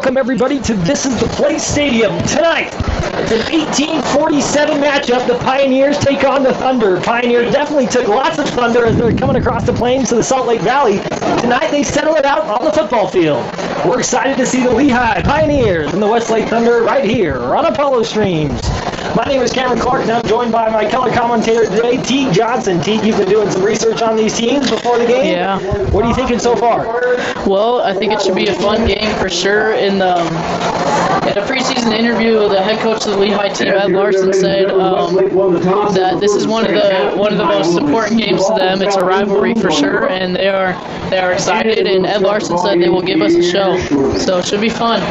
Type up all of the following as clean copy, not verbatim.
welcome everybody to This Is the Place Stadium. Tonight, it's an 1847 matchup. The Pioneers take on the Thunder. Pioneers definitely took lots of thunder as they're coming across the plains to the Salt Lake Valley. Tonight, they settle it out on the football field. We're excited to see the Lehi Pioneers and the Westlake Thunder right here on Apollo Streams. My name is Cameron Clark, and I'm joined by my color commentator today, Teague Johnson. Teague, you've been doing some research on these teams before the game. Yeah. What are you thinking so far? Well, I think it should be a fun game for sure. In a preseason interview, the head coach of the Lehi team, Ed Larson, said that this is one of the most important games to them. It's a rivalry for sure, and they are excited. And Ed Larson said they will give us a show, so it should be fun.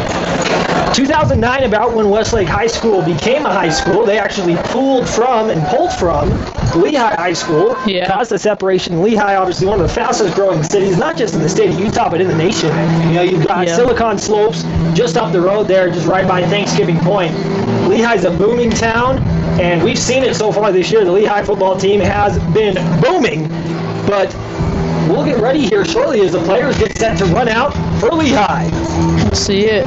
2009, about when Westlake High School became a high school, they actually pulled from Lehi High School. Yeah. Caused a separation. Lehi, obviously one of the fastest growing cities, not just in the state of Utah, but in the nation. You know, you've got Silicon Slopes just up the road there, just right by Thanksgiving Point. Lehi's a booming town, and we've seen it so far this year. The Lehi football team has been booming, but we'll get ready here shortly as the players get set to run out for Lehi. We'll see it.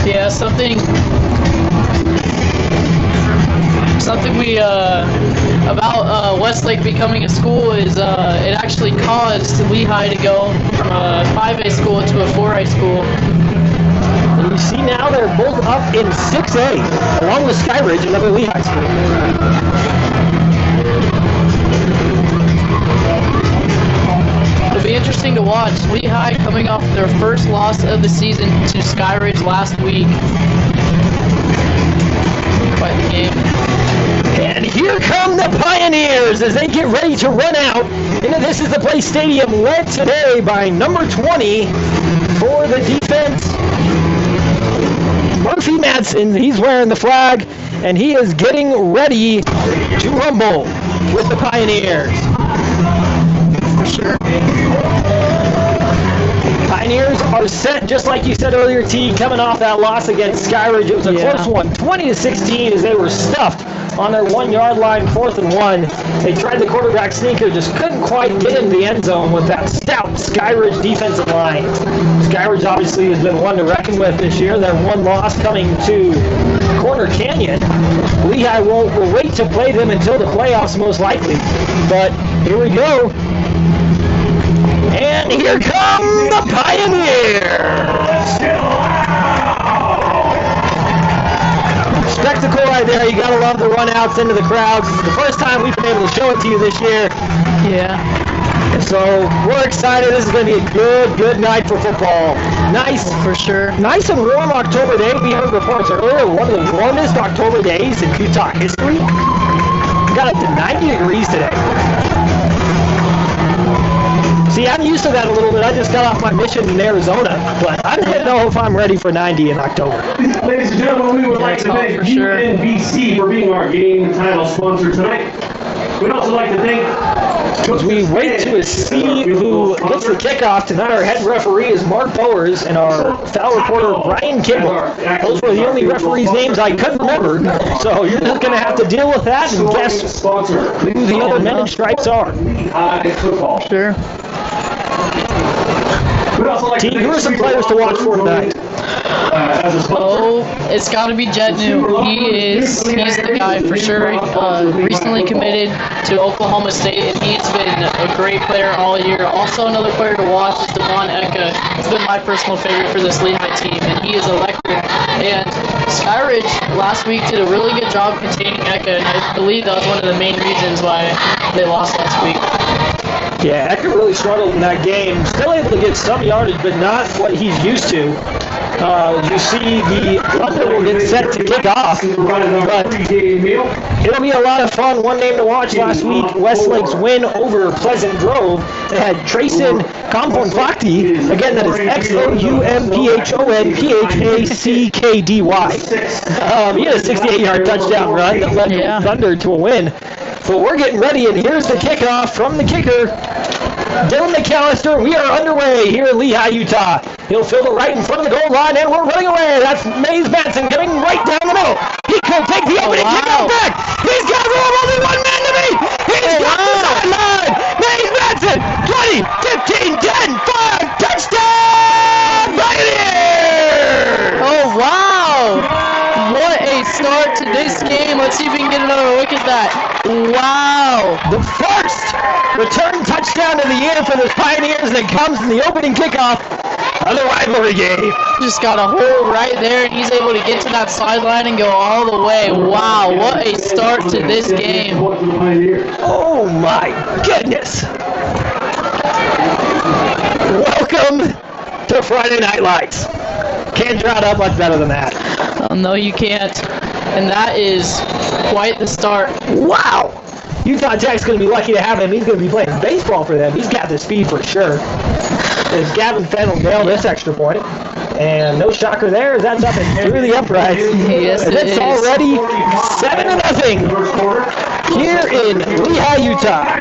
Yeah, something we about Westlake becoming a school is it actually caused Lehi to go from a 5A school to a 4A school. And you see now they're both up in 6A, along with Skyridge, another Lehi school. It'll be interesting to watch. Lehi coming off their first loss of the season to Skyridge last week. Quite the game. And here come the Pioneers as they get ready to run out into This Is the Place Stadium, led today by number 20 for the defense, Murphy Madsen. He's wearing the flag, and he is getting ready to rumble with the Pioneers. For sure. Pioneers are set, just like you said earlier, T, coming off that loss against Skyridge. It was a close one, 20-16, as they were stuffed on their 1-yard line, 4th and 1. They tried the quarterback sneaker, just couldn't quite get into the end zone with that stout Skyridge defensive line. Skyridge obviously has been one to reckon with this year. Their one loss coming to Corner Canyon. Lehi will wait to play them until the playoffs, most likely. But here we go. And here come the Pioneers! Spectacle right there. You gotta love the runouts into the crowds. This is the first time we've been able to show it to you this year. Yeah. So we're excited. This is going to be a good night for football. Nice, for sure. Nice and warm October day. We heard reports earlier, one of the warmest October days in Utah history. We got up to 90 degrees today. See, I'm used to that a little bit. I just got off my mission in Arizona, but I don't know if I'm ready for 90 in October. Ladies and gentlemen, we would like to thank UNBC for being our game title sponsor tonight. We'd also like to thank... As we wait to see who gets the kickoff tonight, our head referee is Mark Bowers and our foul reporter Brian Kimball. Those were the only referees' names I couldn't remember, so you're just going to have to deal with that and guess who the other men in stripes are. Sure. Team, who are some players to watch for tonight? Oh, it's got to be Jet New. He's the guy for sure. Recently committed to Oklahoma State, and he's been a great player all year. Also, another player to watch is Devon Eka. He's been my personal favorite for this Lehi team, and he is electric. And Skyridge last week did a really good job containing Eka, and I believe that was one of the main reasons why they lost last week. Yeah, Eka really struggled in that game. Still able to get some yardage, but not what he's used to. You see the Thunder will get set to kick off, but it'll be a lot of fun. One name to watch last week, Westlake's win over Pleasant Grove. They had Trayson Componfakty. Again, that is Xoumphomphackdy. He had a 68-yard touchdown run that led the Thunder to a win. But we're getting ready, and here's the kickoff from the kicker, Dylan McAllister. We are underway here in Lehi, Utah. He'll field it right in front of the goal line, and we're running away. That's Mays Madsen coming right down the middle. He could take the opening kickoff back. He's got room, only one man to beat. He's got the sideline. Mays Madsen, 20, 15, 10, 5, touchdown! Let's see if we can get another look at that. Wow. The first return touchdown of the year for the Pioneers that comes in the opening kickoff of the rivalry game. Just got a hole right there, and he's able to get to that sideline and go all the way. Wow, what a start to this game. Oh my goodness. Welcome to Friday Night Lights. Can't draw it up much better than that. Oh, no, you can't. And that is quite the start. Wow. Utah Tech's going to be lucky to have him. He's going to be playing baseball for them. He's got the speed for sure. As Gavin Fennell nailed this extra point. And no shocker there. That's up and through the uprights. Yes, it is. It's already 7-0 here in Lehi, Utah.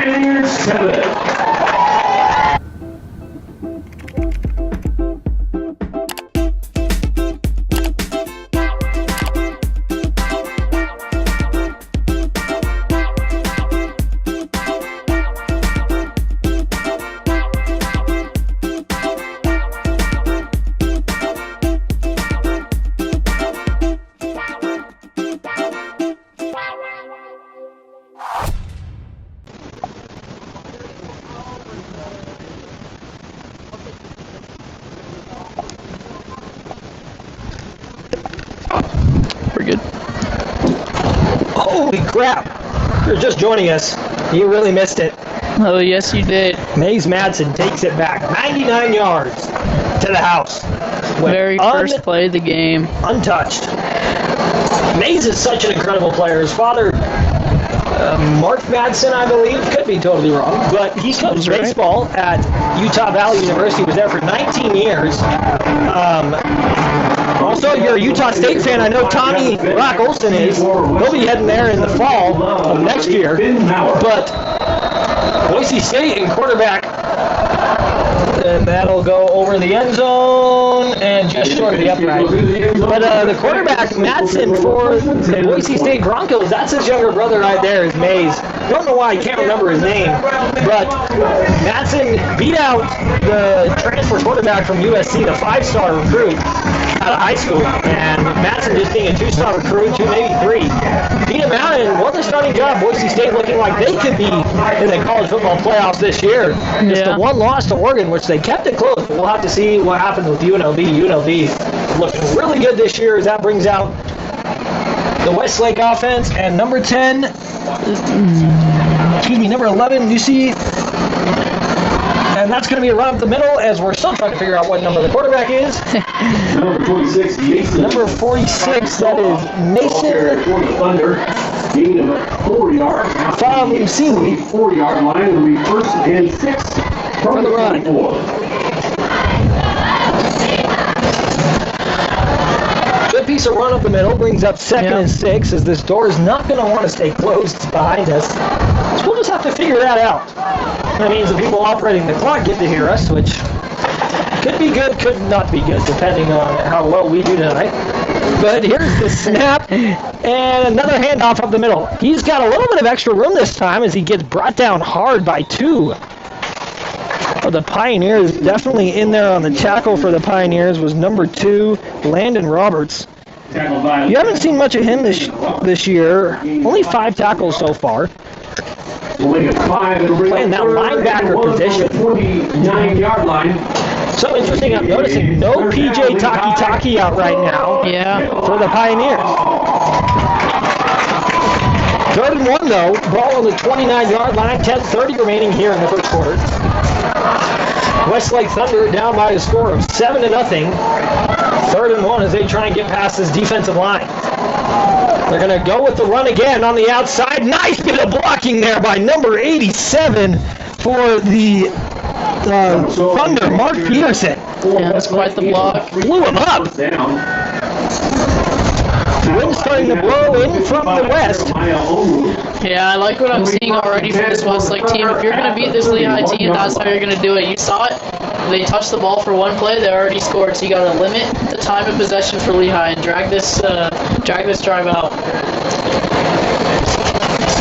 We're good. Holy crap. If you're just joining us, you really missed it. Oh, yes, you did. Maze Madsen takes it back 99 yards to the house. Very first play of the game. Untouched. Maze is such an incredible player. His father, Mark Madsen, I believe, could be totally wrong, but he coached baseball at Utah Valley University. He was there for 19 years. Also, you're a Utah State fan. I know Tommy Rock Olson is. He'll be heading there in the fall of next year. But Boise State and quarterback, and that'll go over the end zone and just short of the upright. But the quarterback, Madsen, for the Boise State Broncos, that's his younger brother right there, is Maze. Don't know why I can't remember his name, but Madsen beat out the transfer quarterback from USC, the 5-star recruit out of high school, and Madsen just being a 2-star recruit, maybe 3. Beat him out and won the starting job. Boise State looking like they could be in the college football playoffs this year. Just a one loss to Oregon, which they kept it close. We'll have to see what happens with UNLV. UNLV looking really good this year as that brings out the Westlake offense, and number 11, UC. And that's going to be a run up the middle as we're still trying to figure out what number the quarterback is. Number 46, Mason. Number 46, that is Mason. Thunder, gain of 4 yards. From Sealy. 4-yard line. It'll be 1st and 6 from the run. Good piece of run up the middle, brings up 2nd and 6, as this door is not going to want to stay closed behind us. So we'll just have to figure that out. That means the people operating the clock get to hear us, which could be good, could not be good, depending on how well we do tonight. But here's the snap, and another handoff up the middle. He's got a little bit of extra room this time as he gets brought down hard by 2. Oh, the Pioneers definitely in there on the tackle for the Pioneers was number 2, Landon Roberts. You haven't seen much of him this year. Only 5 tackles so far. Playing that linebacker position. 49-yard line. So interesting, I'm noticing no PJ Taki out right now for the Pioneers. 3rd and 1 though, ball on the 29-yard line, 10:30 remaining here in the first quarter. Westlake Thunder down by a score of 7-0. 3rd and 1 as they try and get past this defensive line. They're going to go with the run again on the outside. Nice bit of blocking there by number 87 for the Thunder, Mark Peterson. Yeah, that's quite the block. Blew him up. The wind starting to blow in from the west. Yeah, I like what I'm seeing already from this Westlake team. If you're going to beat this Lehi team, that's how you're going to do it. You saw it. They touched the ball for one play, they already scored, so you got to limit the time of possession for Lehi and drag this drive out.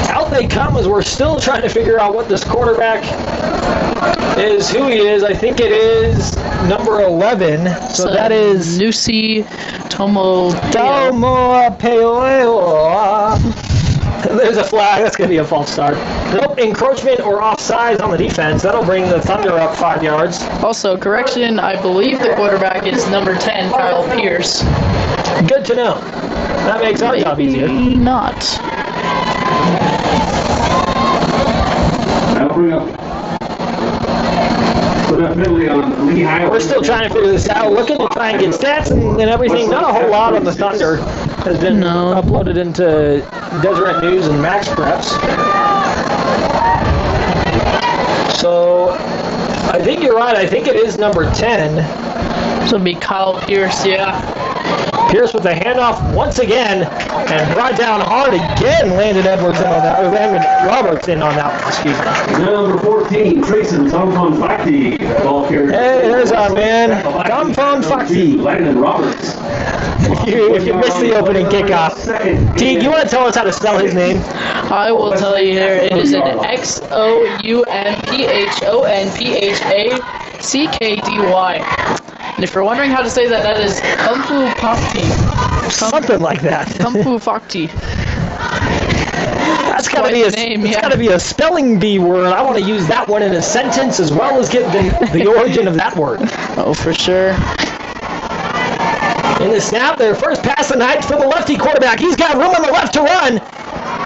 Out they come as we're still trying to figure out what this quarterback is, who he is. I think it is number 11. So that is Nusi Tomo. There's a flag. That's going to be a false start. Nope, encroachment or offsides on the defense. That'll bring the Thunder up 5 yards. Also, correction, I believe the quarterback is number 10, Kyle Pierce. Good to know. That makes our job easier. Not. That'll bring up. Put that penalty on Lehi. We're still trying to figure this out. Looking to try and get stats and everything. Not a whole lot on the Thunder has been uploaded into Deseret News and Max Preps. So I think you're right. I think it is number 10. This will be Kyle Pierce, yeah. Pierce with the handoff once again and brought down hard again. Landon Roberts in on that one, excuse me. Number 14, Trayson Tomphon Fakti. Ball carrier. Hey, there's our man, Tomphon Fakti. Landon Roberts. If you missed the opening kickoff. T, do you want to tell us how to spell his name? I will tell you here. It is an Xoumphonphakdy. And if you're wondering how to say that, that is Kung Fu Fakti. Something like that. Kung Fu Fakti. That's gotta be a name. It's gotta be a spelling bee word. I want to use that one in a sentence as well as get the origin of that word. Oh, for sure. In the snap, their first pass of the night for the lefty quarterback. He's got room on the left to run.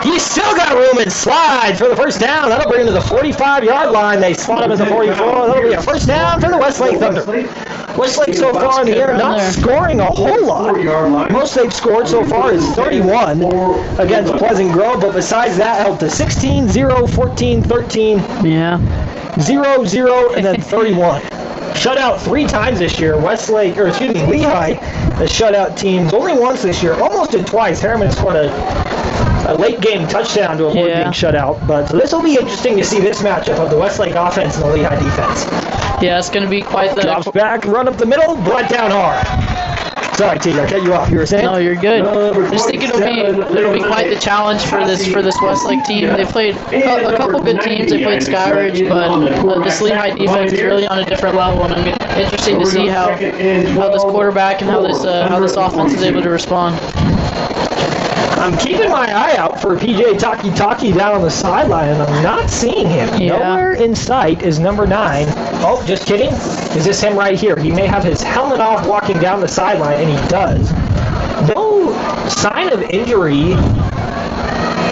He's still got room and slides for the first down. That'll bring him to the 45-yard line. They spot him at the 44. That'll be a first down for the Westlake Thunder. Westlake so far in the air not scoring a whole lot. Most they've scored so far is 31 against Pleasant Grove, but besides that, held to 16, 0, 14, 13, 0, 0, and then 31. Shutout 3 times this year. Lehi has shut out teams only once this year. Almost did twice. Harriman scored a late game touchdown to avoid being shut out. But so this will be interesting to see this matchup of the Westlake offense and the Lehi defense. Yeah, it's going to be quite the... Drops back, run up the middle, brought down hard. Sorry, T, I cut you off. You were saying? No, you're good. Just think it'll be quite the challenge for this Westlake team. They played a couple good teams. They played Skyridge, but this Lehi defense is really on a different level, and I'm interested to see how this quarterback and how this offense is able to respond. I'm keeping my eye out for PJ Taki down on the sideline, and I'm not seeing him. Yeah. Nowhere in sight is number 9. Oh, just kidding. Is this him right here? He may have his helmet off walking down the sideline, and he does. No sign of injury,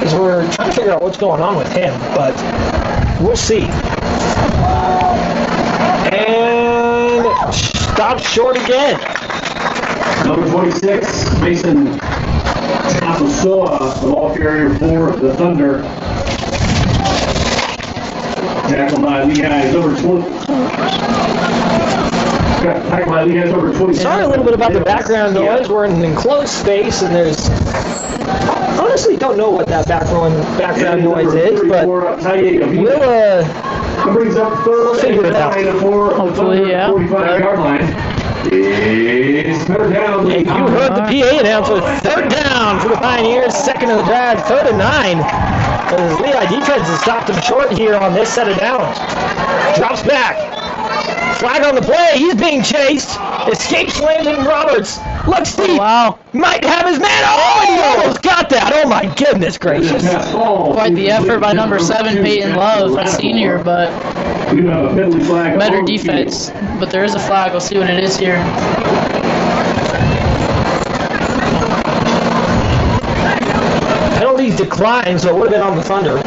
as we're trying to figure out what's going on with him, but we'll see. And stopped short again. Number 26, Mason Tapasoa, the ball carrier for the Thunder. Tackled by Lehi, number 20. Tackled by Lehi, number 20. Sorry a little bit about the background noise. We're in an enclosed space, and there's... honestly don't know what that background noise is, but we'll figure it out. Hopefully, yeah. 45-yard line. It's third down. You heard the PA announcer. Third down for the Pioneers. Second of the drive. 3rd and 9. The Lehi defense has stopped him short here on this set of downs. Drops back. Flag on the play. He's being chased. Escapes Landon Roberts. Looks deep. Wow. Might have his man. Oh, he almost got that. Oh, my goodness gracious. Quite the effort by number 7, Peyton Love, a senior, but better defense. But there is a flag. We'll see what it is here. Penalties declined, so it would have been on the Thunder.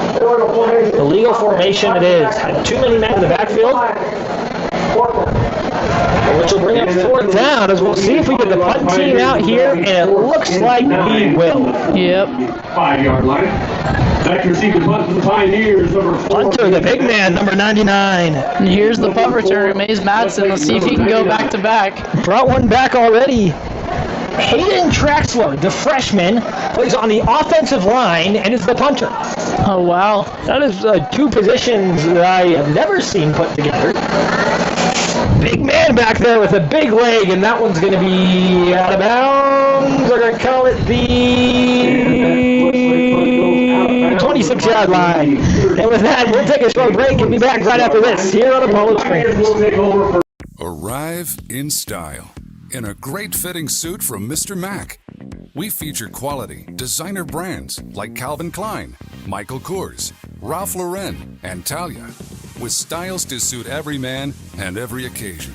Illegal formation it is. Had too many men in the backfield. Which will bring up 4th down, as we'll see if we get the punt team out here, and it looks like we will. Yep. 5-yard line. Back to receive the punt for the Pioneers, number 4. Punter, the big man, number 99. And here's the punt returner, Maze Madsen. Let's see if he can go back to back. Brought one back already. Hayden Traxler, the freshman, plays on the offensive line and is the punter. Oh, wow. That is 2 positions that I have never seen put together. Big man back there with a big leg, and that one's going to be out of bounds. They're going to call it the 26-yard line. And with that, we'll take a short break and be back right after this here on Apollo Screens. Arrive in style in a great fitting suit from Mr. Mac. We feature quality, designer brands like Calvin Klein, Michael Kors, Ralph Lauren, and Talia, with styles to suit every man and every occasion.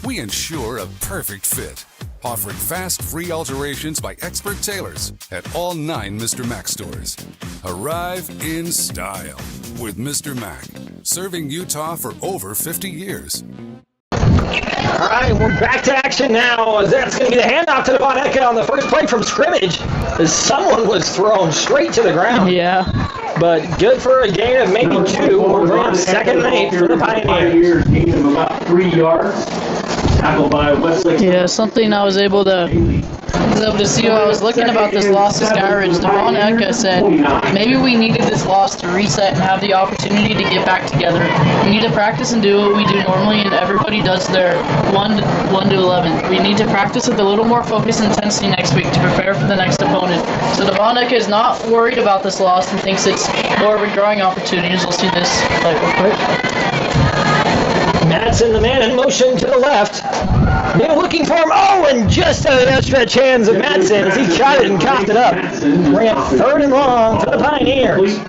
We ensure a perfect fit, offering fast, free alterations by expert tailors at all 9 Mr. Mac stores. Arrive in style with Mr. Mac, serving Utah for over 50 years. All right, we're back to action now. That's going to be the handoff to Devon Eka on the first play from scrimmage, as someone was thrown straight to the ground. Yeah. But good for a gain of maybe 2. We're going 2nd and 8 for the Pioneers. Gain of about 3 yards. Tackled by Westlake. Yeah, something I was able to see while I was looking about this loss to Skyridge. Devon Eka said, maybe we needed this loss to reset and have the opportunity to get back together. We need to practice and do what we do normally, and everybody does their 1 to 11. We need to practice with a little more focus and intensity next week to prepare for the next opponent. So Devon Eka is not worried about this loss and thinks it's more of a growing opportunity. We'll see this play real quick. Madsen, the man in motion to the left. They're looking for him. Oh, and just out of the outstretched hands of Madsen as he tried it and coughed it up. Bring up 3rd and long for the Pioneers.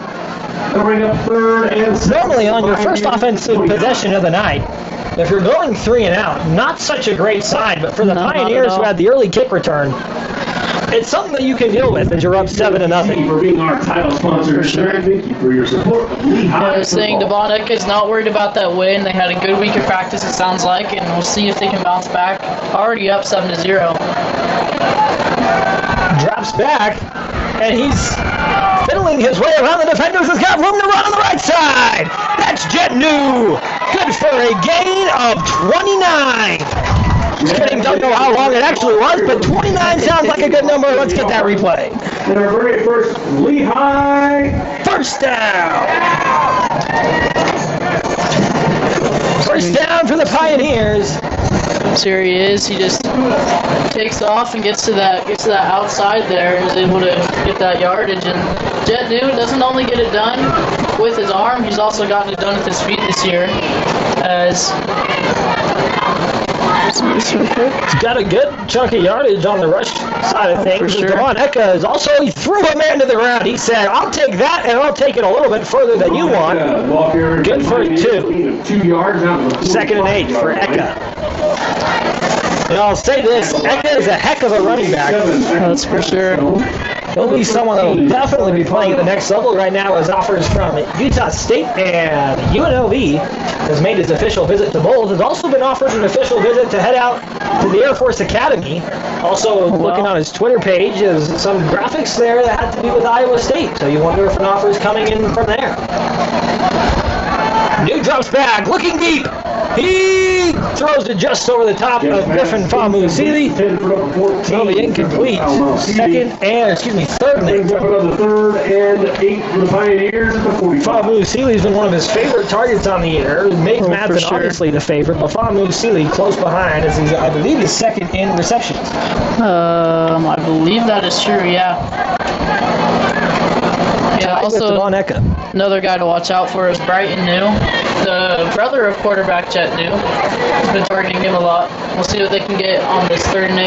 Bring up 3rd and Normally on your first offensive possession of the night, if you're going 3 and out, not such a great sign, but for the Pioneers who had the early kick return, it's something that you can deal with as you're up 7-0. Thank you for being our title sponsor. Sure. Thank you for your support. I was saying Devon Eka is not worried about that win. They had a good week of practice, it sounds like, and we'll see if they can bounce back. Already up 7-0. Drops back, and he's fiddling his way around the defenders. He's got room to run on the right side. That's Jet New. Good for a gain of 29. Don't know how long it actually was, but 29 sounds like a good number. Let's get that replay. And our very first Lehi. First down. First down for the Pioneers. Here he is. He just takes off and gets to that outside there and is able to get that yardage. And Jet New doesn't only get it done with his arm, he's also gotten it done with his feet this year. He's got a good chunk of yardage on the rush side of things. For sure. Devon Eka is also, he threw a man to the ground. He said, I'll take that and I'll take it a little bit further than you want. Good for 2. 2 yards. 2nd and 8 for Eka. And I'll say this, Eka is a heck of a running back. That's for sure. He'll be someone that will definitely be playing at the next level right now, as offers from Utah State and UNLV has made his official visit to Bowles. Has also been offered an official visit to head out to the Air Force Academy. Also, looking on his Twitter page, is some graphics there that had to do with Iowa State. So you wonder if an offer is coming in from there. New drops back, looking deep. He throws it just over the top of Griffin Famu-Sealy. Will be incomplete. 3rd and 8. 3rd and 8 for the Pioneers at the 45. Famu-Sealy's been one of his favorite targets on the year. Made Madsen obviously the favorite, but Famu-Sealy close behind as he's, I believe, is 2nd in receptions. I believe that is true, yeah. Yeah, also, another guy to watch out for is Brighton New, the brother of quarterback Jet New. He's been targeting him a lot. We'll see what they can get on this 3rd and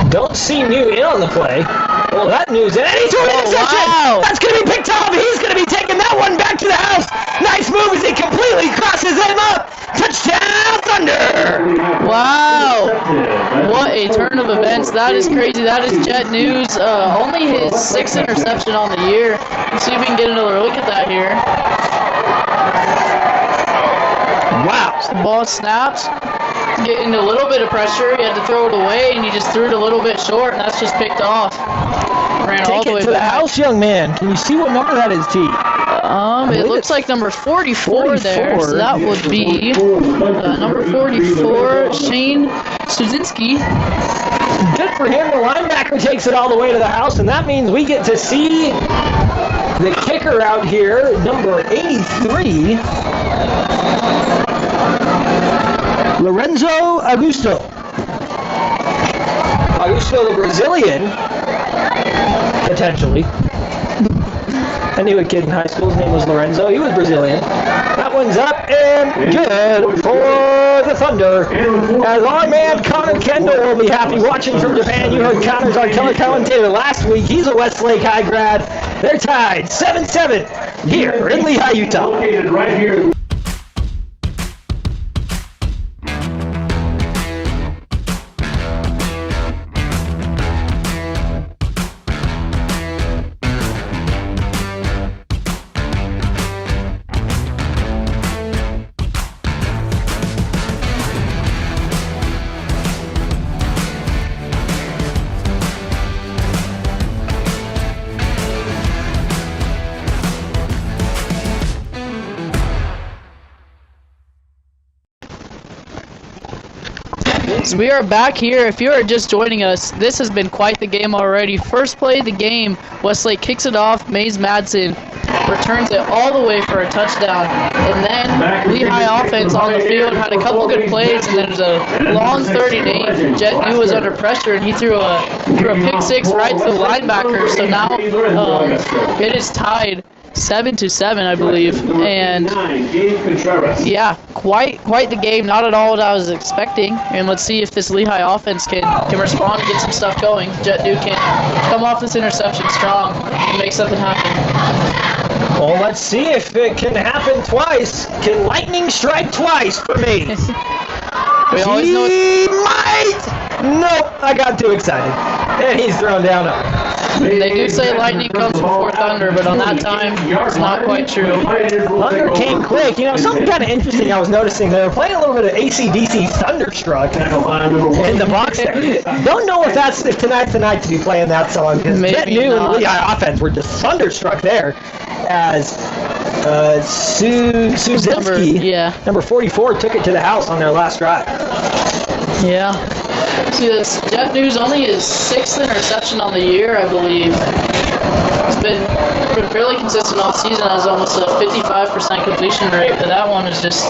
8. Don't see New in on the play. Well, that New's in. And he threw an interception! Wow. That's going to be picked off. He's going to be taking that one back to the house. Nice move as he completely crosses him up. Touchdown, Thunder! Wow! What a turn of events. That is crazy. That is Jet News. Only his 6th interception on the year. Let's see if we can get another look at that here. Wow. The ball snaps. Getting a little bit of pressure. He had to throw it away, and he just threw it a little bit short, and that's just picked off. Ran all Take the way it to the back. house, young man. Can you see what number that is, T? It looks like number 44 there, so that would be number 44, Shane Studzinski. Good for him. The linebacker takes it all the way to the house, and that means we get to see the kicker out here, number 83, Lorenzo Augusto. Augusto, the Brazilian, potentially. I knew a kid in high school, his name was Lorenzo. He was Brazilian. That one's up and good for the Thunder. As our man Connor Kendall will be happy watching from Japan. You heard Connor's our color commentator last week. He's a Westlake High grad. They're tied 7-7 here in Lehi, Utah. Located right here. So we are back here. If you are just joining us, this has been quite the game already. First play of the game, Westlake kicks it off. Mays Madsen returns it all the way for a touchdown. And then Lehigh offense on the field had a couple good plays, and then there's a long 30 to 8. Jet New was under pressure, and he threw a pick six right to the linebacker. So now it is tied 7-7, I believe, and yeah, quite the game. Not at all what I was expecting. And let's see if this Lehigh offense can respond and get some stuff going. Jet Duke can come off this interception strong and make something happen. Well, let's see if it can happen twice. Can lightning strike twice for me? We always know he might. Nope, I got too excited, and he's thrown down. They do say lightning comes before thunder, but on that time, it's not quite true. Thunder came quick. You know, something kind of interesting I was noticing. They were playing a little bit of AC/DC Thunderstruck in the box there. Don't know if tonight's the night to be playing that song, because Jet New and Lehigh offense were just thunderstruck there as Suzinski, number 44, took it to the house on their last drive. Yeah. See, this Jet News only his 6th interception on the year, I believe. It's been fairly consistent all season, has almost a 55% completion rate, but that one is just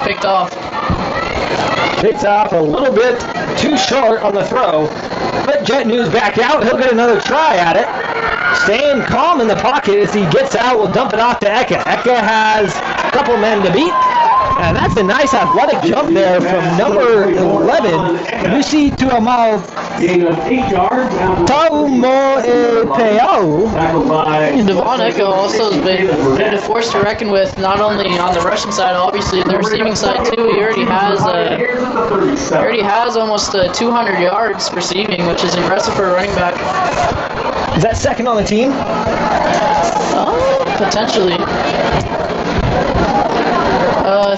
picked off. Picked off a little bit too short on the throw, but Jet News back out. He'll get another try at it. Staying calm in the pocket as he gets out, will dump it off to Eka. Eka has a couple men to beat. And that's a nice athletic jump there from number 11, Lucy Tuamau Peao. And Devon Echo also has been a force to reckon with, not only on the rushing side, obviously, the receiving side too. He already has almost 200 yards receiving, which is impressive for a running back. Is that second on the team? Potentially.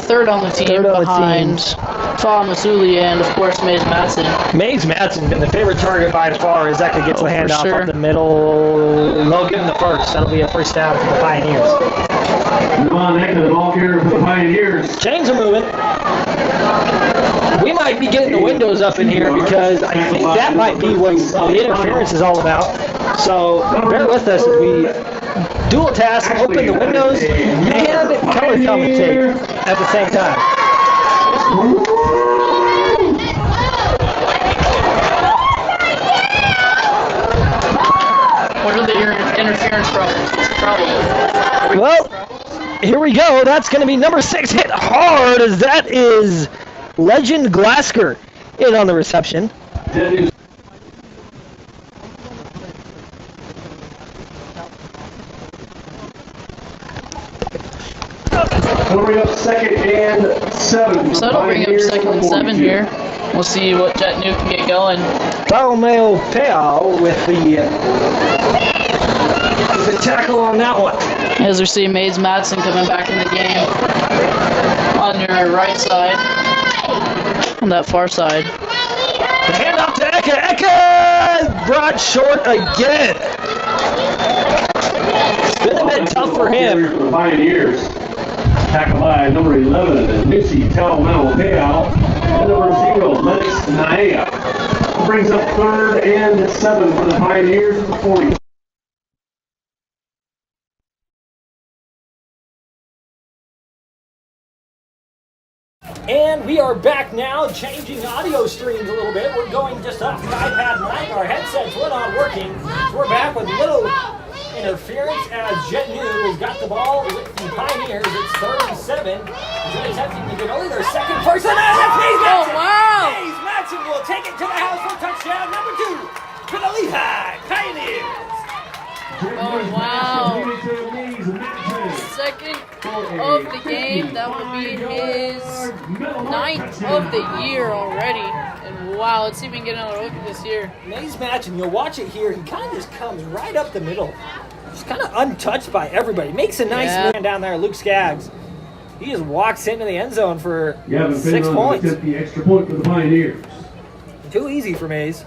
Third on the team behind Thomas Uli and, of course, Mays Madsen. Mays Madsen been the favorite target by far as Eka gets the handoff up the middle. They'll give him the first. That'll be a first down for the Pioneers. Devon Echo, the ball carrier for the Pioneers. Chains are moving. We might be getting the windows up in here because I think that might be what the interference is all about. So bear with us as we dual task, open the windows and color commentate at the same time. What are the interference problems? Well, here we go. That's going to be number 6 hit hard, as that is Legend Glasker in on the reception. Bring up 2nd and 7. So that'll bring up 2nd and 7 here. We'll see what Jet New can get going. Palmeo Peao with the tackle on that one. As we see Mays Madsen coming back in the game on your right side, on that far side. The handoff to Eka. Eka brought short again. It's been a bit tough for him. Pioneers. Tackled by number 11, Lucy Talmel Peao, and number 0, Lennox Naea. Brings up 3rd and 7 for the Pioneers at the 40. And we are back now, changing audio streams a little bit. We're going just off the iPad mic. Our headsets were not working. So we're back with little interference as Jet News got the ball with the Pioneers. It's 3rd and 7. He's attempting to get only their second person. And that's Mays Matson! wow! Mays Matson will take it to the house for touchdown number 2 for the Lehi Pioneers. Oh, wow. Second of the game. That would be his 9th of the year already. And wow, let's see if we can get another look at this here. Mays Matson, you'll watch it here. He kind of just comes right up the middle. Just kind of untouched by everybody. Makes a nice man down there, Luke Skaggs. He just walks into the end zone for 6 points. The extra point for the Pioneers. Too easy for Mays.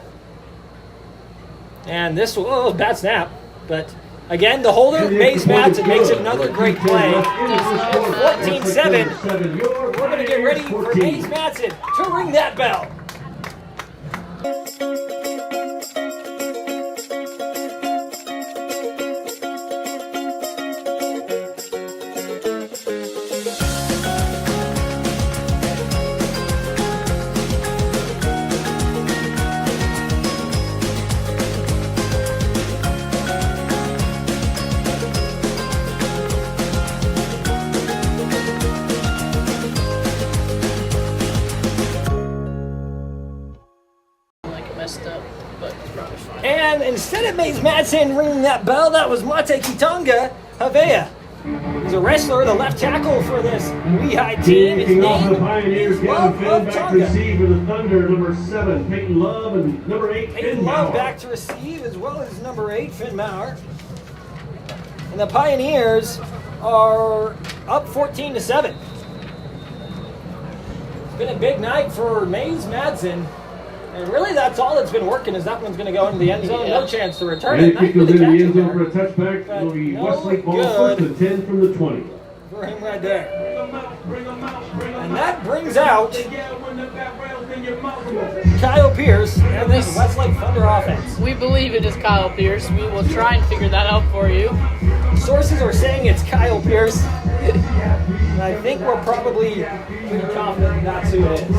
And this was a bad snap. But again, the holder, Mays Matson, makes another great play. 14-7. We're going to get ready for Mays Matson to ring that bell. And instead of Mays Matson ringing that bell, that was Mate Kitonga Havea. He's a wrestler, the left tackle for this Lehi team. His name is Love of back to Tonga. receive for the Thunder, number 7, Peyton Love, and number 8, Peyton Finn Love Maurer. back to receive, as well as number 8, Finn Maurer. And the Pioneers are up 14-7. It's been a big night for Mays Matson. And really, that's all that's been working, is that one's going to go into the end zone. No chance to return And it. it kick goes into the end zone for a touchback. It'll be no Westlake ball good. 1st and 10 from the 20. For him right there. And that brings out Kyle Pierce and this Westlake Thunder offense. We believe it is Kyle Pierce. We will try and figure that out for you. Sources are saying it's Kyle Pierce. And I think we're probably pretty confident that's who it is.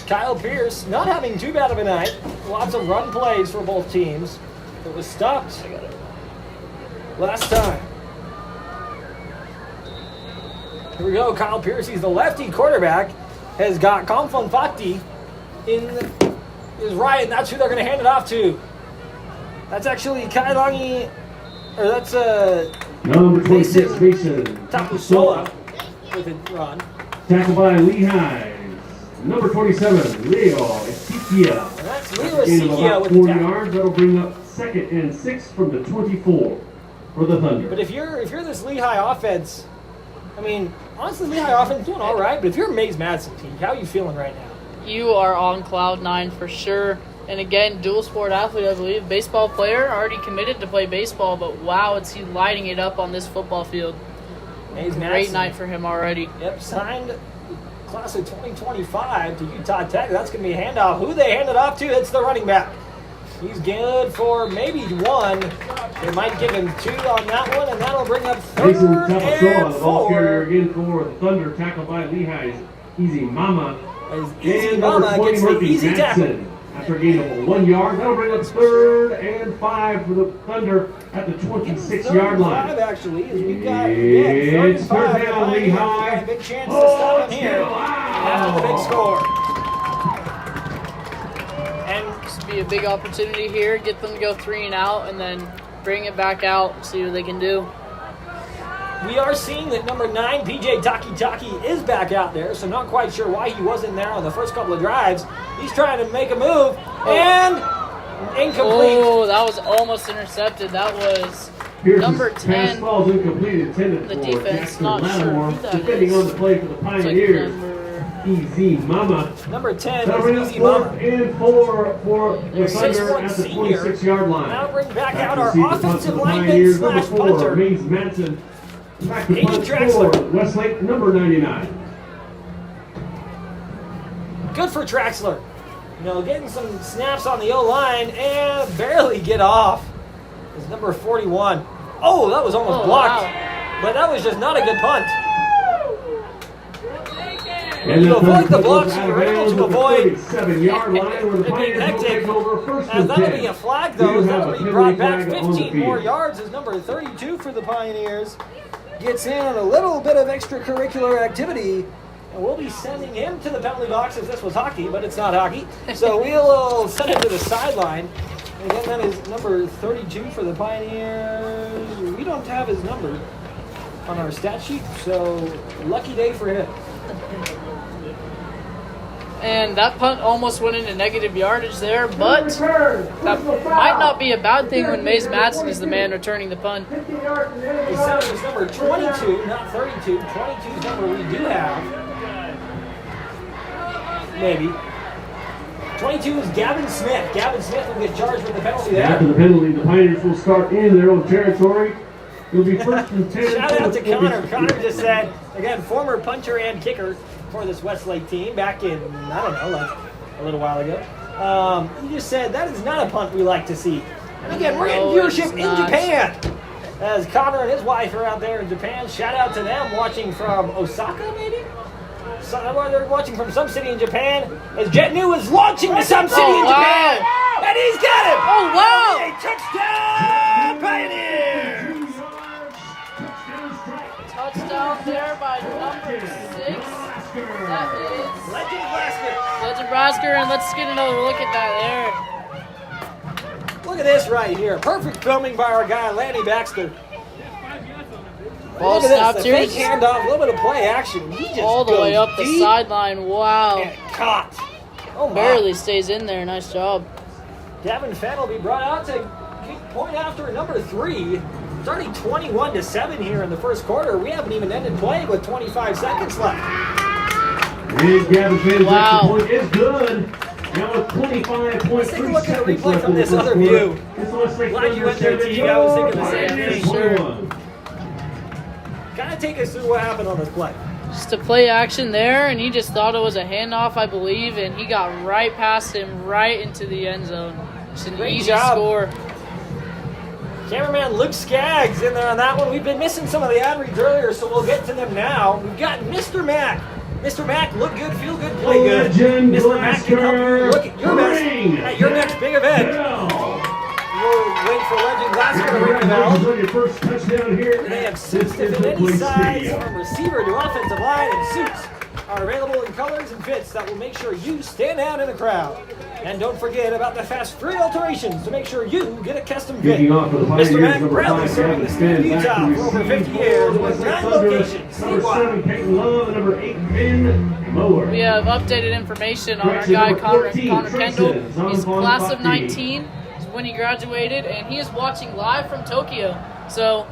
Kyle Pierce not having too bad of a night. Lots of run plays for both teams. It was stopped last time. Here we go. Kyle Pierce, he's the lefty quarterback, has got Kamfon Fakti in his right, and that's who they're going to hand it off to. That's actually Kailangi, or that's Number 26, Mason Tapusola with a run. Tackled by Lehi. Number 27, Leo Esikia. And that's Leo Gain of Esikia about with the 40 tackle. yards. That'll bring up 2nd and 6 from the 24 for the Thunder. But if you're this Lehi offense, I mean, honestly, Lehi offense doing all right. But if you're Mays Matson team, how are you feeling right now? You are on cloud 9 for sure. And again, dual sport athlete, I believe. Baseball player, already committed to play baseball, but wow, is he lighting it up on this football field. Mays Great Matson. night for him already. Yep, signed class of 2025 to Utah Tech. That's going to be a handoff. Who they hand it off to? It's the running back. He's good for maybe 1. They might give him 2 on that one, and that'll bring up 3rd Mason and Tapasoa, the ball carrier 4. again for the Thunder, tackled by Lehi's Easy Mama. As Easy And number Mama 20, gets the Murphy easy tackle. Matson. After a gain of 1 yard, that'll bring up 3rd and 5 for the Thunder at the 26-yard line. 5 actually, as we got It's 3rd third and 5. down, Lehi. Lehi. Got a big chance to stop him here. After the big score. And This would be a big opportunity here. Get them to go 3 and out, and then bring it back out, see what they can do. we are seeing that number 9, PJ Taki is back out there, so not quite sure why he wasn't there on the first couple of drives. He's trying to make a move, and incomplete. Oh, that was almost intercepted. That was Here's number his 10. pass ball is incomplete, intended The for defense, Jackson not sure Lattimore, who that defending is. on the play for the It's like Pioneers. number... Easy Mama. Number 10 That'll bring is up Easy 4th Mama. and 4 for the Their Thunder 6'1" at the senior. 26-yard line. Now bring back out to our receive the punt offensive for the lineman Pioneers, slash number 4, punter. Mays Matson. Back to Hayden punt Drexler. for Westlake, number 99. Good for Traxler. You know, getting some snaps on the O-line and barely get off. Is number 41. Oh, that was almost blocked. Wow. But that was just not a good punt. When you avoid the blocks, you're able to avoid 7-yard line where the it being Pioneers will hectic. take over first As and that'll 10. be a flag, though. We do That'll have be a brought penalty back flag on the 15 more field. yards as number 32 for the Pioneers gets in on a little bit of extracurricular activity. And we'll be sending him to the penalty box if this was hockey, but it's not hockey. So we'll send him to the sideline. And again, that is number 32 for the Pioneers. We don't have his number on our stat sheet, so lucky day for him. And that punt almost went into negative yardage there, but that might not be a bad thing when Mace Madsen is the man returning the punt. He said it was number 22, not 32. 22 is number we do have. Maybe. 22 is Gavin Smith. Gavin Smith will get charged with the penalty there. After the penalty, the Pioneers will start in their own territory. It'll be first and 10. Shout out to Connor. Connor just said, again, former punter and kicker for this Westlake team back in, I don't know, like a little while ago. He just said, that is not a punt we like to see. And again, we're getting viewership in Japan. As Connor and his wife are out there in Japan. Shout out to them watching from Osaka, maybe? So, they're watching from some city in Japan. As Jet New is launching to some city in Japan. And he's got him! Oh, wow! A touchdown, Pioneers! Touchdown there by number 6. That is Legend Blasker. Legend Brasker, and let's get another look at that there. Look at this right here. Perfect filming by our guy, Lanny Baxter. Ball Look at snapped this. The here. fake handoff, a little bit of play action. He just All the way goes up the deep sideline. Wow. and caught. Oh, my. Barely stays in there. Nice job. Gavin Fenn will be brought out to point after number 3. It's already 21-7 here in the first quarter. We haven't even ended play with 25 seconds left. And Gavin Fenn's Wow. extra point is good. Now with 25.3 Let's take a look at the seconds replay left from in the this first other quarter. view. It's Westlake Glad you Thunder went there, 7, T. I was thinking the same Pioneers thing. 21. Kind of take us through what happened on this play. Just a play action there, and he just thought it was a handoff, I believe, and he got right past him, right into the end zone. It's an Great easy job. score. Cameraman Luke Skaggs in there on that one. We've been missing some of the ad reads earlier, so we'll get to them now. We've got Mr. Mack. Mr. Mack, look good, feel good, play good. Legend Mr. Mack can help you look at your best Ring. at your next big event. We'll wait for Legend Glasgow to ring the bell. Congratulations on your first touchdown here. They have at suits to fit Westlake any size, Stadium. from receiver to offensive line, and suits are available in colors and fits that will make sure you stand out in the crowd. And don't forget about the fast free alterations to make sure you get a custom fit. Kicking off for the Pioneers, Mr. Mack number proudly 5, serving the Gavin state of Fenn, back Utah to for over receive 50 years with Westlake 9 Thunder. locations Number statewide. 7, Peyton Love, and number 8, Ben Mower. We have updated information on our Correction, guy number Connor 14, Kendall. Tracy He's Zonfon class of Bhakti. 19 is when he graduated, and he is watching live from Tokyo. So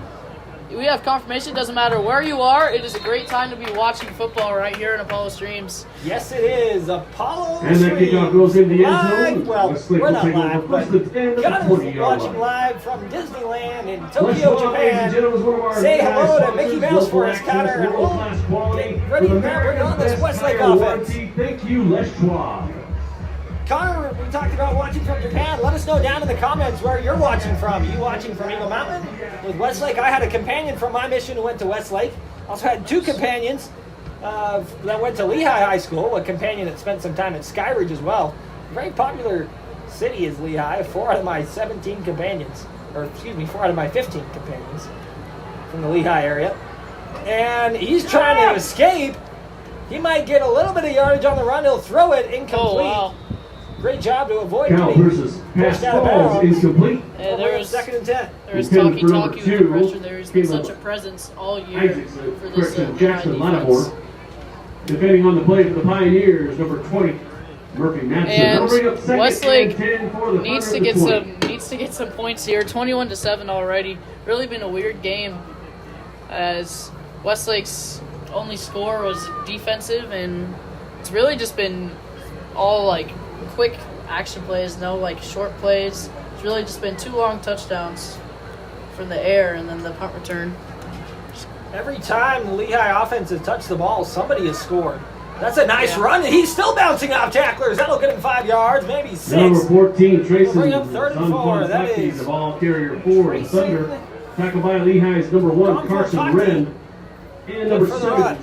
we have confirmation. Doesn't matter where you are, it is a great time to be watching football right here in Apollo Streams. Yes, it is. Apollo And that Streams kickoff goes in the end live. zone. Well, Westlake we're will not take over live, but first and 10 at the Gunner's 20-yard watching line. live from Disneyland in Let's Tokyo, welcome, ladies and Japan. gentlemen, one of our Say guys, hello to sponsors, Mickey Mouse local for us, access, Connor, and we'll world-class quality get ready with to bring on America's this best Westlake tire offense. warranty. Thank you, Les Schwab. Connor, we talked about watching from Japan. Let us know down in the comments where you're watching from. You watching from Eagle Mountain with Westlake? I had a companion from my mission who went to Westlake. Also had 2 companions that went to Lehi High School. A companion that spent some time at Skyridge as well. Very popular city is Lehi. 4 out of my 17 companions, or excuse me, 4 out of my 15 companions from the Lehi area. And he's trying to escape. He might get a little bit of yardage on the run. He'll throw it incomplete. Oh, wow. Great job to avoid Cal getting versus pass pushed out of balls bounds. incomplete. Hey, there was 2nd and 10. There was Intended talkie for number with the 2, pressure there. He's been Caleb such a presence all year Isaacson, for this correction, Lehigh Jackson defense. Lattimore. Defending on the play for the Pioneers, number 20, Murphy Madsen. And That'll bring up second Westlake and 10 for the needs Thunder to at get the 20. some points here. 21-7 already. Really been a weird game, as Westlake's only score was defensive, and it's really just been all like quick action plays, no like short plays. It's really just been 2 long touchdowns from the air and then the punt return. Every time the Lehigh offense has touched the ball, somebody has scored. That's a nice run, and he's still bouncing off tacklers. That'll get him 5 yards, maybe 6. Number 14, Tracy We'll bring up 3rd and 4. That is the ball carrier for the Tracy. Thunder. Tackled by Lehigh's number 1, Gone for Carson Bhakti. Wren. And number Good for the 7, run.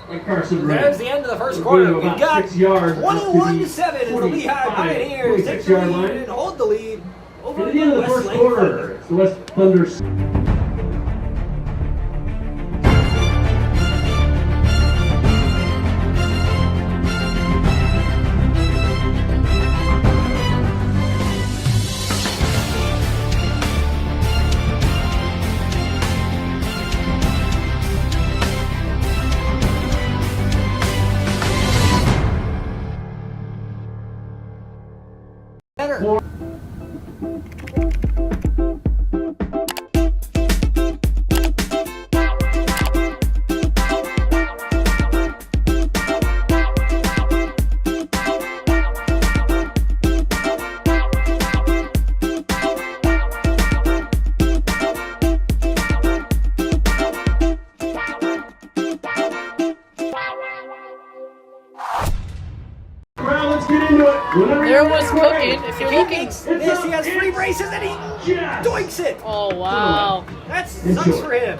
And Carson There's the end of the first quarter. We've got 6 yards. 21-7 as the Lehigh Pioneers take the lead and hold the lead over At the end of the first Westlake quarter, it's the West Thunder. Let's get into it. There was cooking. If you're He looking. makes this, he has free braces and he doinks it. Oh, wow. That sucks for him.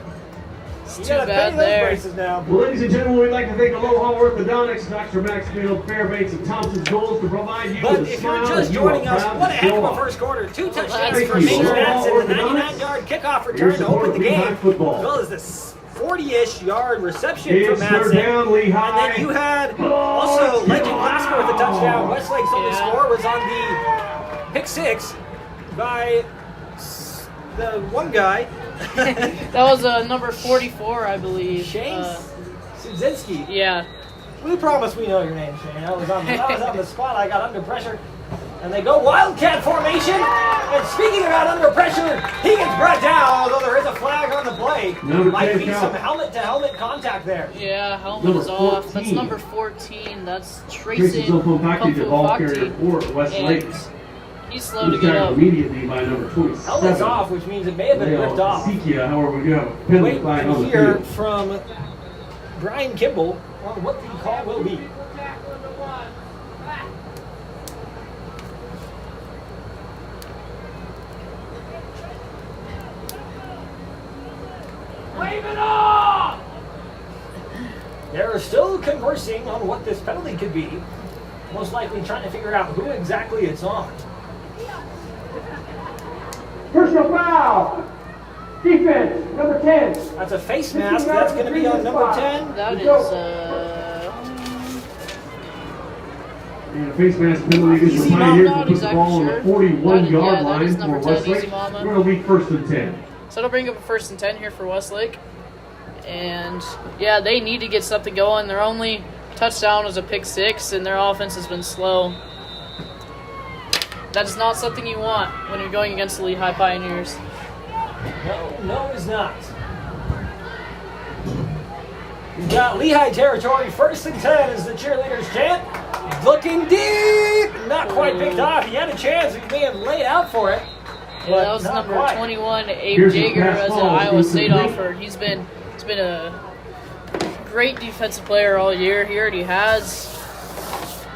You Too gotta bad pay those there. braces now. Well, ladies and gentlemen, we'd like to thank Aloha Orthodontics, Dr. Maxfield, Fairbanks, and Thompson's Goals to provide you But with a if smile you're just that you are joining us, proud what a to heck show of a off. first quarter. 2 touchdowns that's for for Nate sure. Matz in the Orthodontics. 99-yard kickoff return Here's to support open the of Lehigh game, football. as well as this 40-ish yard reception It's from third Matson. down, Lehigh. And then you had also Legend Glasgow with a touchdown. Westlake's only Yeah. score was on the pick six by the one guy, That was number 44, I believe. Shane Sudzinski. Yeah. We promise we know your name, Shane. I was on the spot. I got under pressure. And they go Wildcat formation. And speaking about under pressure, he gets brought down, although there is a flag on the play. Number Might 10 be count. some helmet-to-helmet contact there. Yeah, helmet Number is off. That's 14. number 14. That's Tracy Trayson Zofofakti, the ball carrier Pumfufakti. for Westlake. And he's slow He to was get tackled up. immediately by number 27. Helmet's off, which means it may have been Leo ripped off. Sikia, however, we do have a penalty Wait flag on to the hear field. from Brian Kimball on what the call will be. Wave it off! They're still conversing on what this penalty could be. Most likely trying to figure out who exactly it's on. Personal foul. Defense, number 10. That's a face mask. That's going to be on number 10. That is, And a face mask penalty against Easy the Pioneers Mama, will put the exactly ball on the sure. 41-yard Yeah, that line is for number 10, Westlake. Easy Mama. We're going to be first and 10. So it'll bring up a 1st and 10 here for Westlake. And, yeah, they need to get something going. Their only touchdown was a pick 6, and their offense has been slow. That is not something you want when you're going against the Lehigh Pioneers. No, it's not. We've got Lehigh territory, 1st and 10 as the cheerleaders chant. Looking deep, not quite picked off. He had a chance of being laid out for it. Yeah, but that was not number quite. 21, Abe Here's the Jaeger, pass as an ball. Iowa It's State incomplete. offer. He's been a great defensive player all year. He already has.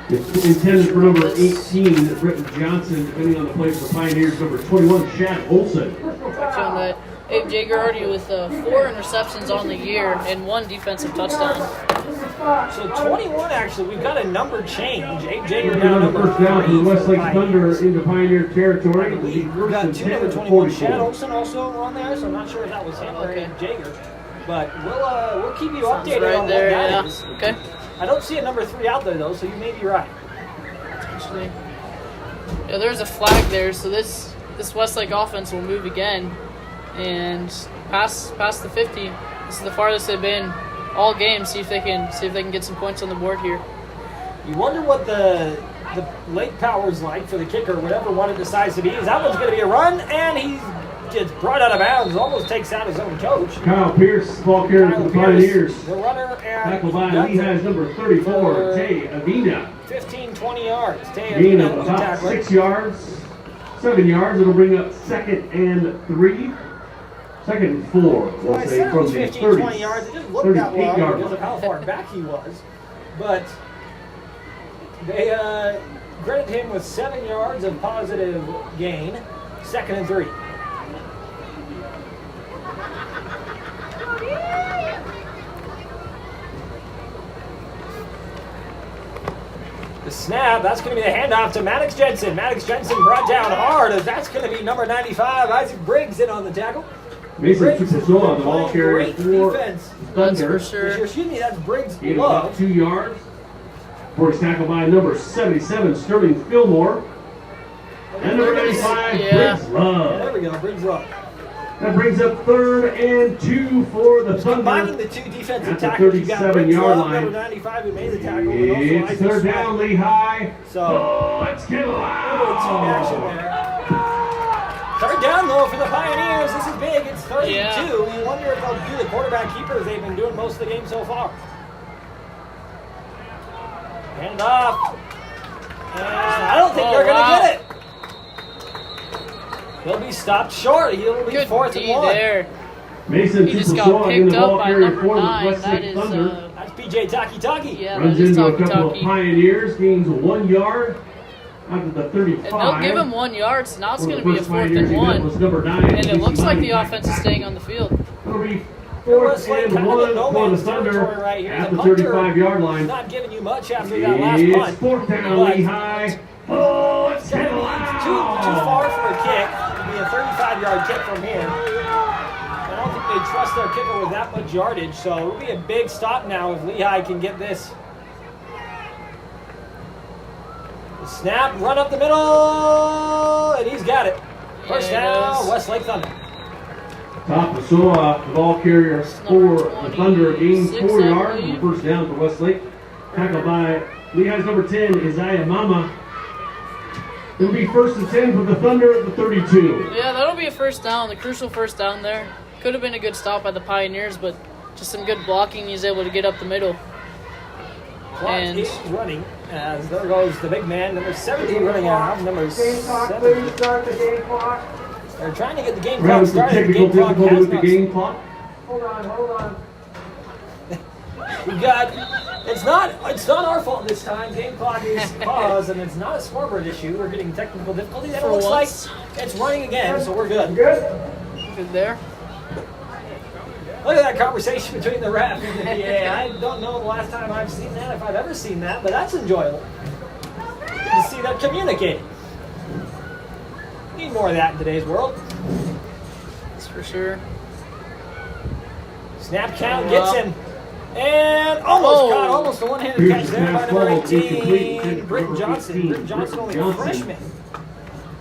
It's intended for number 18, Britton Johnson, depending on the play for the Pioneers, number 21, Shad Olson. Touchdown that Abe Jaeger already with 4 interceptions on the year and 1 defensive touchdown. So 21 actually, we've got a number change. Abe Jaeger We're now on the number first down 3 for the Westlake for Thunder into Pioneer territory. It'll be We've first got and 2 10 number at 21. 44. Shad Olson also on there, so I'm not sure if that was him or Okay. Abe Jaeger. But we'll keep you Sounds updated right on there, what that yeah. is. Okay. I don't see a number 3 out there though, so you may be right. Actually, yeah, there's a flag there, so this Westlake offense will move again and past the 50. This is the farthest they've been all game. See if they can get some points on the board here. You wonder what the late power's like for the kicker, whatever one it decides to be. Is that one's going to be a run, and he gets brought out of bounds, almost takes out his own coach. Kyle Pierce, ball carrier for Kyle the Pierce, Pioneers. the runner, and Tackled by guns it. Lehigh's number 34, Tay Avina. 15-20 yards. Gain of about tackler. 6 yards, 7 yards. It'll bring up 2nd and 3. 2nd and 4, we'll I say, said it from was the 15-20 yards. It didn't look that 38 long yard because of how far back he was. But they granted him with 7 yards of positive gain. 2nd and 3. snap. That's going to be the handoff to Maddox Jensen. Maddox Jensen brought down hard as that's going to be number 95, Isaac Briggs, in on the tackle. Mason Briggs has been Tupusoa, the ball playing carrier great for defense. That's Thunder. for sure. Excuse me, that's Briggs' Gain of about glove. 2 yards. Before he's tackled by number 77, Sterling Fillmore. And number 95, Yeah. Briggs Yeah, Love. there we go, Briggs Love. That brings up 3rd and 2 for the Combining Thunder. the two defensive At the tackles, you got 37 Briggs yard Love, line. number 95, who made the tackle, and also It's Isaac 3rd Smith. down, Lehi. So, Oh, let's get little team action loud. there. 3rd down, though, for the Pioneers. This is big. It's 32. Yeah. You wonder if they'll do the quarterback keepers they've been doing most of the game so far. Hand off. And I don't think they're going to get it. He'll be stopped short. He'll be Good 4th D and 1. there. Mason He just got Tupusoa in picked the up ball by carrier number for the 9. That Westlake is, Thunder. That's PJ Taki. yeah, that Runs is into a couple of Taki. Pioneers, gains 1 yard out of the And 35. they'll give him 1 yard, so now it's One going of to the be a first 4th Pioneers and he met 1. was number 9. And it looks like the Casey offense is staying on the field. It'll be Westlake 4th and kind of 1 in no for the man's Thunder territory right here. at The the punter 35-yard line. Not giving you much after that last It's punt. 4th down, But Lehi. Oh, it's It's too far for a kick. It'll be a 35-yard kick from here. I don't think they trust their kicker with that much yardage, so it'll be a big stop now if Lehi can get this. The snap, run up the middle, and he's got it. First Yeah, it down, is. Westlake Thunder. Tupusoa, the ball carrier for the Thunder, gains 26, 4 I yards. believe. First down for Westlake. Tackled by Lehi's number 10, Isaiah Mama. It'll be 1st and 10 for the Thunder at the 32. Yeah, that'll be a first down, the crucial first down there. Could have been a good stop by the Pioneers, but just some good blocking. He's able to get up the middle. Clock And- is running as there goes the big man, number 17 running out. Number Game clock, 7. please start the game clock. They're trying to get the game We're clock having some started. The technical game clock difficulty has with the not. game clock. Hold on. We got. It's not our fault this time. Game clock is paused, and it's not a scoreboard issue. We're getting technical difficulty. And it For looks once. like it's running again, so we're good. Good? Good there. Look at that conversation between the ref and the PA. I don't know the last time I've seen that, if I've ever seen that, but that's enjoyable. Good to see them communicating. Need more of that in today's world. That's for sure. Snap count gets him. And almost a one-handed Here's catch the there by pass number ball, 18, incomplete. Britton Johnson. Britton Johnson only a Johnson. freshman.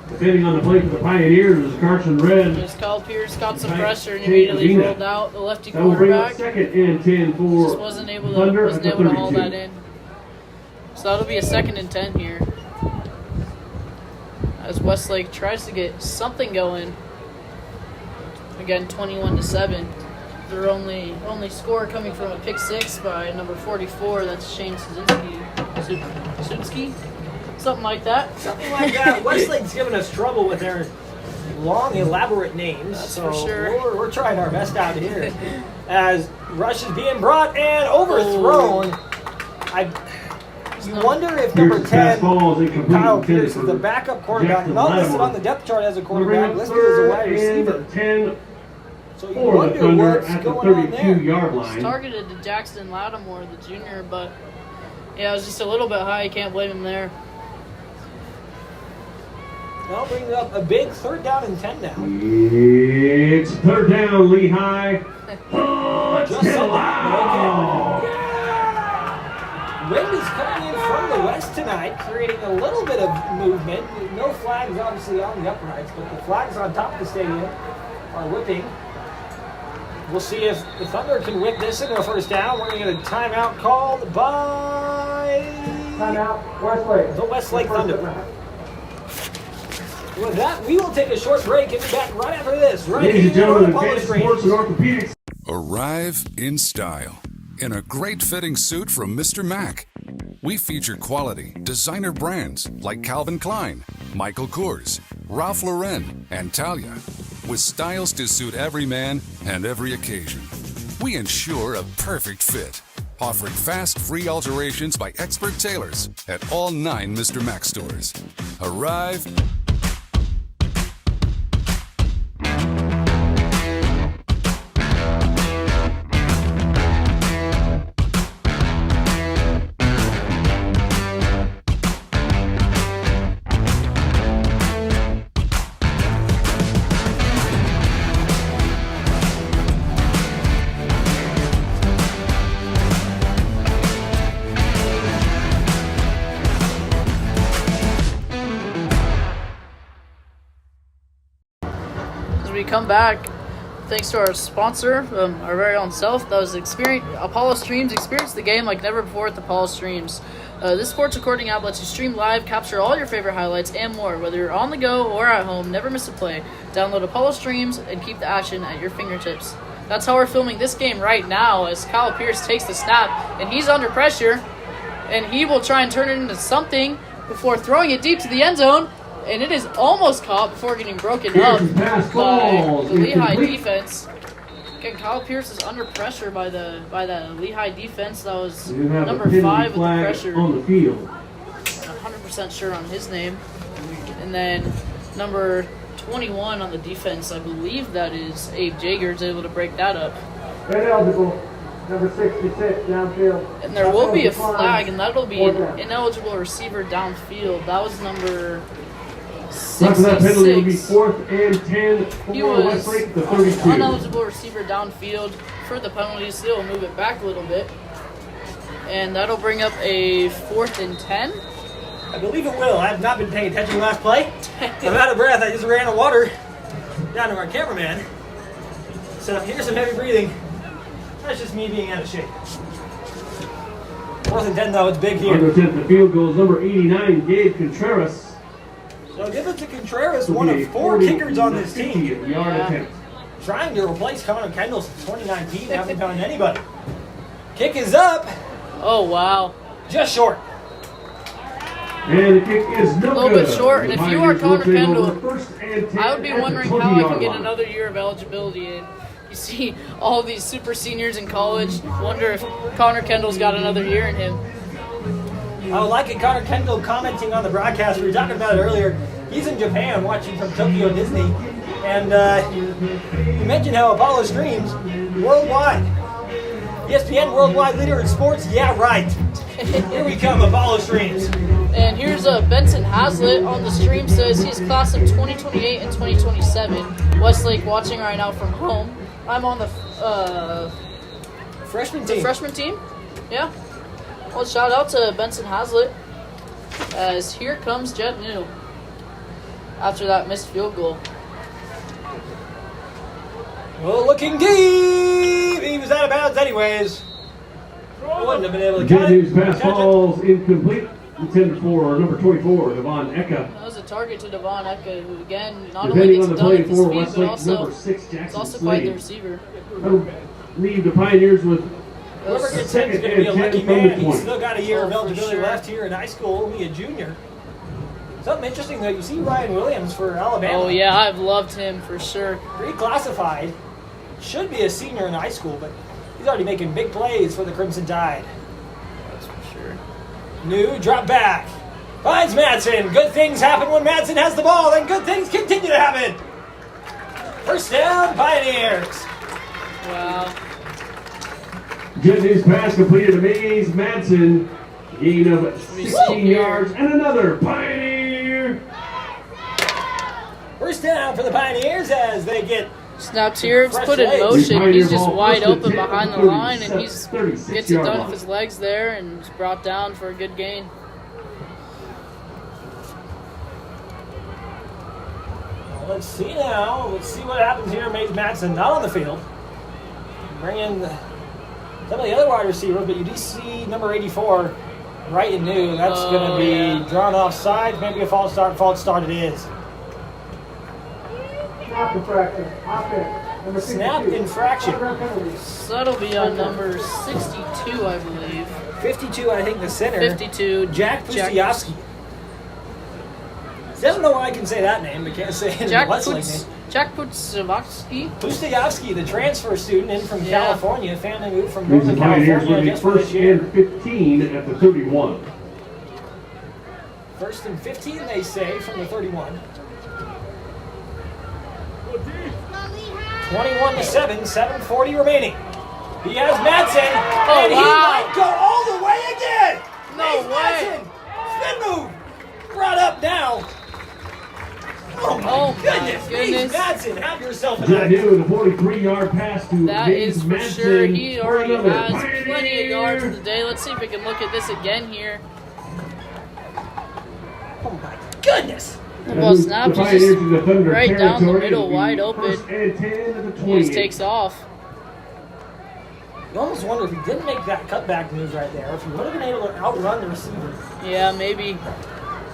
Defending on the play for the Pioneers is Carson Red. Just Kyle Pierce got some Right. pressure and Tate immediately Medina. rolled out the lefty That will bring up quarterback. 2nd and 10 for Just wasn't able to Thunder at the hold 32. that in. So that'll be a 2nd and 10 here. As Westlake tries to get something going. Again, 21-7. Their only score coming from a pick 6 by number 44. That's Shane Suzinski. Something like that. Something like that. Westlake's giving us trouble with their long, elaborate names. That's so for sure. We're trying our best out here. As rush is being brought and overthrown. You wonder if number Here's the pass 10, ball is incomplete. Kyle Intended Pierce, is for the backup quarterback. Jackson Not listed Lattimore. on the depth chart as a We'll bring quarterback, up listed as a 3rd wide receiver. and 10 So you for the wonder Thunder what's at the going on there. 32-yard It's line. targeted to Jackson Lattimore, the junior, but yeah, it was just a little bit high. You can't blame him there. That'll bring up a big 3rd down and 10 now. It's 3rd down, Lehi. Oh, it's Just still something. out. Wind is coming in from the west tonight, creating a little bit of movement. No flags, obviously, on the uprights, but the flags on top of the stadium are whipping. We'll see if the Thunder can whip this into a 1st down. We're going to get a timeout called by Timeout, Westlake. the Westlake Thunder. With that, we will take a short break and be back right after this. Right Ladies and here on gentlemen, the Advanced Polo Sports and Orthopedics. Arrive in style in a great fitting suit from Mr. Mac. We feature quality designer brands like Calvin Klein, Michael Kors, Ralph Lauren, and Talia, with styles to suit every man and every occasion. We ensure a perfect fit, offering fast, free alterations by expert tailors at all 9 Mr. Mac stores. Arrive come back thanks to our sponsor, our very own self. That was Apollo Streams. Experience the game like never before at the Apollo Streams. This sports recording app lets you stream live, capture all your favorite highlights, and more. Whether you're on the go or at home, never miss a play. Download Apollo Streams and keep the action at your fingertips. That's how we're filming this game right now as Kyle Pierce takes the snap, and he's under pressure, and he will try and turn it into something before throwing it deep to the end zone, and it is almost caught before getting broken up by the Lehi defense. Again, Kyle Pierce is under pressure by the Lehi defense. That was number 5 with the pressure. On the field. 100% sure on his name. And then number 21 on the defense, I believe that is Abe Jagers, able to break that up. Red eligible. Number 66 downfield. And there will be a flag, and that'll be an ineligible receiver downfield. That was number 66. After that penalty, will be 4th and 10 for Westlake, the 32. Ineligible receiver downfield for the penalties. They'll move it back a little bit. And that'll bring up a 4th and 10. I believe it will. I have not been paying attention last play. I'm out of breath. I just ran out of water down to our cameraman. So here's some heavy breathing. That's just me being out of shape. 4th and 10 though, it's big here. Under 10, the field goal is number 89, Gabe Contreras. So give it to Contreras, one of 4 kickers on this team. Yard attempt. Trying to replace Connor Kendall since 2019. They haven't found anybody. Kick is up. Oh, wow. Just short. And the kick is no A little good. bit short, and if you are Connor Kendall, I would be at the wondering how I 20-yard can get line. another year of eligibility in. You see all these super seniors in college, wonder if Connor Kendall's got another year in him. I would like it, Connor Kendall commenting on the broadcast. We were talking about it earlier. He's in Japan watching from Tokyo Disney. And he mentioned how Apollo streams worldwide. ESPN worldwide leader in sports? Yeah, right. Here we come, Apollo streams. And here's Benson Hazlitt on the stream, says he's class of 2028 and 2027. Westlake watching right now from home. I'm on the Freshman team. freshman team. Yeah. Well, shout out to Benson Hazlitt, as here comes Jet New after that missed field goal. Well, looking deep. He was out of bounds anyways. Wouldn't have been able to catch New's pass it. falls incomplete. Intended for number 24, Devon Ecka. That was a target to Devon Ecka, who again not only Depending gets on it the done play at the for speed, but Westlake, also number 6, it's Jackson also quite the Slade. receiver. That'll leave the Pioneers with Whoever gets in is second going to be a and 10 lucky from the man. He's 20. still got a year of Oh, for eligibility sure. left here in high school, only a junior. Something interesting though, you see Ryan Williams for Alabama. Oh yeah, I've loved him for sure. Reclassified. Should be a senior in high school, but he's already making big plays for the Crimson Tide. That's for sure. New drop back. Finds Madsen. Good things happen when Madsen has the ball, and good things continue to happen. First down, Pioneers. Wow. Good news pass completed to Mays Madsen. Gain of 16 yards and another Pioneer. First down for the Pioneers as they get Snaps here, it's fresh put in legs. motion. He's just Ball wide first and open 10 behind the from line, and he's 36 gets it yard done line. with his legs there, and is brought down for a good gain. Well, let's see now. Let's see what happens here. Mays Madsen not on the field. Bring in some of the other wide receivers, but you do see number 84, right and new. That's going to be drawn offside. Maybe a false start. False start it is. Snap infraction. Offense. Number 62. Snap infraction. Background penalty. So that'll be on number 62, I believe. 52, I think, the center. 52, Jack Pustiowski. I don't know why I can say that name, but can't say it in Jack Westlake name. Pustiowski. Pustiowski, the transfer student in from Yeah. California, family moved from Means the Northern Pioneers California will be just for this first year. and 15 at the 31. First and 15, they say, from the 31. 21-7, 7:40 remaining. He has Madsen, Oh, and he wow. might go all the way again. No Here's way. Madsen. Spin move. Brought up now. Oh my Oh, my goodness. goodness. Madsen, have yourself a Jet night. New with a 43-yard pass to That James is for Madsen sure. He for already another has Pioneer. plenty of yards for the day. Let's see if we can look at this again here. Oh my goodness. The ball snaps, The he's just Pioneers in the Thunder right down the territory. middle, It'll be wide open. 1st and 10 to the He 20. just takes off. You almost wonder if he didn't make that cutback move right there, if he would have been able to outrun the receiver. Yeah, maybe.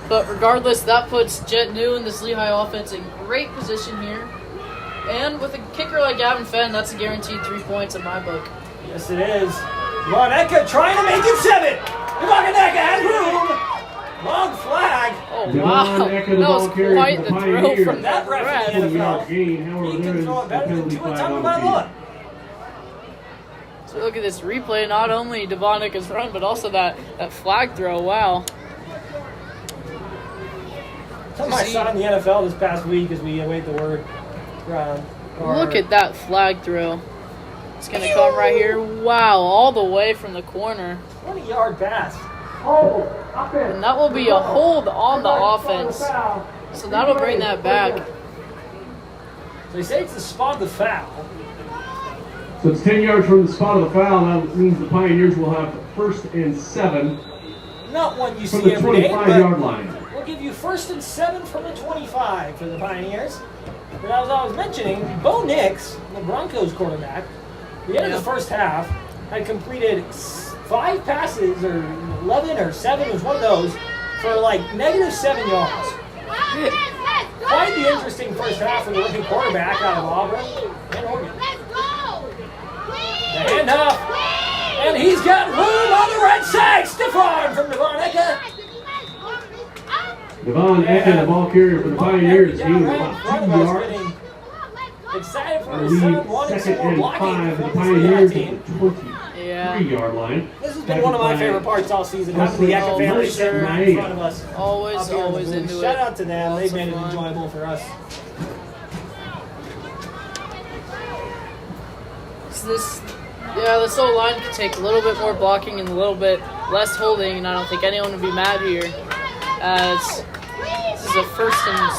But regardless, that puts Jet New and this Lehi offense in great position here. And with a kicker like Gavin Fenn, that's a guaranteed 3 points in my book. Yes, it is. Voneka trying to make it 7. Voneka has room. Long flag. Oh, Devon wow. Ecker, the That was ball carrier quite for the the throw Pioneers. from that That ref ref. in the 20-yard NFL. gain. However, He there can is throw it better than penalty Tua flag on the Tagovailoa. field. So look at this replay. Not only Devonica's run, but also that flag throw. Wow. Something I saw in the NFL this past week as we await the word. Look at that flag throw. It's going to come right here. Wow, all the way from the corner. 20-yard pass. And that will be a hold on the offense. So that'll bring that back. So they say it's the spot of the foul. So it's 10 yards from the spot of the foul. That means the Pioneers will have 1st and 7 Not one you from see the every day, 25-yard but line. we'll give you 1st and 7 from the 25 for the Pioneers. But as I was mentioning, Bo Nix, the Broncos quarterback, the end of the first half, had completed 5 passes, or 11 or 7 was one of those, for like -7 yards. Quite the interesting first half for the rookie quarterback out of Auburn and Oregon. The handoff, and he's got room on the right side. Stiff arm from Devon Ecker. Devon Ecker, the ball carrier for the Pioneers, Down gained right in about front 2 of us, yards. getting excited for The his son, lead, wanting some 2nd more and blocking 5 for the from this Pioneers team. at the 23-yard line. This has been one of my favorite parts all season, having the Ecker family sitting right in front of us. Always, up here in the always booth. into it. Shout out to them. Lots They've of made it fun. enjoyable for us. This O-line could take a little bit more blocking and a little bit less holding, and I don't think anyone would be mad here. As this is a 1st and...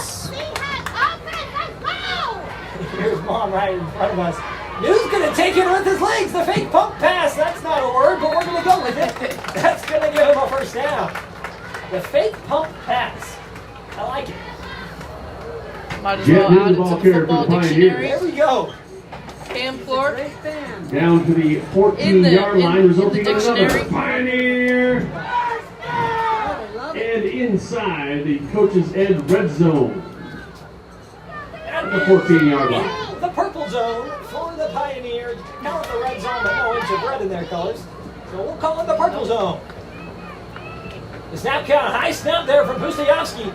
Here's Mom right in front of us. New's going to take it with his legs. The fake pump pass. That's not a word, but we're going to go with it. That's going to give him a 1st down. The fake pump pass. I like it. Might as well add it to the football dictionary. There we go. Cam Clark. Down to the 14-yard line, in the resulting in another dictionary. Pioneer. And inside the coach's ed red zone. And The 14-yard line. the purple zone for the Pioneers. Count the red zone, but no inch of red in their colors. So we'll call it the purple zone. The snap count, high snap there from Pustoyovsky.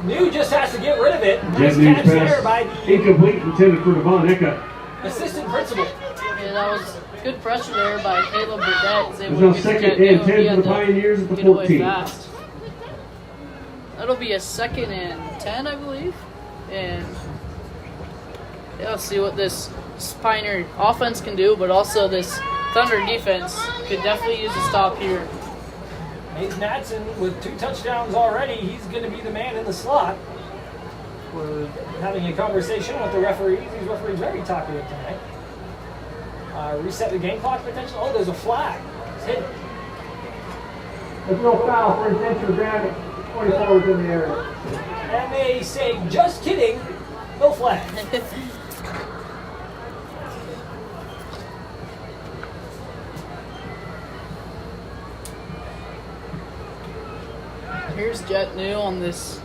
New just has to get rid of it. Nice Jet News catch there by pass the incomplete, intended for Devon Ecker. assistant principal. Yeah, that was good pressure there by Caleb Burdett. They It's now wouldn't get 2nd Jet and New. 10 He for had the to Pioneers at the get away 14. fast. That'll be a 2nd and 10, I believe. And yeah, let's see what this Pioneer offense can do, but also this Thunder defense could definitely use a stop here. Mace Madsen with 2 touchdowns already. He's going to be the man in the slot. We're having a conversation with the referees. These referees very talkative tonight. Reset the game clock potential. Oh, there's a flag. It's hidden. There's no foul for intentional grounding. 24 was in the area. And they say, just kidding, no flag. Here's Jet New on this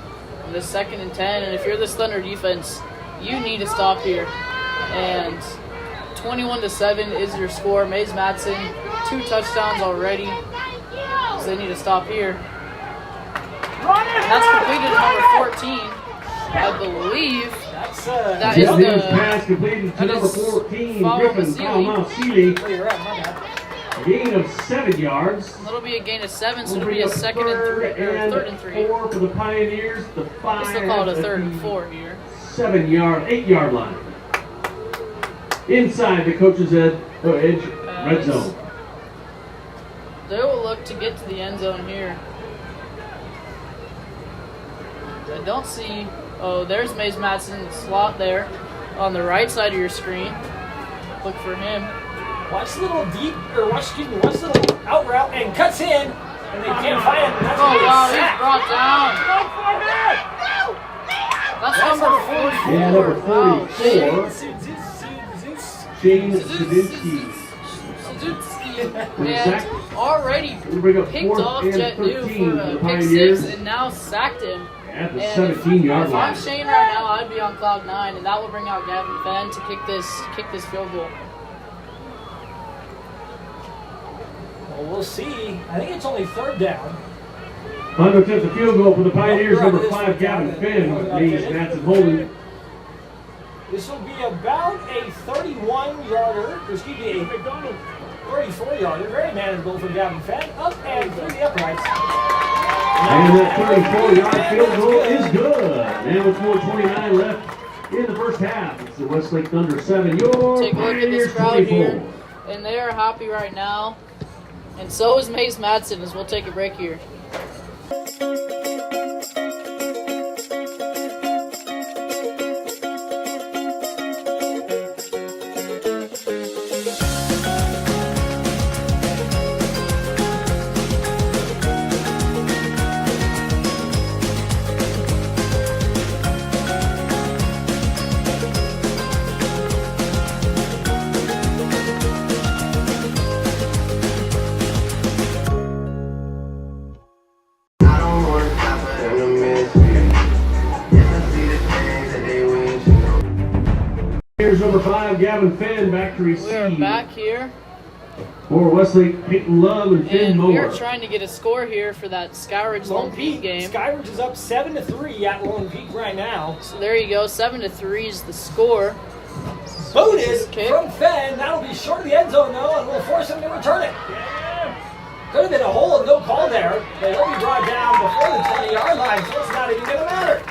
2nd and 10, and if you're this Thunder defense, you need to stop here. And 21-7 is your score. Mays Madsen, 2 touchdowns already, so they need to stop here. And that's completed number 14, I believe. That is Jet News pass the completed to that number is 14, Foul Griffin Vasili. Sealy. Where you're at, my bad. Gain of 7 yards. That'll be a gain of 7, so Will it'll be bring a up 2nd and 3 or 3rd and 3. 4 for the Pioneers. The 5. They still call it a at 3rd and the 4 here. 8-yard line. Inside the coach's edge red zone. They will look to get to the end zone here. I don't see. Oh, there's Mays Madsen in the slot there on the right side of your screen. Look for him. Watch the little deep, or watch the little out route and cuts in. And they can't find him. That's Oh, a big wow, sack. he's brought down. That's number 44. Yeah, number Wow, 44. Shane Suzuki. Sadinski. And already We'll bring up picked 4th off and Jet New 13 for for a the pick Pioneers. 6 and now sacked him. At the And 17-yard if line. I'm Shane right now, I'd be on cloud 9, and that will bring out Gavin Fenn to kick this field goal. Well, we'll see. I think it's only 3rd down. Thunder attempts a field goal for the Pioneers. Oh, Number this 5, one Gavin down. Finn. Lee's Madsen holding. This will be about a 31-yarder, excuse me, a 34-yarder. Very manageable for Gavin Fenn. Up and through the uprights. And that 34-yard field goal is good. And with 4:29 left in the first half, it's the Westlake Thunder 7. Your Take a look at Pioneers this crowd 24. here, and they are happy right now. And so is Mace Madsen as we'll take a break here. Here's number 5, Gavin Finn, back to receive. We are back here, For Westlake, Peyton Love and Finn and we Moore. are trying to get a score here for that Skyridge Lone Peak game. Skyridge is up 7-3 at Lone Peak right now. So there you go, 7-3 is the score. Bonus Kick. from Fenn. That'll be short of the end zone though, and we'll force him to return it. Could have been a hole and no call there, but it'll be brought down before the 20-yard line, so it's not even going to matter.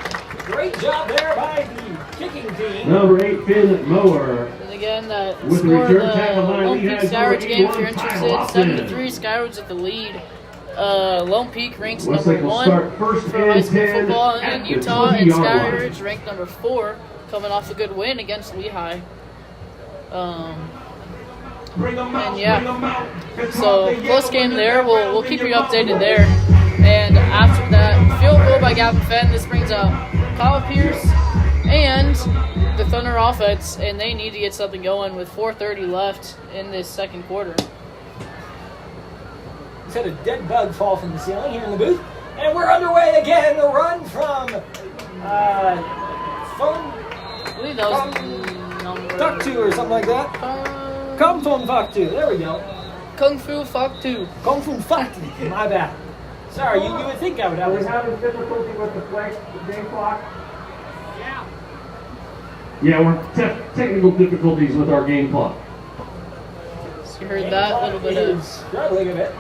Great job there by the kicking team. Number 8, Finn Moore. And again, the With the score of return tackle the by Lone Lehi Peak is number Skyridge game, if you're 81, interested, Kyle Austin. 7-3, Skyridge at the lead. Lone Peak ranks Westlake number will 1 start first for high and school 10 football at in the Utah, and 20-yard line. Skyridge ranked number 4, coming off a good win against Lehi. And yeah, so close game there. We'll keep you updated there. And after that field goal by Gavin Fenn, this brings out Kyle Pierce and the Thunder offense, and they need to get something going with 4:30 left in this second quarter. He's had a dead bug fall from the ceiling here in the booth. And we're underway again. A run from I believe that was number Faktu or something like that. Kung Fu Faktu. There we go. Kung Fu Faktu. Kung Fu Faktu. My bad. Sorry, you would think I would have Are we this. having difficulty with the game clock? Yeah, we're technical difficulties with our game clock. So you heard that little bit Is of. struggling a bit.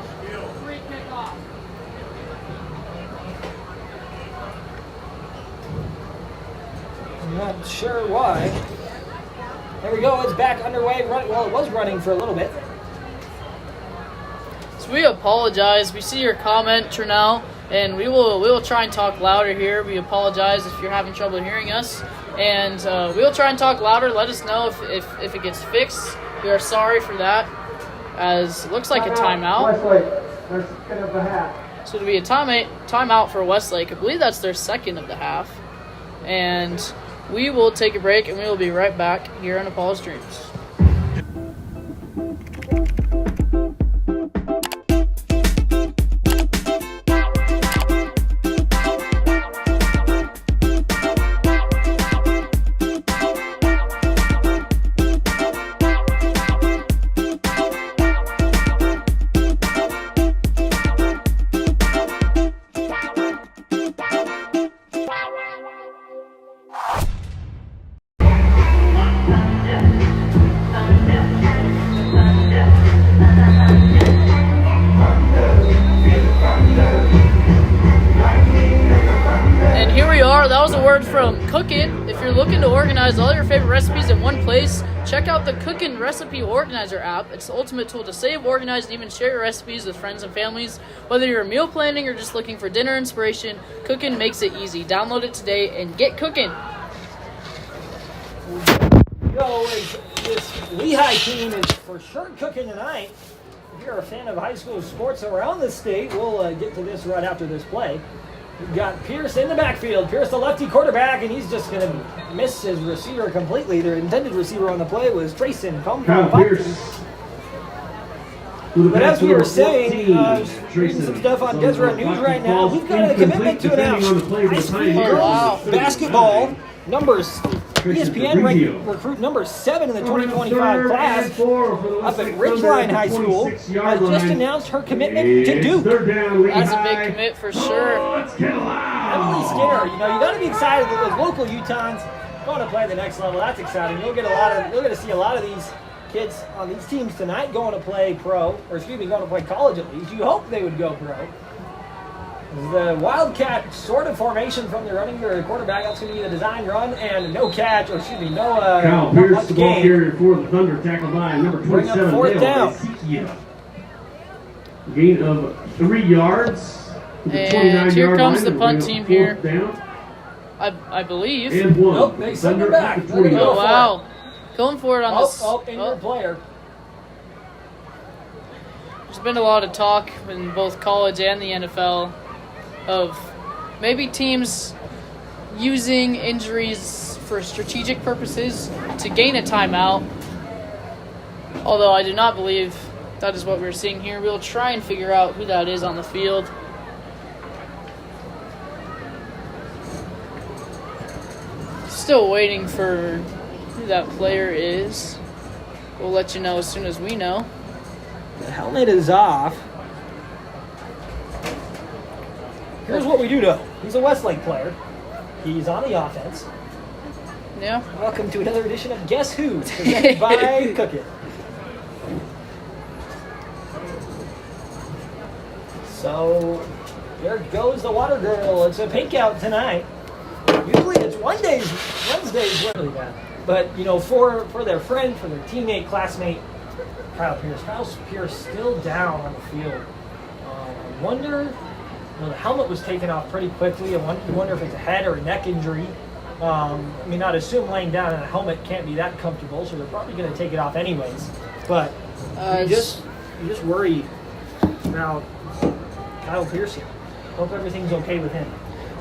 I'm not sure why. There we go. It's back underway. Well, it was running for a little bit. So we apologize. We see your comment, Trinell, and we will try and talk louder here. We apologize if you're having trouble hearing us, and we'll try and talk louder. Let us know if it gets fixed. We are sorry for that, as it looks like a timeout. Westlake, there's kind of the hat. So it'll be a timeout for Westlake. I believe that's their second of the half, and we will take a break, and we will be right back here on Apollo's Dreams. And here we are. That was a word from Cookin'. If you're looking to organize all your favorite recipes in one place, check out the Cookin' Recipe Organizer app. It's the ultimate tool to save, organize, and even share your recipes with friends and families. Whether you're meal planning or just looking for dinner inspiration, Cookin' makes it easy. Download it today and get cooking. Go, this Lehi team is for sure cooking tonight. if you're a fan of high school sports around the state, we'll get to this right after this play. We've got Pierce in the backfield. Pierce, the lefty quarterback, and he's just going to miss his receiver completely. Their intended receiver on the play was Trayson. Kyle Pierce. But as we were saying, reading some stuff on Deseret News right now, we've got a commitment to announce high school girls basketball numbers. ESPN ranked recruit number 7 in the 2025 class up at Ridgeline High School has just announced her commitment to Duke. That's a big commit for sure. Emily Skinner, you got to be excited that those local Utahns going to play at the next level. That's exciting. You'll get to see a lot of these kids on these teams tonight going to play going to play college at least. You hope they would go pro. The Wildcat sort of formation from the running or quarterback, that's going to be the design run and no catch, or excuse me, Kyle Pierce, the ball carrier for the Thunder, tackled by number 27, fourth down. Gain of 3 yards. And here comes the punt team here. I believe. And 1. Nope, they send it back. Oh, wow. Going for it on this. Injured player. There's been a lot of talk in both college and the NFL of maybe teams using injuries for strategic purposes to gain a timeout. Although I do not believe that is what we're seeing here. We'll try and figure out who that is on the field. Still waiting for who that player is. We'll let you know as soon as we know. The helmet is off. Here's what we do know. He's a Westlake player. He's on the offense. Yeah. Welcome to another edition of Guess Who, presented by Cook It. So, there goes the water girl. It's a pink out tonight. Usually it's Wednesdays, really bad. But, for their friend, for their teammate, classmate, Kyle Pierce still down on the field. I wonder, the helmet was taken off pretty quickly. I wonder if it's a head or a neck injury. I'd assume laying down in a helmet can't be that comfortable, so they're probably going to take it off anyways. But you just worry about Kyle Pierce here. Hope everything's okay with him.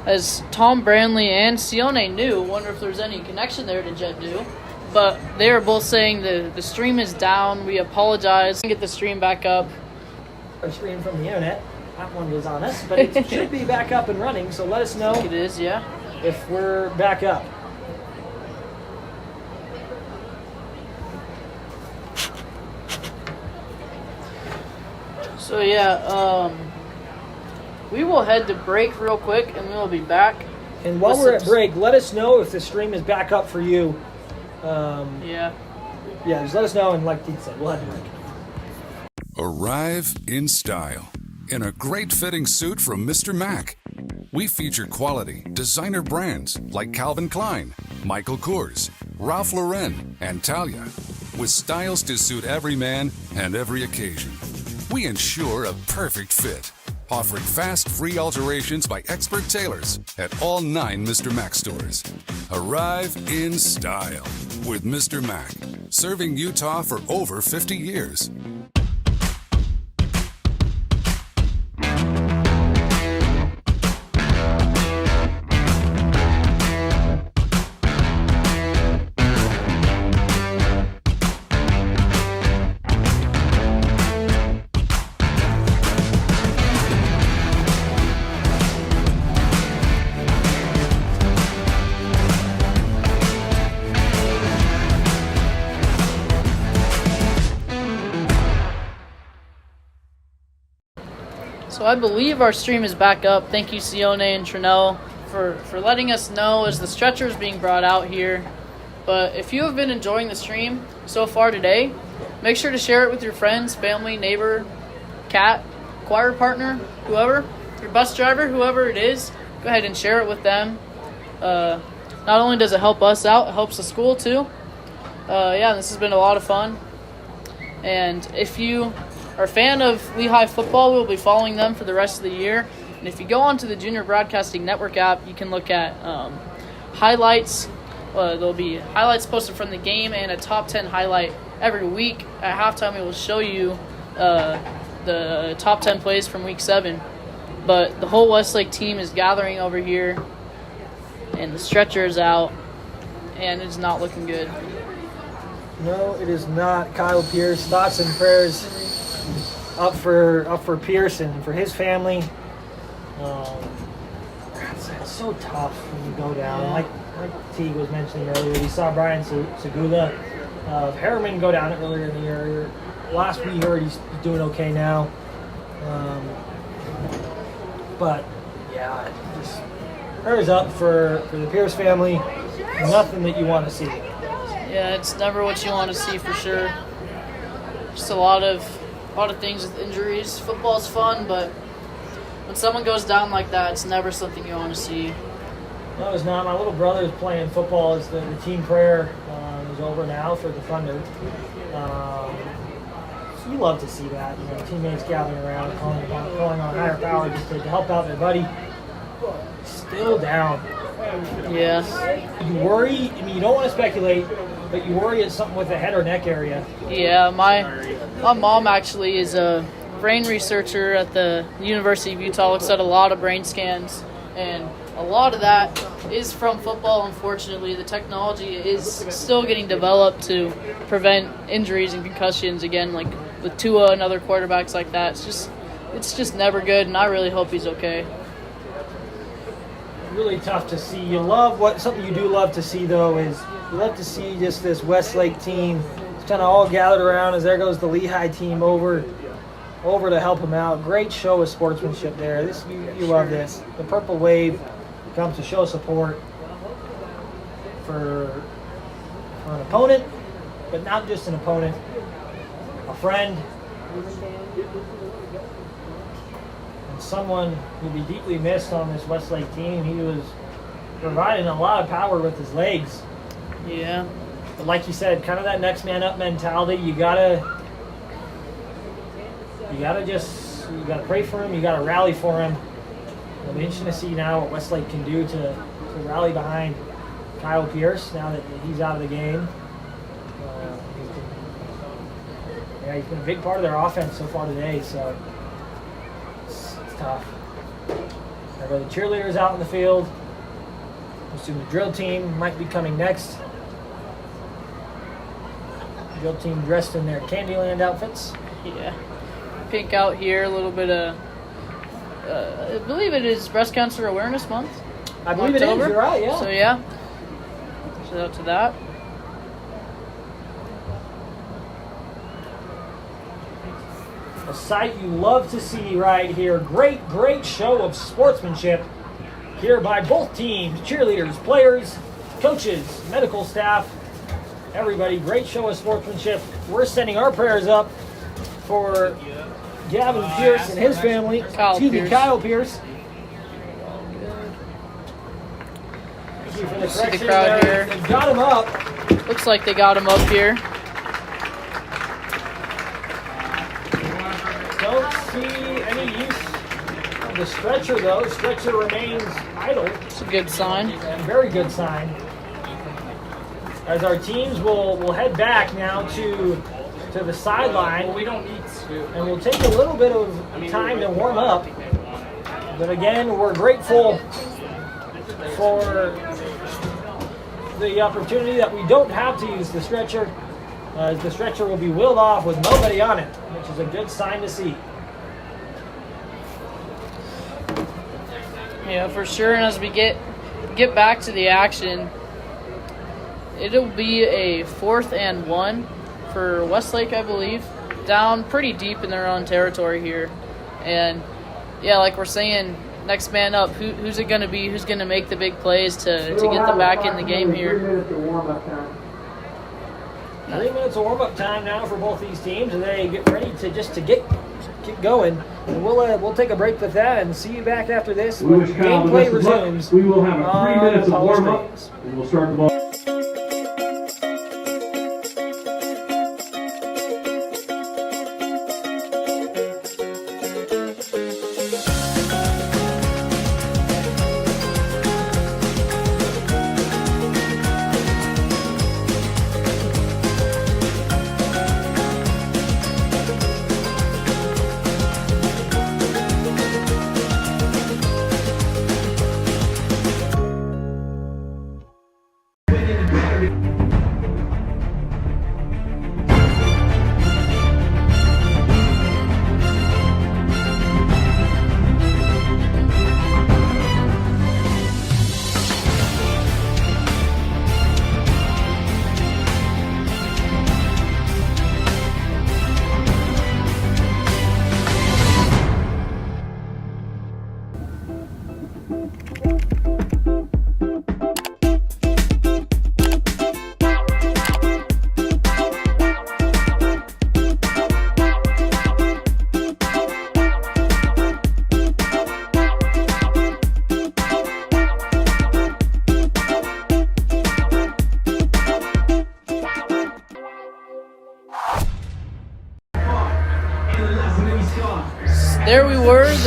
As Tom Brantley and Sione knew, wonder if there's any connection there to Jet Do. But they are both saying the stream is down. We apologize. Get the stream back up. Our stream from the internet. That one was on us, but it should be back up and running. So let us know. It is, yeah. If we're back up. So yeah, we will head to break real quick, and we will be back. And while we're at break, let us know if the stream is back up for you. Yeah, just let us know, and like Pete said, we'll have to break. Arrive in style in a great fitting suit from Mr. Mac. We feature quality designer brands like Calvin Klein, Michael Kors, Ralph Lauren, and Talia, with styles to suit every man and every occasion. We ensure a perfect fit, offering fast, free alterations by expert tailors at all 9 Mr. Mac stores. Arrive in style with Mr. Mac, serving Utah for over 50 years. so I believe our stream is back up. Thank you, Sione and Trinell, for letting us know as the stretcher is being brought out here. But if you have been enjoying the stream so far today, make sure to share it with your friends, family, neighbor, cat, choir partner, whoever, your bus driver, whoever it is. Go ahead and share it with them. Not only does it help us out, it helps the school too. This has been a lot of fun. And if you are a fan of Lehi football, we'll be following them for the rest of the year. And if you go onto the Junior Broadcasting Network app, you can look at highlights. There'll be highlights posted from the game and a top 10 highlight every week. At halftime, we will show you the top 10 plays from Week 7. But the whole Westlake team is gathering over here, and the stretcher is out, and it's not looking good. No, it is not. Kyle Pierce, thoughts and prayers up for Pierce and for his family. It's so tough when you go down. Like Teague was mentioning earlier, we saw Brian Segula of Harriman go down earlier in the year. Last we heard, he's doing okay now. But yeah, just prayers up for the Pierce family. Nothing that you want to see. Yeah, it's never what you want to see for sure. Just a lot of things with injuries. Football's fun, but when someone goes down like that, it's never something you want to see. No, it's not. My little brother is playing football. It's the team prayer is over now for the Thunder. So you love to see that. Teammates gathering around, calling on higher power just to help out their buddy. Still down. Yeah. You worry. You don't want to speculate, but you worry it's something with the head or neck area. Yeah, my mom actually is a brain researcher at the University of Utah. Looks at a lot of brain scans, and a lot of that is from football. Unfortunately, the technology is still getting developed to prevent injuries and concussions again, like with Tua and other quarterbacks like that. It's just never good, and I really hope he's okay. Really tough to see. Something you do love to see though is you love to see just this Westlake team kind of all gathered around as there goes the Lehi team over to help him out. Great show of sportsmanship there. You love this. The Purple Wave comes to show support for an opponent, but not just an opponent, a friend, and someone who'll be deeply missed on this Westlake team. He was providing a lot of power with his legs. Yeah. But like you said, kind of that next man up mentality. You gotta pray for him. You gotta rally for him. It'll be interesting to see now what Westlake can do to rally behind Kyle Pierce now that he's out of the game. He's been a big part of their offense so far today. So it's tough. There are the cheerleaders out in the field. I assume the drill team might be coming next. Drill team dressed in their Candyland outfits. Yeah. Pink out here, a little bit of, I believe it is Breast Cancer Awareness Month. I believe October. It is, you're right, yeah. So yeah, shout out to that. A sight you love to see right here. Great show of sportsmanship here by both teams, cheerleaders, players, coaches, medical staff, everybody. Great show of sportsmanship. We're sending our prayers up for Gavin Pierce and his family. Kyle Pierce. Thank you for the correction. See the crowd here. They got him up. Looks like they got him up here. Don't see any use of the stretcher though. Stretcher remains idle. It's a good sign. Very good sign. As our teams will head back now to the sideline. We don't need to. And we'll take a little bit of time to warm up. But again, we're grateful for the opportunity that we don't have to use the stretcher. The stretcher will be wheeled off with nobody on it, which is a good sign to see. Yeah, for sure. And as we get back to the action, it'll be a 4th and 1 for Westlake, I believe. Down pretty deep in their own territory here. And yeah, like we're saying, next man up. Who's it going to be? Who's going to make the big plays to get them back in the game here? 3 minutes of warm-up time. 3 minutes of warm-up time now for both these teams, and they get ready to get going. And we'll take a break with that and see you back after this when gameplay resumes. We will have a 3 minutes of warm-up, and we'll start the ball.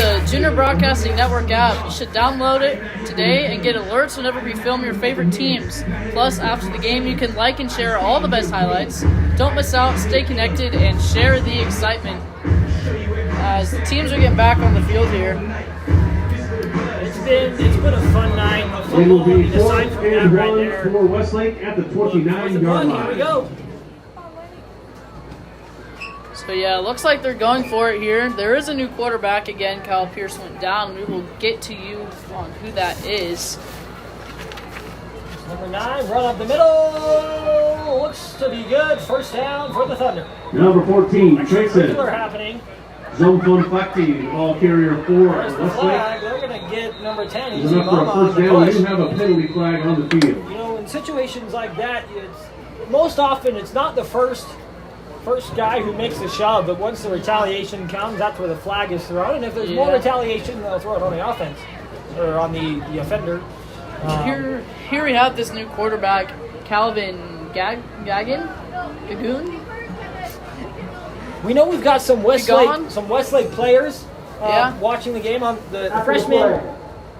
the Junior Broadcasting Network app. You should download it today and get alerts whenever we film your favorite teams. Plus, after the game, you can like and share all the best highlights. Don't miss out, stay connected, and share the excitement. As the teams are getting back on the field here. It's been a fun night of It will football. be You decide fourth from and that right one there. for Westlake at the 29-yard Here we line. go. So yeah, it looks like they're going for it here. There is a new quarterback again. Kyle Pierce went down. We will get to you on who that is. Number 9, run up the middle. Looks to be good. First down for the Thunder. Number 14, Tracy. Regular happening. Zone Fakti, ball carrier for There's the Westlake. flag. They're going to get number 10. Is Easy enough for Mama a on first the down. push. You have a penalty flag on the field. You know, in situations like that, most often it's not the first guy who makes the shove, but once the retaliation comes, that's where the flag is thrown. And if there's more retaliation, they'll throw it on the offense or on the offender. Here we have this new quarterback, Calvin Gagoon. We know we've got some Westlake players watching the game on the freshman.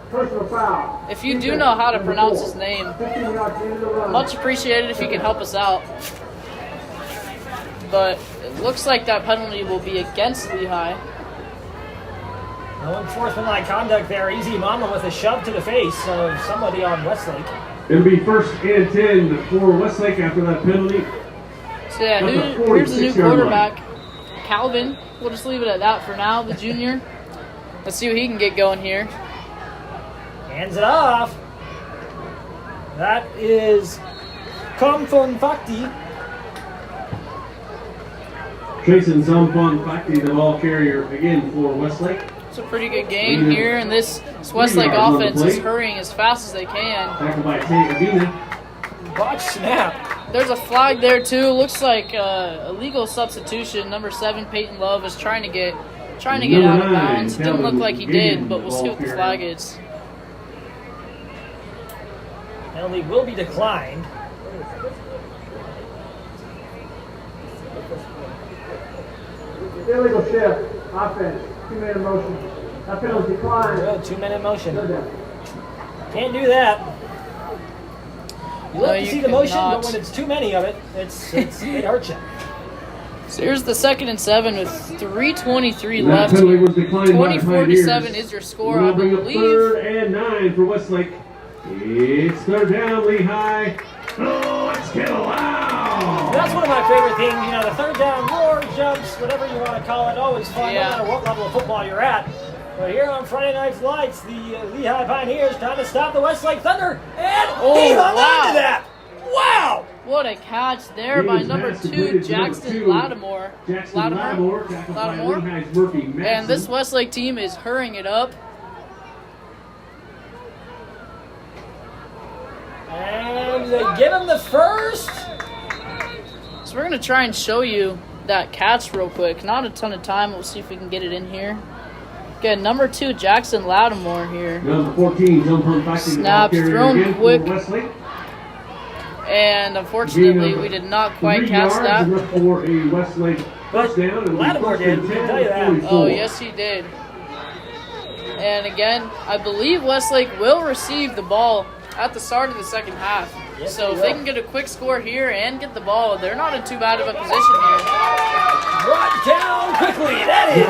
Personal foul. If you do know how to pronounce his name, 15 yards into the run. much appreciated if you can help us out. But it looks like that penalty will be against Lehi. No unsportsmanlike conduct there. Easy Mama with a shove to the face of somebody on Westlake. It'll be first and 10 for Westlake after that penalty. So yeah, here's the new quarterback, Calvin. We'll just leave it at that for now, the junior. Let's see what he can get going here. Hands it off. That is Kamthon Fakti. Jason Zone Fakti, the ball carrier again for Westlake. It's a pretty good game here, and this Westlake offense is hurrying as fast as they can. Tackled by Agina. Botch snap. There's a flag there too. Looks like a legal substitution. Number 7, Peyton Love, is trying to get out of bounds. Didn't look like he did, but we'll see what the flag is. Penalty will be declined. Illegal shift. Offense. 2-minute motion. That penalty declined. Good, 2-minute motion. Can't do that. You love to see the motion, but when it's too many of it, it hurts you. So here's the 2nd and 7 with 3:23 That left. penalty was declined by the 24-7 is your score, I bring up believe. 3rd and 9 for Westlake. It's 3rd down, Lehi. Oh, let's get loud. That's one of my favorite things. You know, the 3rd down roar, jumps, whatever you want to call it, always fun, no matter what level of football you're at. But here on Friday Night's Lights, the Lehi Pioneers trying to stop the Westlake Thunder, and he hung on to that. Wow! What a catch there by number 2, Jackson Lattimore. And this Westlake team is hurrying it up. And they give him the first. So we're going to try and show you that catch real quick. Not a ton of time. We'll see if we can get it in here. Again, number 2, Jackson Lattimore here. Number 14, snap thrown quick. And unfortunately, we did not quite catch that. For a Westlake first down. Lattimore did. I can tell you that. Oh, yes, he did. And again, I believe Westlake will receive the ball at the start of the second half. Yes, so if they can get a quick score here and get the ball, they're not in too bad of a position here. Brought down quickly. That is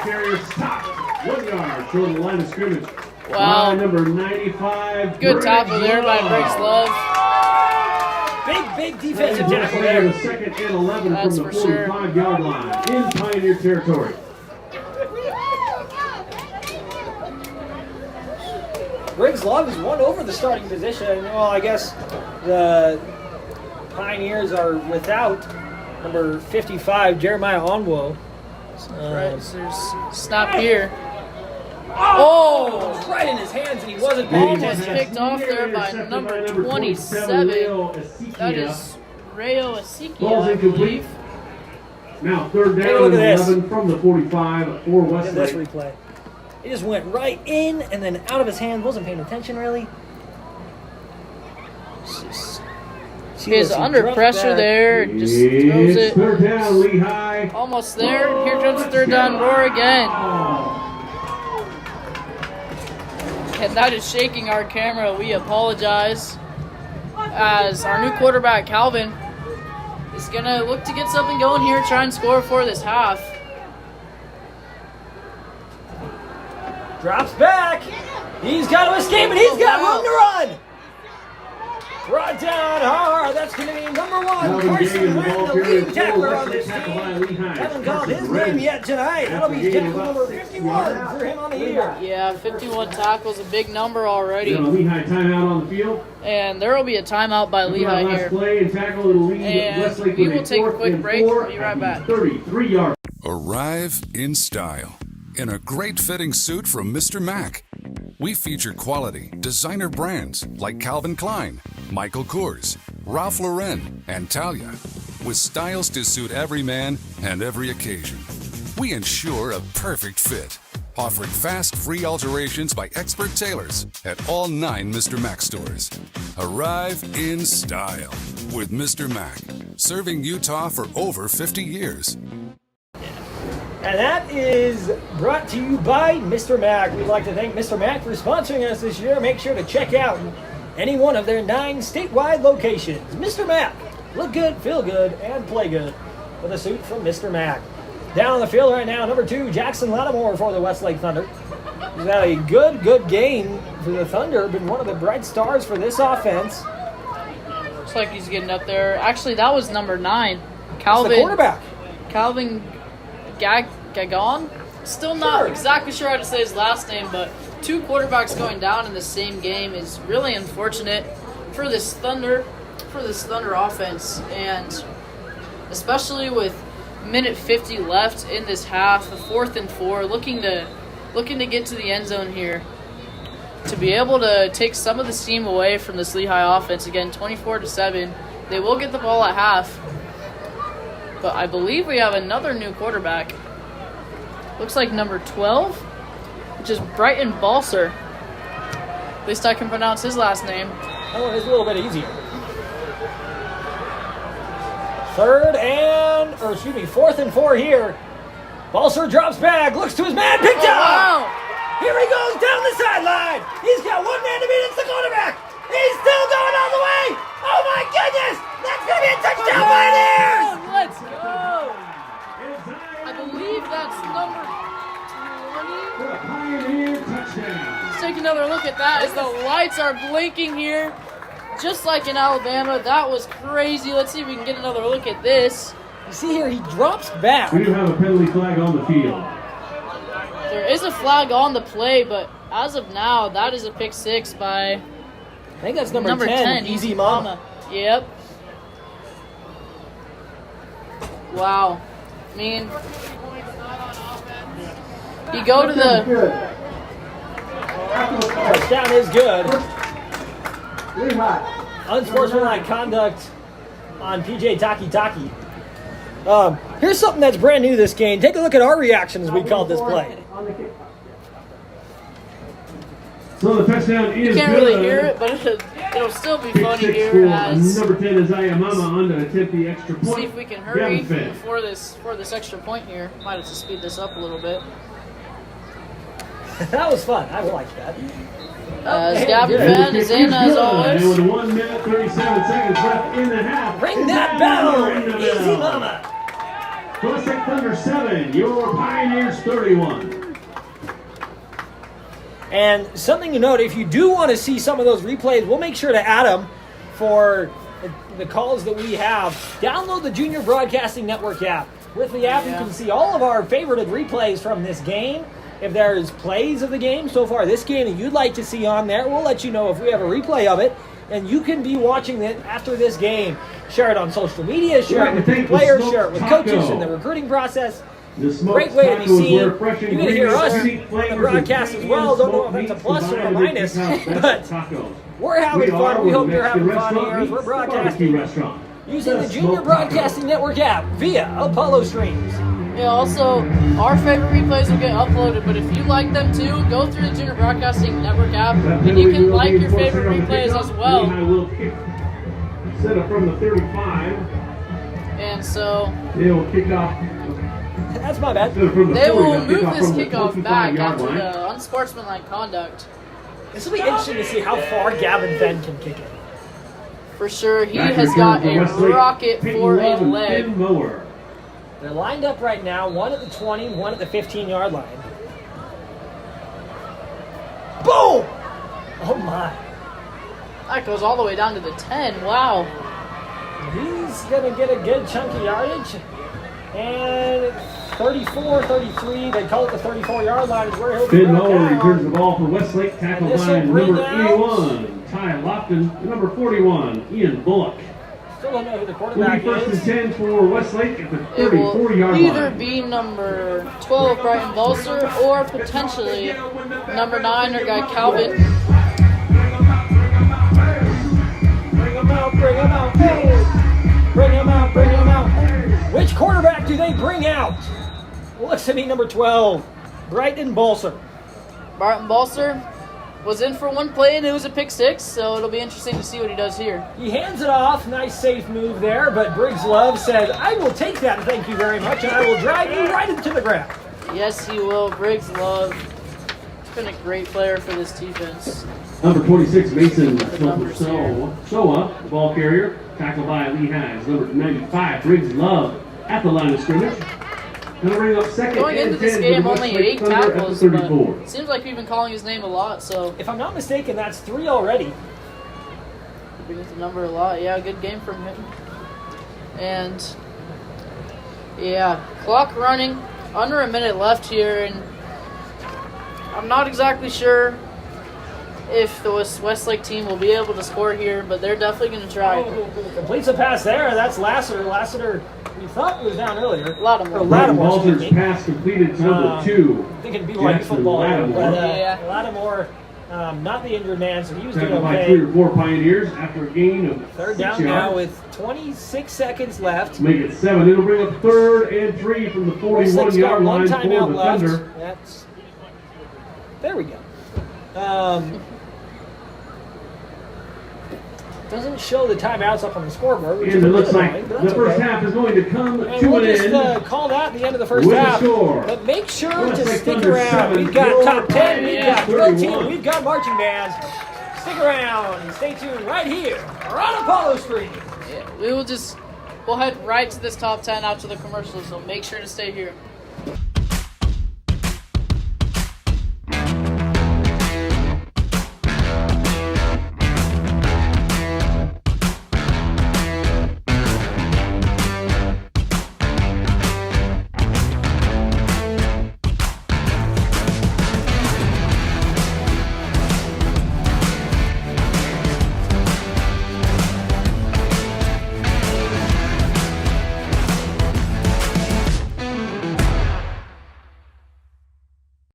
carrier stopped. 1 yard short of the line of scrimmage. Wow. Number 95. Good tackle there by Briggs Love. Big defensive tackle there. The 2nd and 11 That's from the for sure. 45-yard line in Pioneer territory. Briggs Love has won over the starting position. Well, I guess the Pioneers are without number 55, Jeremiah Onwo. Right, so there's snap here. Oh! Right in his hands, and he wasn't paying Almost attention. picked off there by number 27. That is Rayo Asiki, I believe. Now 3rd Take a down look and at this. 11 from the 45 for Look at this Westlake. replay. He just went right in and then out of his hands. Wasn't paying attention really. He is under pressure there and just throws It's it. 3rd down, Lehi. Almost there. Here comes the 3rd down roar again. And that is shaking our camera. We apologize. As our new quarterback, Calvin, is going to look to get something going here, try and score for this half. Drops back. He's got to escape, and he's got room to run. Brought down hard. That's going to be number 1. Carson Wynn, the leading tackler on this team. Haven't called his name yet tonight. That'll be tackle number 51 for him on the year. Yeah, 51 tackles, a big number already. Lehigh timeout on the field. And there will be a timeout by Lehi here. Play and tackle. It'll lead And we will take a quick break. We'll be right back. 33 yards. Arrive in style in a great fitting suit from Mr. Mac. We feature quality designer brands like Calvin Klein, Michael Kors, Ralph Lauren, and Talia, with styles to suit every man and every occasion. We ensure a perfect fit, offering fast, free alterations by expert tailors at all 9 Mr. Mac stores. Arrive in style with Mr. Mac, serving Utah for over 50 years. And that is brought to you by Mr. Mac. We'd like to thank Mr. Mac for sponsoring us this year. Make sure to check out any one of their 9 statewide locations. Mr. Mac, look good, feel good, and play good with a suit from Mr. Mac. Down on the field right now, number 2, Jackson Lattimore for the Westlake Thunder. He's had a good game for the Thunder, been one of the bright stars for this offense. Looks like he's getting up there. Actually, that was number 9. Calvin. That's the quarterback. Calvin Gagon? Still not exactly sure how to say his last name, but 2 quarterbacks going down in the same game is really unfortunate for this Thunder offense, and especially with minute 50 left in this half, the 4th and 4, looking to get to the end zone here to be able to take some of the steam away from this Lehi offense. Again, 24-7. They will get the ball at half. But I believe we have another new quarterback. Looks like number 12, which is Brighton Balser. At least I can pronounce his last name. Oh, it's a little bit easier. 4th and 4 here. Balser drops back, looks to his man, picked up. Wow. Here he goes down the sideline. He's got 1 man to beat. It's the quarterback. He's still going all the way. Oh my goodness! That's going to be a touchdown Pioneers! Let's go! I believe that's number 20. Let's take another look at that as the lights are blinking here, just like in Alabama. That was crazy. Let's see if we can get another look at this. You see here, he drops back. We do have a penalty flag on the field. There is a flag on the play, but as of now, that is a pick 6 by... I think that's number 10, Easy Mama. Yep. Wow. I mean, you go to the... Touchdown is good. Unsportsmanlike conduct on PJ Taki. Here's something that's brand new this game. Take a look at our reaction as we called this play. So the touchdown is You can't good. really hear it, but it'll still be funny Pick 6 here for as... number 10 is Ayamama on to attempt the extra point. See if we can hurry Gavin Finn. before this extra point here. Might have to speed this up a little bit. That was fun. I liked that. As Gavin Finn is in as always. And with 1 minute 37 seconds left in the half. Ring that bell! Easy Mama! Westlake Thunder 7, your Pioneers 31. And something to note, if you do want to see some of those replays, we'll make sure to add them for the calls that we have. Download the Junior Broadcasting Network app. With the app, you can see all of our favorited replays from this game. If there's plays of the game so far this game that you'd like to see on there, we'll let you know if we have a replay of it. And you can be watching it after this game. Share it on social media, share it with the players, share it with coaches in the recruiting process. Great way to be seen. You can hear us on the broadcast as well. Don't know if that's a plus or a minus, but we're having fun. We hope you're having fun here as we're broadcasting using the Junior Broadcasting Network app via Apollo Streams. Yeah, also, our favorite replays will get uploaded, but if you like them too, go through the Junior Broadcasting Network app, and you can like your favorite replays as well. Set up from the 35. And so... They will kick off. That's my bad. They will move this kickoff back after the unsportsmanlike conduct. This will be interesting to see how far Gavin Fenn can kick it. For sure, he has got a rocket for a leg. They're lined up right now, one at the 20, one at the 15-yard line. Boom! Oh my. That goes all the way down to the 10. Wow. He's going to get a good chunk of yardage. And 34, 33, they call it the 34-yard line is where he'll be. Finn Mower returns the ball for Westlake, tackled by number 81, Ty Lofton, and number 41, Ian Bullock. Still don't know who the quarterback will be first is. and 10 for Westlake at the 34-yard line. Either be number 12, Brighton Balser, or potentially number 9, or guy Calvin. Bring him out, bring him out, hey! Bring him out, bring him out. Which quarterback do they bring out? Looks to be number 12, Brighton Balser. Brighton Balser was in for one play and it was a pick 6, so it'll be interesting to see what he does here. He hands it off, nice safe move there, but Briggs Love said, I will take that, thank you very much, and I will drive you right into the ground. Yes, he will. Briggs Love. He's been a great player for this defense. Number 26, Mason Soa, the ball carrier, tackled by Lehi. Number 95, Briggs Love at the line of scrimmage. Gonna bring up second Going and into this 10 game, for the only Westlake 8 Thunder at the tackles, 34. but it seems like we've been calling his name a lot, so. If I'm not mistaken, that's 3 already. Brings the number a lot. Yeah, good game from him. And, yeah, clock running. Under a minute left here, and I'm not exactly sure if the Westlake team will be able to score here, but they're definitely going to try. Completes a pass there. That's Lassiter. Lassiter, we thought was down earlier. Lattimore. Balser's pass completed to number 2. I think it'd be like Jackson football. Lattimore. But, Yeah. Lattimore, not the injured man, so he was doing Tackled by okay. 3 or 4 Pioneers after a gain of 3rd 6 down yards. now with 26 seconds left. Make it 7. It'll bring up 3rd and 3 from the Westlake's got 41-yard one line for timeout the left. Thunder. That's, there we go. Doesn't show the timeouts up on the scoreboard. Which And is it a looks bit like annoying, but the that's first okay. half is going to come And to we'll an just end. call that the end of the first With a half. score. But make sure to Westlake stick Thunder around. 7, We've got your top 10, we've got drill 31. team, we've got marching bands. Stick around and stay tuned right here on Apollo Street. Yeah, we'll head right to this top 10 after the commercial, so make sure to stay here.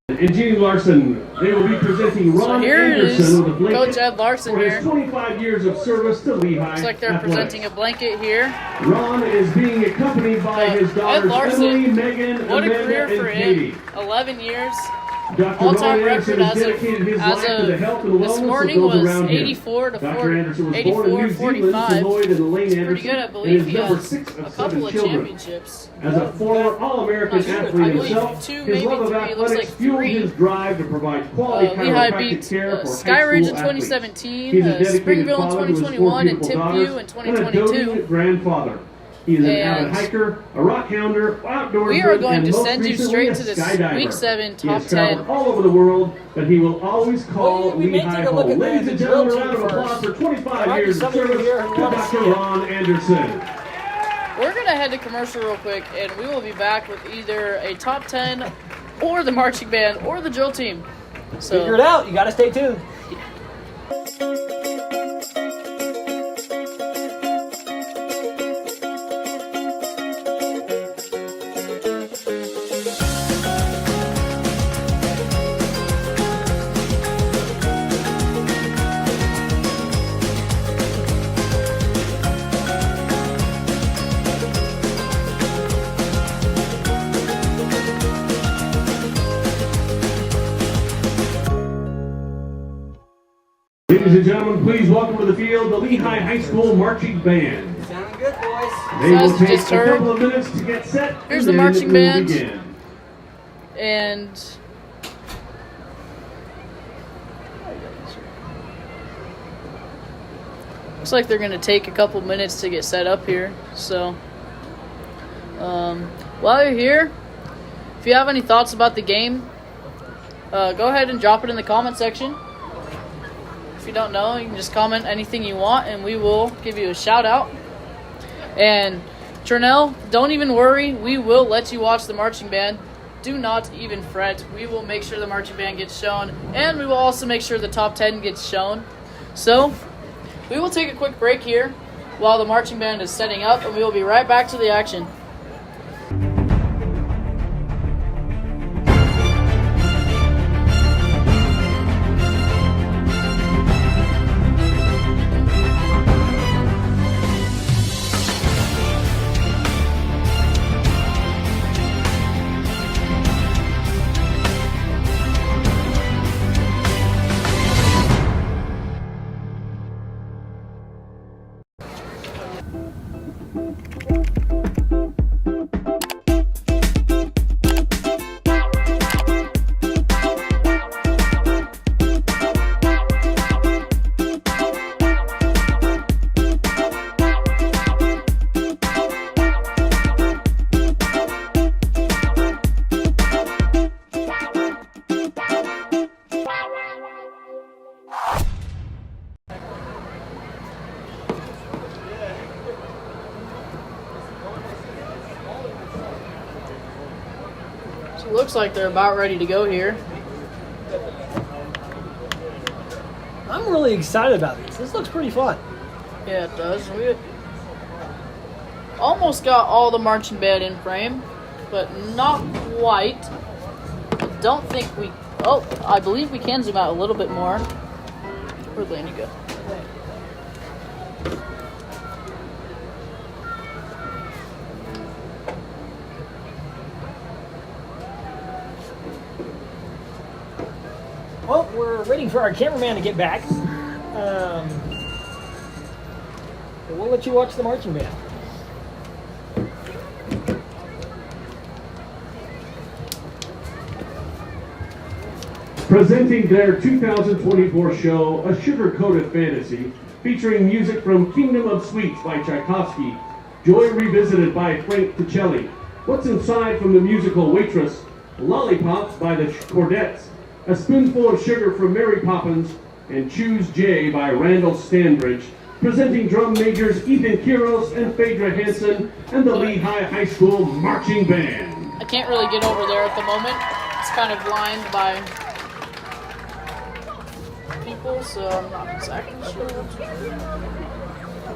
And Gene Larson, they will be presenting Ron here Anderson is with a blanket Coach Ed Larson for his here. 25 years of service to Lehi. Looks like they're Athletics. presenting a blanket here. Ron is being accompanied by his Ed daughters Larson, Emily, Megan, what a Amanda, career and for Katie. him. 11 years. Dr. All-time Ron record Anderson has as dedicated his life to the health and of this wellness morning of those was around him. 84 to Dr. Anderson was 84, born in New Zealand 45. to Lloyd and Elaine Anderson. Pretty good, I and believe is he number has 6 a of couple 7 of children. championships. As a former All-American I athlete believe himself, 2, his maybe love of 3, looks athletics like fueled 3. his drive to provide quality Lehi chiropractic beat care for Sky high Ridge in school athletes. 2017, He's a dedicated Springville in father with 2021, 4 and beautiful Timpview daughters, in and a 2022. doting grandfather. He is an avid And hiker, a rock hounder, outdoor we are good, going and to most send you recently straight a to this skydiver. Week 7 He top has traveled 10. all over the world, but he will always call Well, we may Lehi take a look home. at Ladies the and drill gentlemen, a round team of applause for first. 25 There might be years of something service here who to wants to Dr. see it. Ron Anderson. We're going to head to commercial real quick, and we will be back with either a top 10 or the marching band or the drill team. Figure it out. You got to stay tuned. Ladies and gentlemen, please welcome to the field the Lehi High School Marching Band. Sounding good, boys. They will As you take just a heard, couple of minutes to get set. here's and the then marching it will band. begin. And Looks like they're going to take a couple minutes to get set up here. So, while you're here, if you have any thoughts about the game, go ahead and drop it in the comment section. If you don't know, you can just comment anything you want, and we will give you a shout out. And Trinell, don't even worry. We will let you watch the marching band. Do not even fret. We will make sure the marching band gets shown, and we will also make sure the top 10 gets shown. So, we will take a quick break here while the marching band is setting up, and we will be right back to the action. So it looks like they're about ready to go here. I'm really excited about this. This looks pretty fun. Yeah, it does. We almost got all the marching band in frame, but not quite. I don't think we... Oh, I believe we can zoom out a little bit more. Where'd Laney go? Well, we're waiting for our cameraman to get back. But we'll let you watch the marching band. Presenting their 2024 show, A Sugar-Coated Fantasy, featuring music from Kingdom of Sweets by Tchaikovsky, Joy Revisited by Frank Ticelli, What's Inside from the musical Waitress, Lollipops by the Chordettes, A Spoonful of Sugar from Mary Poppins, and Choose J by Randall Stanbridge, presenting drum majors Ethan Kiros and Phaedra Hansen and the Lehi High School Marching Band. I can't really get over there at the moment. It's kind of lined by people, so I'm not exactly sure what to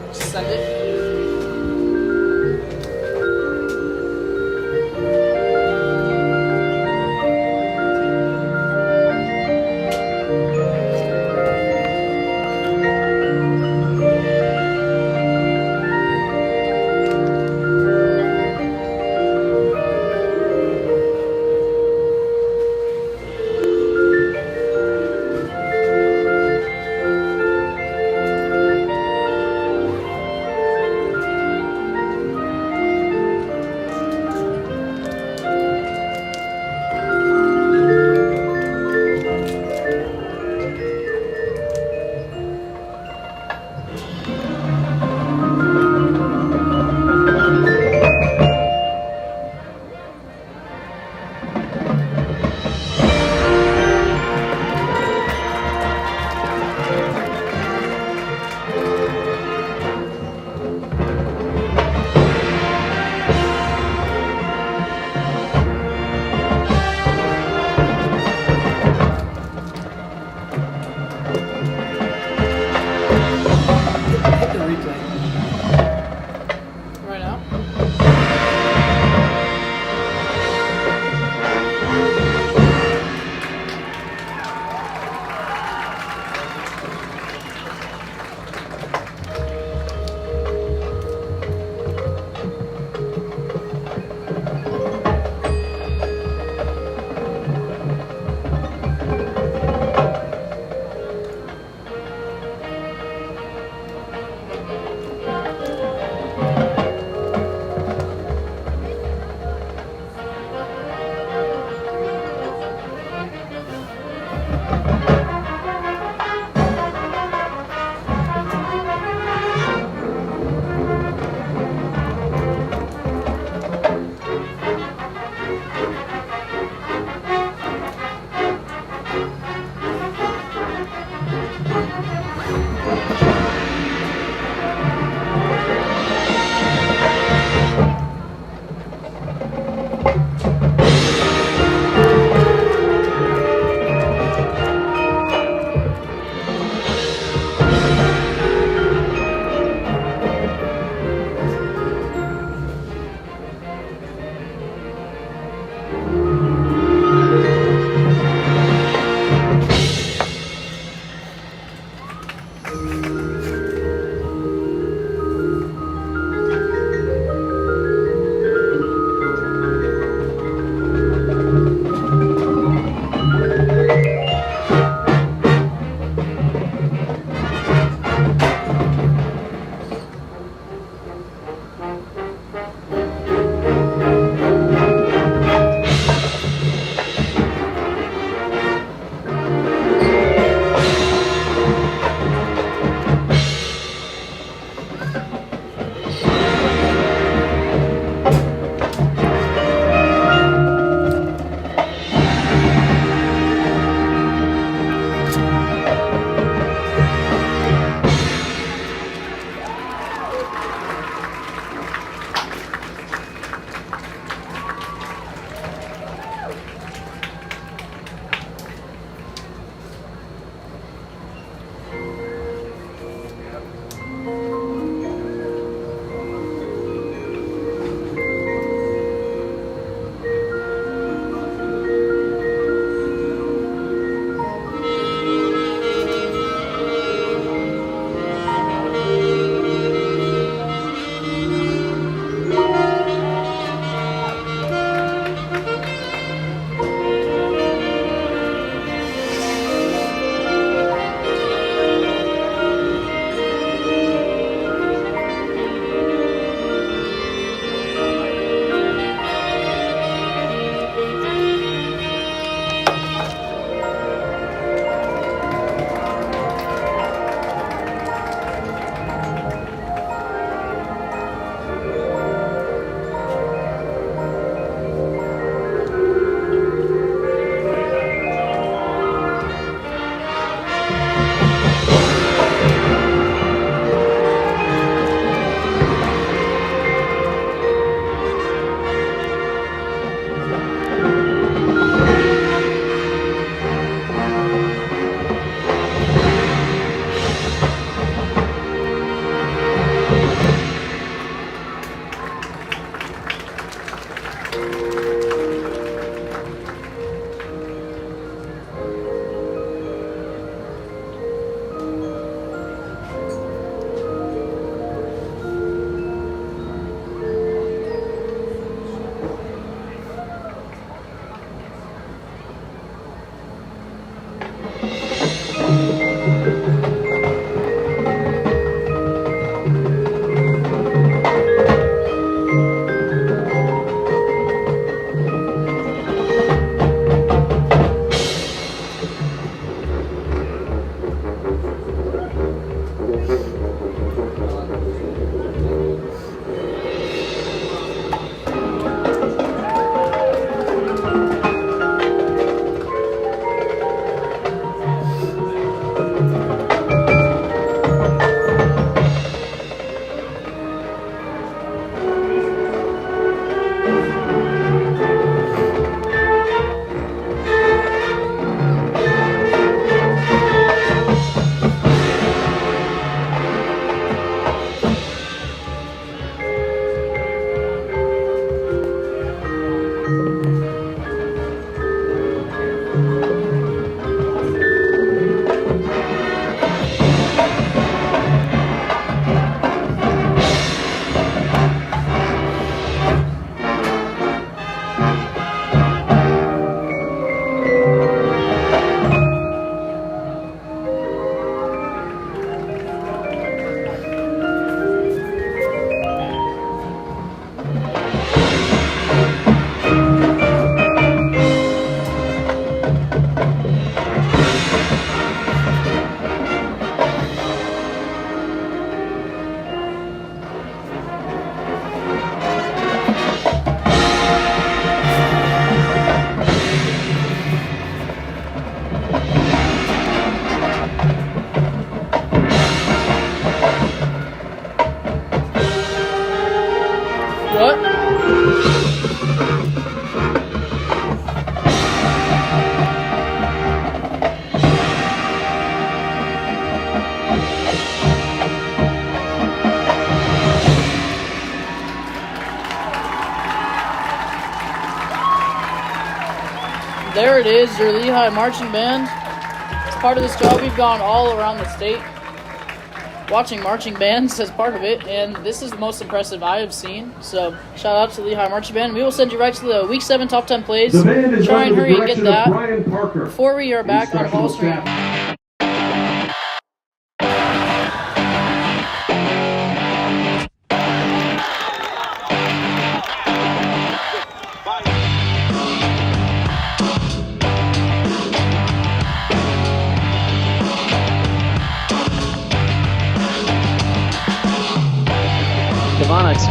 do. Send it. there it is, your Lehi marching band. As part of this job, we've gone all around the state watching marching bands as part of it, and this is the most impressive I have seen. So shout out to the Lehi marching band. We will send you right to the Week 7 Top 10 plays. Try and hurry and get that before we are back on Ball Stream.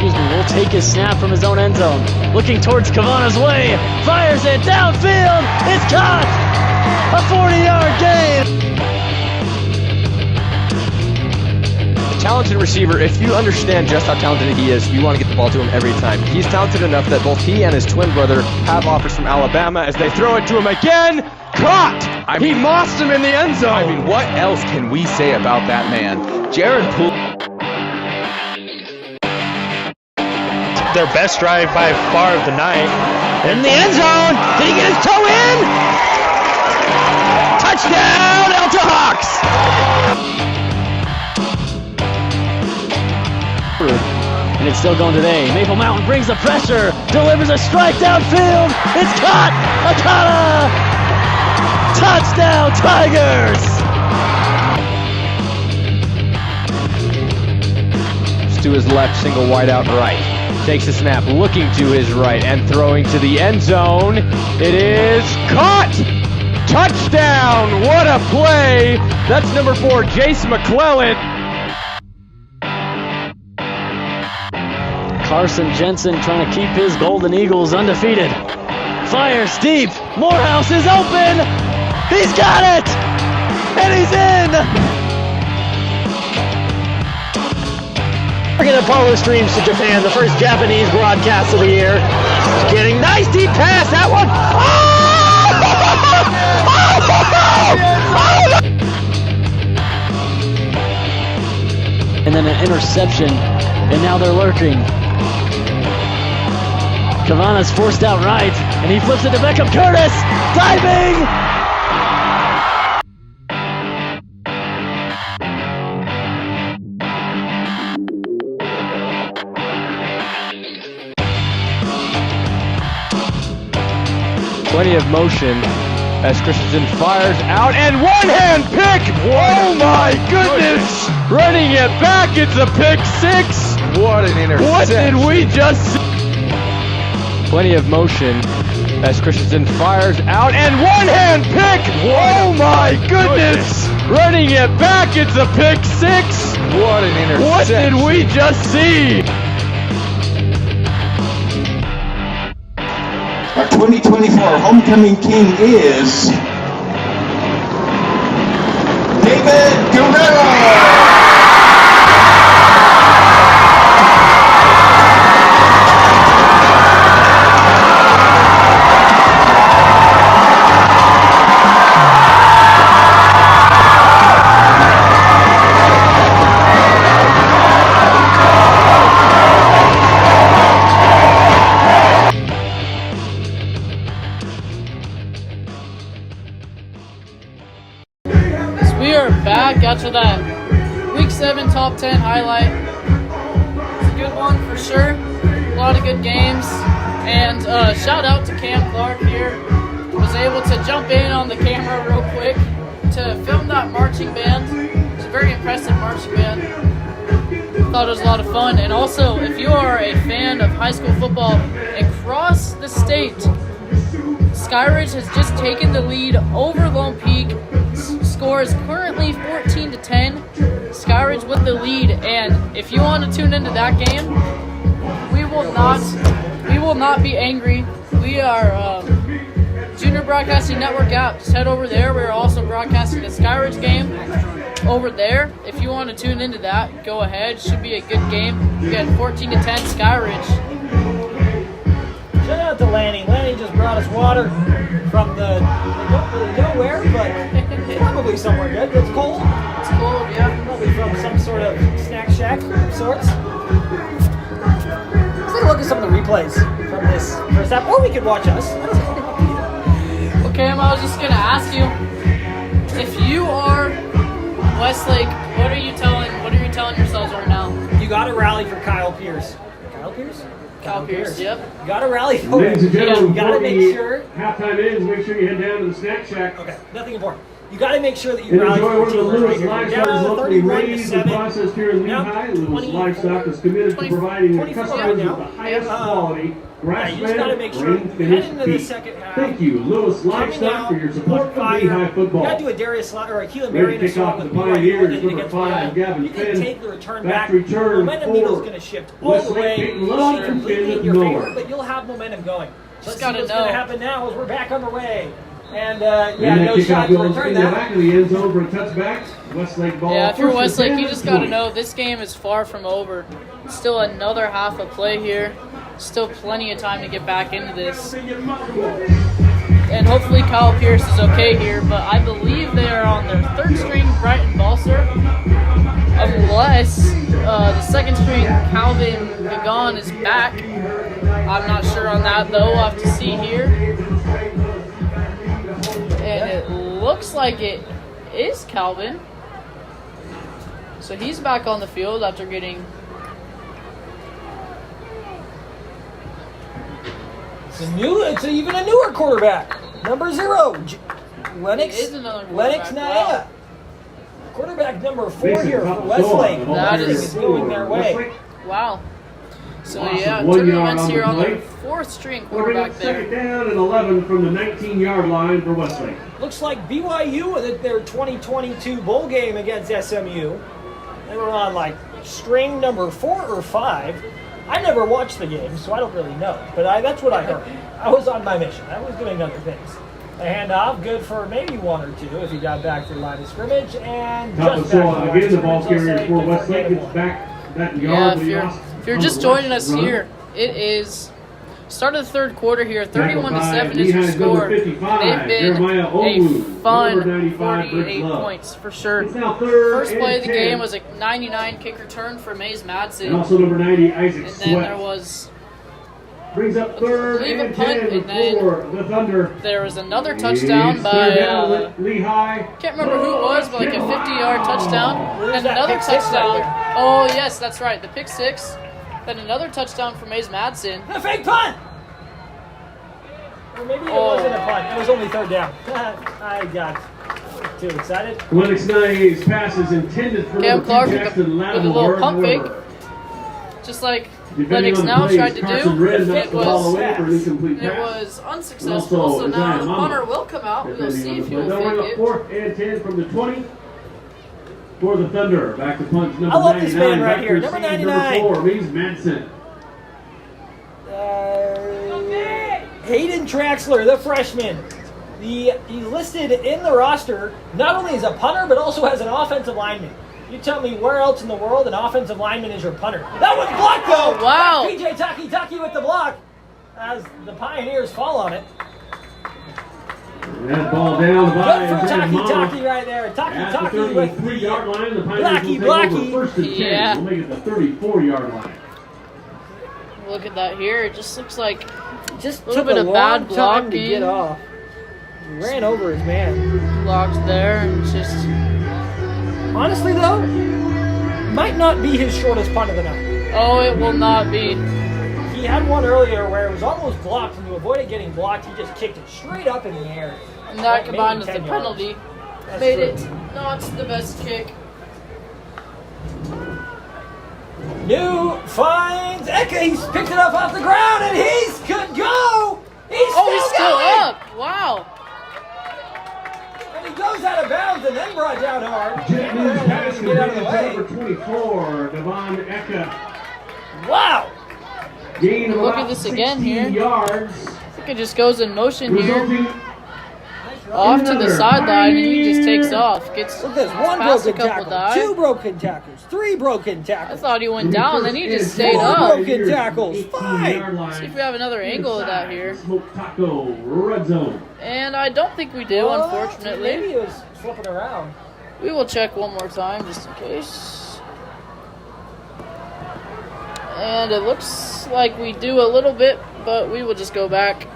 Will take his snap from his own end zone. Looking towards Kavana's way. Fires it downfield. It's caught. A 40-yard gain. A talented receiver, if you understand just how talented he is, you want to get the ball to him every time. He's talented enough that both he and his twin brother have offers from Alabama as they throw it to him again. Caught! He mossed him in the end zone. I mean, what else can we say about that man? Jared Poole. Their best drive by far of the night. In the end zone! Did he get his toe in? Touchdown, Alta Hawks! And it's still going today. Maple Mountain brings the pressure, delivers a strike downfield. It's caught! Akana! Touchdown, Tigers! To his left, single wide out right. Takes the snap, looking to his right, and throwing to the end zone. It is caught! Touchdown! What a play! That's number 4, Jace McClellan. Carson Jensen trying to keep his Golden Eagles undefeated. Fires deep. Morehouse is open. He's got it! And he's in! We're going to Apollo streams to Japan, the first Japanese broadcast of the year. Getting nice deep pass, that one. And then an interception, and now they're lurking. Kavana's forced out right, and he flips it to Beckham Curtis, diving! 20 of motion as Christensen fires out and one-hand pick! Oh my goodness! Running it back, it's a pick 6! What an interception! What did we just see? Plenty of motion as Christensen fires out and one-hand pick! Oh my goodness! Running it back, it's a pick 6! What an interception! What did we just see? Our 2024 homecoming king is David Guerrero. After that Week 7 Top 10 highlight. It's a good one for sure. A lot of good games. And shout out to Cam Clark here. Was able to jump in on the camera real quick to film that marching band. It's a very impressive marching band. Thought it was a lot of fun. And also, if you are a fan of high school football across the state, Skyridge has just taken the lead over Lone Peak. Score is currently 14-10. Skyridge with the lead, and if you want to tune into that game, we will not be angry. We are Junior Broadcasting Network app. Just head over there. We're also broadcasting the Skyridge game over there. If you want to tune into that, go ahead. Should be a good game. We got 14-10 Skyridge. Shout out to Lanny. Lanny just brought us water from the, I don't really know where, but probably somewhere good. It's cold. It's cold, yeah. Probably from some sort of snack shack of sorts. Let's take a look at some of the replays from this first half, or we could watch us. Cam, I was just gonna ask you, if you are Westlake, what are you telling yourselves right now? You got to rally for Kyle Pierce. Kyle Pierce? Kyle Pierce, yep. You got to rally for him. Ladies and gentlemen, You got to make sure. halftime ends, make sure you head down to the snack shack. Okay, nothing important. You got to make sure that you And rally enjoy for one of the your team Lewis right here. Livestock is Down locally 31 to raised 7. and processed here in Now, Lehi. Lewis 24, Livestock is committed to providing their 24 customers right with now. the highest quality, You just got to grass-fed, make sure rain-finished head into the beef. second half. Thank you, Lewis Coming Livestock, out for your support on of fire. Lehi You football. got to do a Darius or a Keelan Ready Marion to kick off with the BYU Pioneers, to number get 5, to Gavin You can Finn. take the return Back back. return Momentum for needle's going to shift all the Westlake way. Peyton Love You're and completely Finn in your favor, Miller. but you'll have momentum going. Let's see gotta what's going know. to happen now as we're back underway. And And yeah, that no kickoff shot to goes return in the that. back of the end zone for a touchback. Westlake ball. Yeah, if you're first and Westlake, 10 you just got to 20. know this game is far from over. Still another half of play here. Still plenty of time to get back into this. And hopefully Kyle Pierce is okay here, but I believe they are on their third string, Brighton Balser. Unless the second string, Calvin Gagon, is back. I'm not sure on that, though. We'll have to see here. And it looks like it is Calvin. So he's back on the field after getting... It's even a newer quarterback. Number 0, Lennox. It is another Lennox quarterback. Naya. Quarterback number 4 Mason here for Papa Westlake. Shaw, That Everything is- is going their way. Westlake. Wow. So Loss of yeah, 1 yard tournaments on here the on the play. fourth string We'll bring up quarterback there. second down and 11 from the 19-yard line for Westlake. Looks like BYU with their 2022 bowl game against SMU. They were on like string number 4 or 5. I never watched the game, so I don't really know. But that's what I heard. I was on my mission. I was doing other things. A handoff, good for maybe 1 or 2 if he got back to the line of scrimmage. And Top just of back to the line again, of the ball scrimmage, carrier they'll say, for good Westlake gain of gets 1. back that Yeah, yard. if you're just joining us here, it is start of the third quarter here. 31-7 is your score. They've been a fun 48 points for sure. First play of the game was a 99 kick return for Mays And Madsen, also number 90, Isaac and then there Sweat. was Brings up third believe a and punt, 10 and then for the Thunder. there was another touchdown It's by third down with Lehi. can't remember who it was, but like a 50-yard touchdown, Where's and that another pick six touchdown. right Oh yes, that's right, the pick 6. Then another touchdown for Mays Madsen. The fake punt! Or maybe it wasn't a punt. It was only third down. I got too excited. Lennox Nye's pass is intended for Cam number 2, Clark with Jackson a little Lattimore. pump fake, However, just like depending Lennox on the now plays, tried to Carson do. Wren It knocks the ball was away for an incomplete it pass. was unsuccessful. Also, So now Isaiah the Mama. punter will come out. We'll Depending see on if the he play. will They'll run fake up it. 4th and 10 from the 20 for the Thunder. Back to punch number I love this 99. man right Back here, to number receive 99. Number 4, Mays Madsen. Hayden Traxler, the freshman. He's listed in the roster not only as a punter, but also as an offensive lineman. You tell me where else in the world an offensive lineman is your punter. That was blocked, though! Wow. PJ Taki with the block as the Pioneers fall on it. That ball down by Good for Isaiah Mama. Taki right there. At the Taki with 33-yard line, the Pioneers Blackie, will take Blackie. over first and 10. Yeah. We'll make it the 34-yard line. Look at that here. It just looks like just a little took bit of bad long time to blocking. get off. He ran over his man. blocked there, and it's just Honestly, though, might not be his shortest punt of the night. oh, it will not be. He had one earlier where it was almost blocked, and to avoid it getting blocked, he just kicked it straight up in the air. And Like that combined maybe with the 10 yards. penalty That's made true. it not the best kick. New finds Eka. He's picked it up off the ground, and he's could go. He's Still going. up. Wow. And he goes out of bounds and then brought down hard. Jet News pass Get out of the completed to way. number 24, Devon Eka. Wow. Gain of Look at about this again 16 here. yards, I think it just goes in motion here. resulting Off to the another sideline, and he just takes Pioneer. off. Gets Look at this. One past a broken couple tackle, dives. 2 broken tackles, 3 broken I tackles, thought he went down, then he just First and stayed 4 up. broken tackles, 18-yard 5. line. See if we have another angle of that here. Smoke Taco, red zone. And I don't think we do, Maybe unfortunately. he was flipping around. We will check one more time just in case. And it looks like we do a little bit, but we will just go back.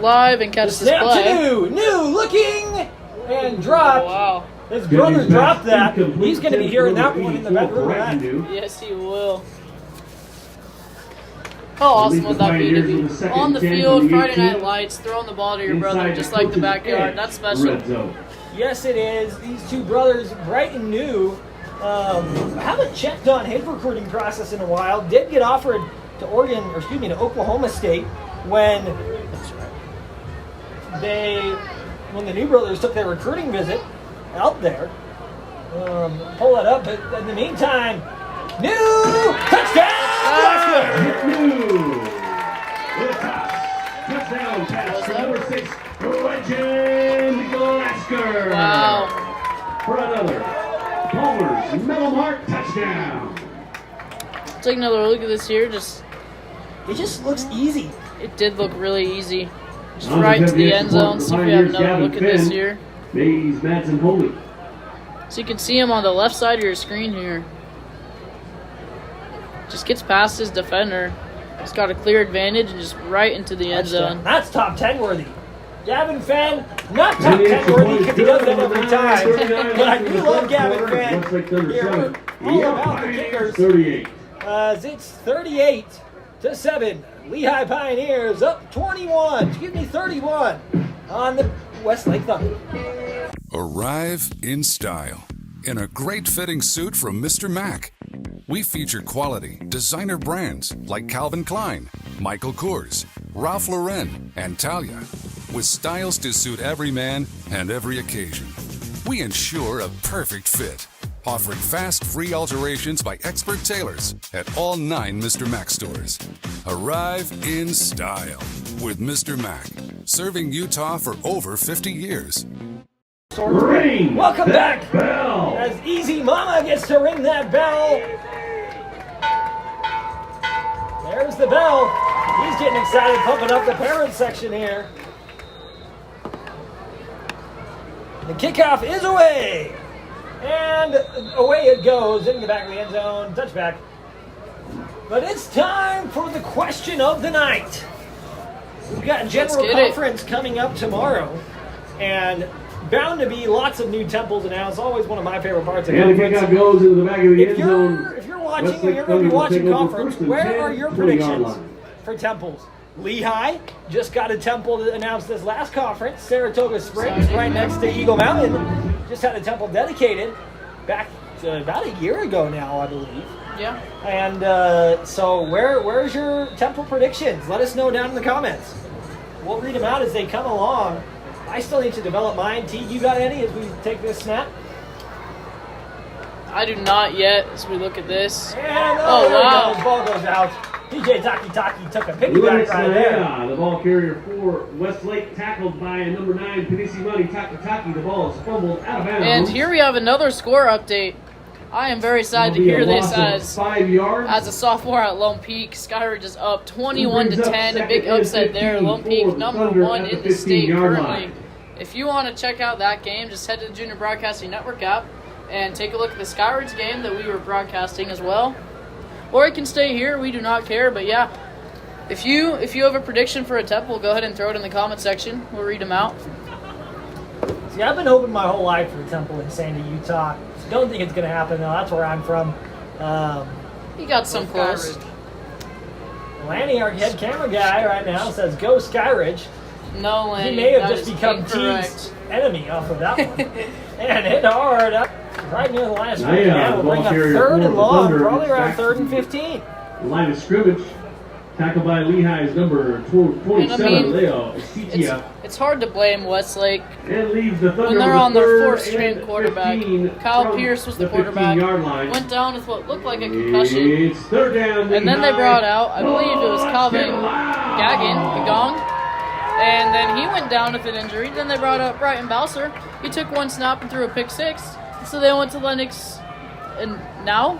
live and catch this Snap play. to New looking and dropped. Oh, wow. His brother dropped that. He's going to be hearing that one in the bedroom. Yes, he will. How awesome would that be to be on the field, Friday Night Lights, throwing the ball to your brother just like the backyard? That's special. Yes, it is. These two brothers, bright and new, haven't checked on his recruiting process in a while. Did get offered to to Oklahoma State when the New brothers took their recruiting visit out there. Pull that up, but in the meantime, New touchdown! New! Touchdown pass for number 6, Legend Glasgow. Wow. For another Palmer's Metal Mark touchdown. Take another look at this here. It just looks easy. It did look really easy. Just right into the end zone. See if we have another look at this here. Mays, Madsen, Holy. So you can see him on the left side of your screen here. Just gets past his defender. He's got a clear advantage and just right into the end zone. That's top 10 worthy. Gavin Fenn, not top 10 worthy because he does that every time. But I do love Gavin Fenn. Here, all about the kickers. 38. It's 38-7. Lehigh Pioneers up 31 on the Westlake Thunder. Arrive in style in a great fitting suit from Mr. Mac. We feature quality designer brands like Calvin Klein, Michael Kors, Ralph Lauren, and Talia, with styles to suit every man and every occasion. We ensure a perfect fit, offering fast, free alterations by expert tailors at all 9 Mr. Mac stores. Arrive in style with Mr. Mac, serving Utah for over 50 years. Ring Welcome back bell. as Easy Mama gets to ring that bell. There's the bell. He's getting excited, pumping up the parent section here. The kickoff is away. And away it goes in the back of the end zone. Touchback. But it's time for the question of the night. We've got General Conference coming up tomorrow. And bound to be lots of new temples announced. Always one of my favorite parts of And the conference. kickoff goes into the back of the end zone. If you're watching and you're going to be watching conference, where are your predictions for temples? Lehigh just got a temple announced this last conference. Saratoga Springs, right next to Eagle Mountain, just had a temple dedicated back about a year ago now, I believe. Yeah. And so where's your temple predictions? Let us know down in the comments. We'll read them out as they come along. I still need to develop mine. T, you got any as we take this snap? I do not yet as we look at this. And oh wow. The ball goes out. DJ Taki took a piggyback right there. The ball carrier for Westlake, tackled by number 9, Panissimani Taki. The ball is fumbled out of bounds. And here we have another score update. I am very sad to hear this as 5 yards. As a sophomore at Lone Peak, Skyridge is up 21-10. A big upset there. Lone Peak #1 in the state currently. If you want to check out that game, just head to the Junior Broadcasting Network app and take a look at the Skyridge game that we were broadcasting as well. Or you can stay here. We do not care. But yeah, if you have a prediction for a temple, go ahead and throw it in the comment section. We'll read them out. See, I've been hoping my whole life for a temple in Sandy, Utah. Don't think it's going to happen, though. That's where I'm from. You got some close. Lanny, our head camera guy right now, says, go Skyridge. No, Lanny. He may have just become T's enemy off of that one. And hit hard up right near the line of scrimmage. We'll bring up 3rd and long, probably around 3rd and 15. The line of scrimmage. Tackled by Lehigh's number 27, Leo Esitia. It's hard to blame Westlake and leaves the Thunder when they're on their 4th string string quarterback. Kyle Pierce was the quarterback. Went down with what looked like a concussion. It's 3rd down. And then they brought out, I believe it was Calvin Gagnon, and then he went down with an injury. Then they brought up Brighton Bowser. He took one snap and threw a pick 6. So they went to Lennox, and now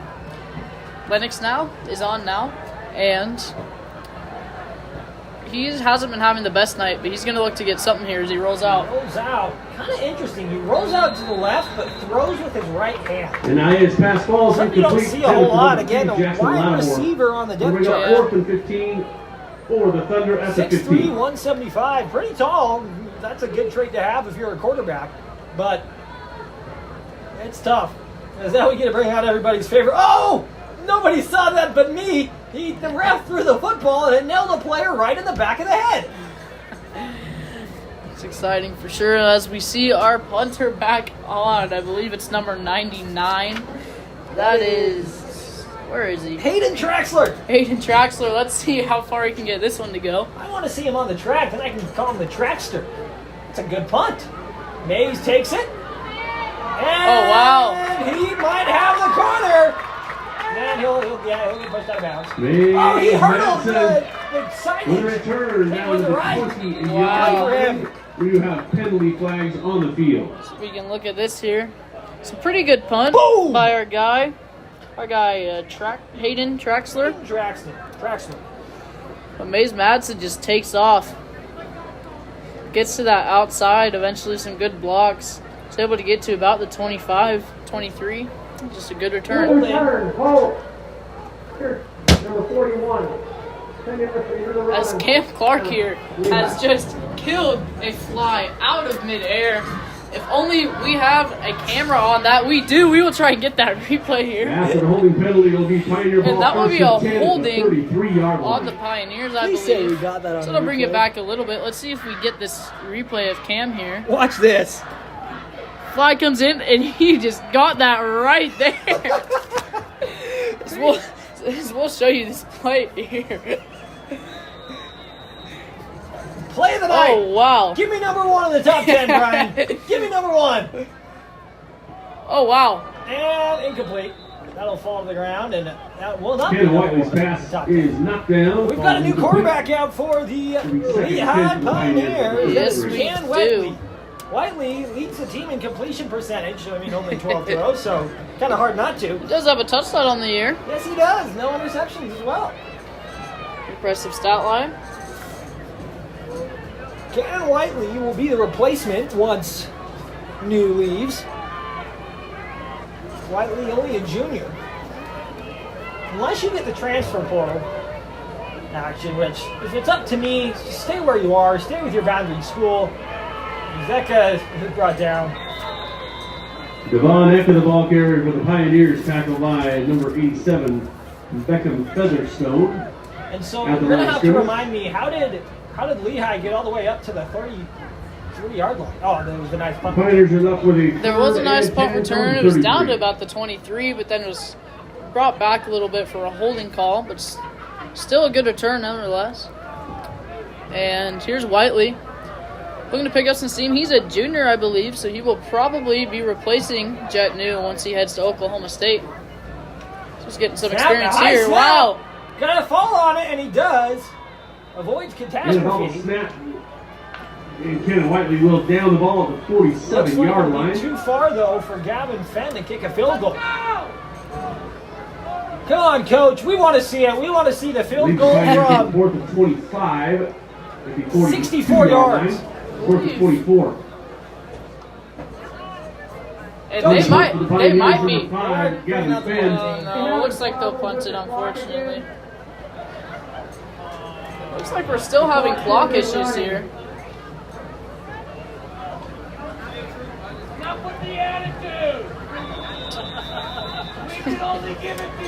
Lennox now is on now, and he hasn't been having the best night, but he's going to look to get something here as he rolls out. Kind of interesting. He rolls out to the left, but throws with his right hand. And now his pass falls incomplete. You don't see a whole lot. Again, a wide receiver on the depth chart. 4th and 15. for the Thunder at the 6'3", 15. 175. Pretty tall. That's a good trait to have if you're a quarterback. But it's tough. Is that we get to bring out everybody's favorite? Oh! Nobody saw that but me. The ref threw the football and it nailed the player right in the back of the head. It's exciting for sure as we see our punter back on. I believe it's number 99. That is, where is he? Hayden Traxler. Hayden Traxler. Let's see how far he can get this one to go. I want to see him on the track, then I can call him the Trackster. It's a good punt. Mays takes it. And oh, wow. he might have the corner. And he'll get pushed out of bounds. Mays Oh, he hurdled the With signage. return down with to the the right. 20 Wow. yard line. We have penalty flags on the field. So we can look at this here. It's a pretty good punt Boom! by our guy. Hayden Traxler. Traxler. But Mays Madsen just takes off. Gets to that outside, eventually some good blocks. He's able to get to about the 25, 23. Just a good return. Hold. Here, number 41. As Cam Clark here has just killed a fly out of midair. If only we have a camera on that. We do. We will try and get that replay here. After the holding penalty, it'll be Pioneer ball. And that will be a first and 10 at the holding 33-yard on line. the Pioneers, I Please say we believe. got that on So it'll bring replay. it back a little bit. Let's see if we get this replay of Cam here. Watch this. Fly comes in, and he just got that right there. We'll show you this play here. Play of the night. Oh, wow. Give me number 1 in the top 10, Brian. Give me number 1. Oh, wow. And incomplete. That'll fall to the ground, and that will not be Ken number Whiteley's 1 in the pass top 10. is knocked down. We've got a new quarterback out for the Lehi Pioneers. Yes, we Ken do. Whiteley. Whiteley leads the team in completion percentage. I mean, only 12 throws, so kind of hard not to. He does have a touchdown on the year. Yes, he does. No interceptions as well. Impressive stat line. Ken Whiteley will be the replacement once New leaves. Whiteley only a junior. Unless you get the transfer portal action, which, if it's up to me, stay where you are. Stay with your boundary school. Zeka is brought down. Devon Eck of the ball carrier for the Pioneers, tackled by number 87, Beckham Featherstone. And so At the you're going to line have to scrimmage. remind me, how did Lehi get all the way up to the 33-yard line? Oh, that was a nice punt. Pioneers are left with a There was a nice third punt and 10 return. from It was down 33. to about the 23, but then it was brought back a little bit for a holding call, but still a good return nonetheless. And here's Whiteley looking to pick up some steam. He's a junior, I believe, so he will probably be replacing Jet New once he heads to Oklahoma State. So he's getting some experience High here. snap. Wow. Gotta fall on it, and he does. Avoids And the ball catastrophe. snap. And Ken Whiteley will down the ball at the Looks like 47-yard it'll be line. too far, though, for Gavin Fenn to kick a field goal. Come on, Coach. We want to see it. We want to see the field Leads goal Pioneers from 4th and 25 at the 42 64 yard yards. line. 4th and 24. And Coach. they might For the be. Pioneers, number 5, Gavin Oh, Fenn. no. It looks like they'll punt it, unfortunately. Looks like we're still having clock issues here. Not with the attitude. We can only give it to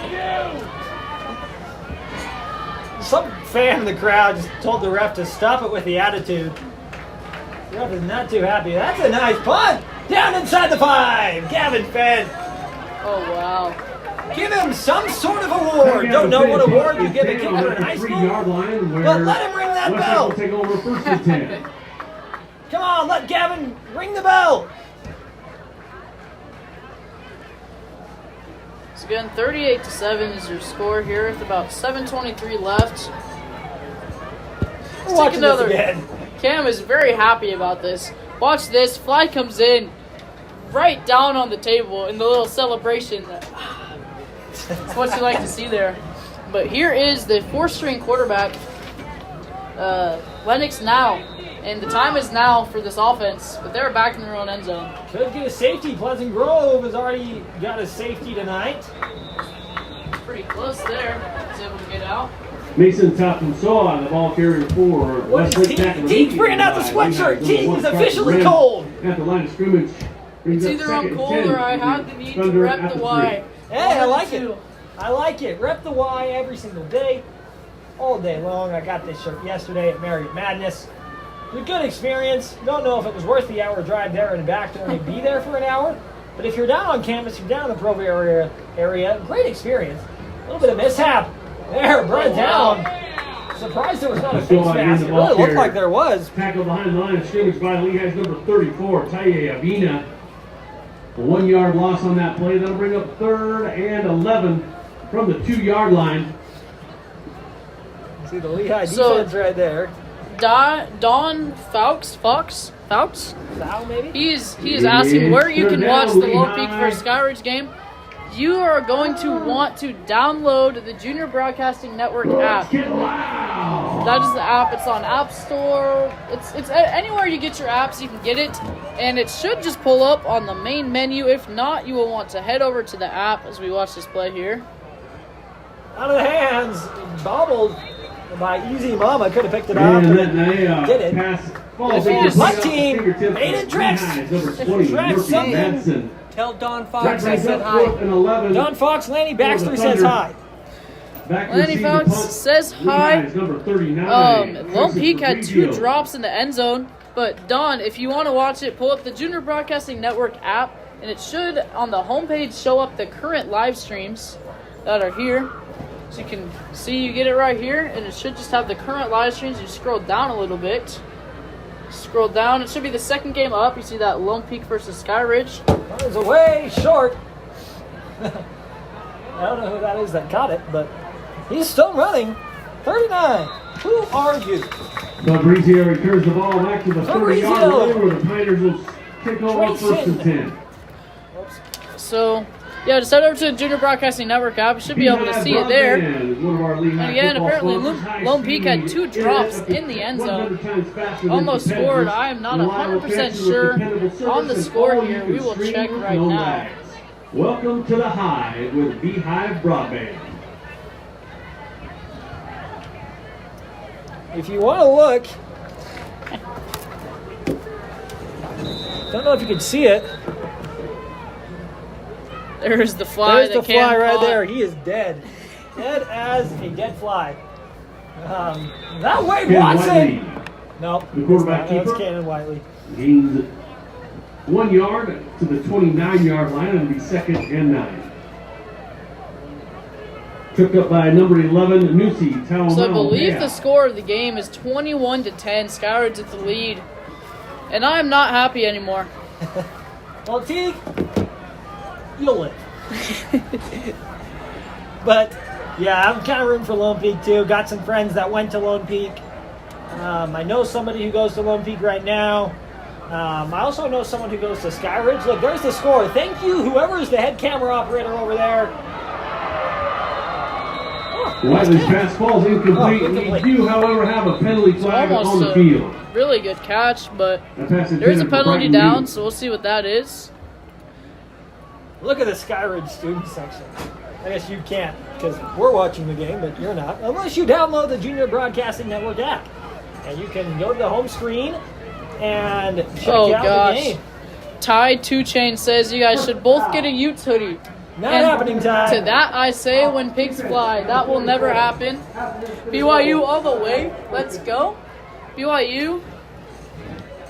you. Some fan in the crowd just told the ref to stop it with the attitude. The ref is not too happy. That's a nice punt. Down inside the 5. Gavin Fenn. Oh, wow. Give him some sort of award. Don't know what award you give a kicker in high school. 3-yard line where But let him ring that Westlake bell. will take over 1st and 10. Come on, let Gavin ring the bell. So again, 38-7 is your score here with about 7:23 left. We're watching this again. Cam is very happy about this. Watch this. Fly comes in right down on the table in the little celebration. That's what you like to see there. But here is the 4th-string quarterback, Lennox now. And the time is now for this offense, but they're back in their own end zone. Could get a safety. Pleasant Grove has already got a safety tonight. Pretty close there. He's able to get out. Mason Tapusoa, the ball carrier for Westlake Thunder. Teague's bringing out the sweatshirt. Teague is officially cold. At the line of scrimmage. It's either I'm cold or I have the need to rep the Y. Hey, I like it. I like it. Rep the Y every single day, all day long. I got this shirt yesterday at Marriott Madness. It was a good experience. Don't know if it was worth the hour drive there and back to only be there for an hour. But if you're down on campus, you're down in the Provo area, great experience. A little bit of mishap. There, brought down. Surprised there was not a face mask. It really looked like there was. Tackle behind the line of scrimmage by Lehi's number 34, Taye Avina. A 1 yard loss on that play. That'll bring up 3rd and 11 from the 2-yard line. See the Lehigh defense right there. Don Fawkes? Foul, maybe? He is asking where you can watch the Lone Peak versus Skyridge game. You are going to want to download the Junior Broadcasting Network app. That is the app. It's on App Store. It's anywhere you get your apps, you can get it. And it should just pull up on the main menu. If not, you will want to head over to the app as we watch this play here. Out of the hands, bobbled by Easy Mama. Could have picked it up. And then they did it. My team made it Drex something. Tell Don Fox I said hi. Don Fox, Lanny Baxter says hi. Lanny Fox says hi. Lone Peak had 2 drops in the end zone. But Don, if you want to watch it, pull up the Junior Broadcasting Network app. And it should, on the homepage, show up the current live streams that are here. So you can see, you get it right here. And it should just have the current live streams. You scroll down a little bit. Scroll down. It should be the second game up. You see that Lone Peak versus Skyridge. That was way short. I don't know who that is that caught it, but he's still running. 39. Who are you? Fabrizio returns the ball back to the 30-yard line where the Piners will kick off 1st and 10. So, yeah, just head over to the Junior Broadcasting Network app. You should be able to see it there. And again, apparently Lone Peak had 2 drops in the end zone. Almost scored. I am not 100% sure on the score here. We will check right now. Welcome to the Hive with Beehive Broadband. If you want to look, don't know if you can see it. There's the fly. There's the fly right there. He is dead. Dead as a dead fly. That Wade Watson. No, the quarterback keeper. That's Cannon Whiteley. Gains 1 yard to the 29-yard line, and it'll be 2nd and 9. Tripped up by number 11, Nusi Taumau. So I believe the score of the game is 21-10. Skyridge at the lead. And I am not happy anymore. Well, Teague, you'll live. But, yeah, I'm kind of rooting for Lone Peak, too. Got some friends that went to Lone Peak. I know somebody who goes to Lone Peak right now. I also know someone who goes to Skyridge. Look, there's the score. Thank you, whoever is the head camera operator over there. Whiteley's pass falls incomplete. We do, however, have a penalty flag on the field. Really good catch, but there's a penalty down, so we'll see what that is. Look at the Skyridge student section. I guess you can't because we're watching the game, but you're not. Unless you download the Junior Broadcasting Network app. And you can go to the home screen and check out the game. Ty 2 Chain says you guys should both get a Utes hoodie. Not happening, Ty. To that I say, when pigs fly, that will never happen. BYU all the way. Let's go. BYU.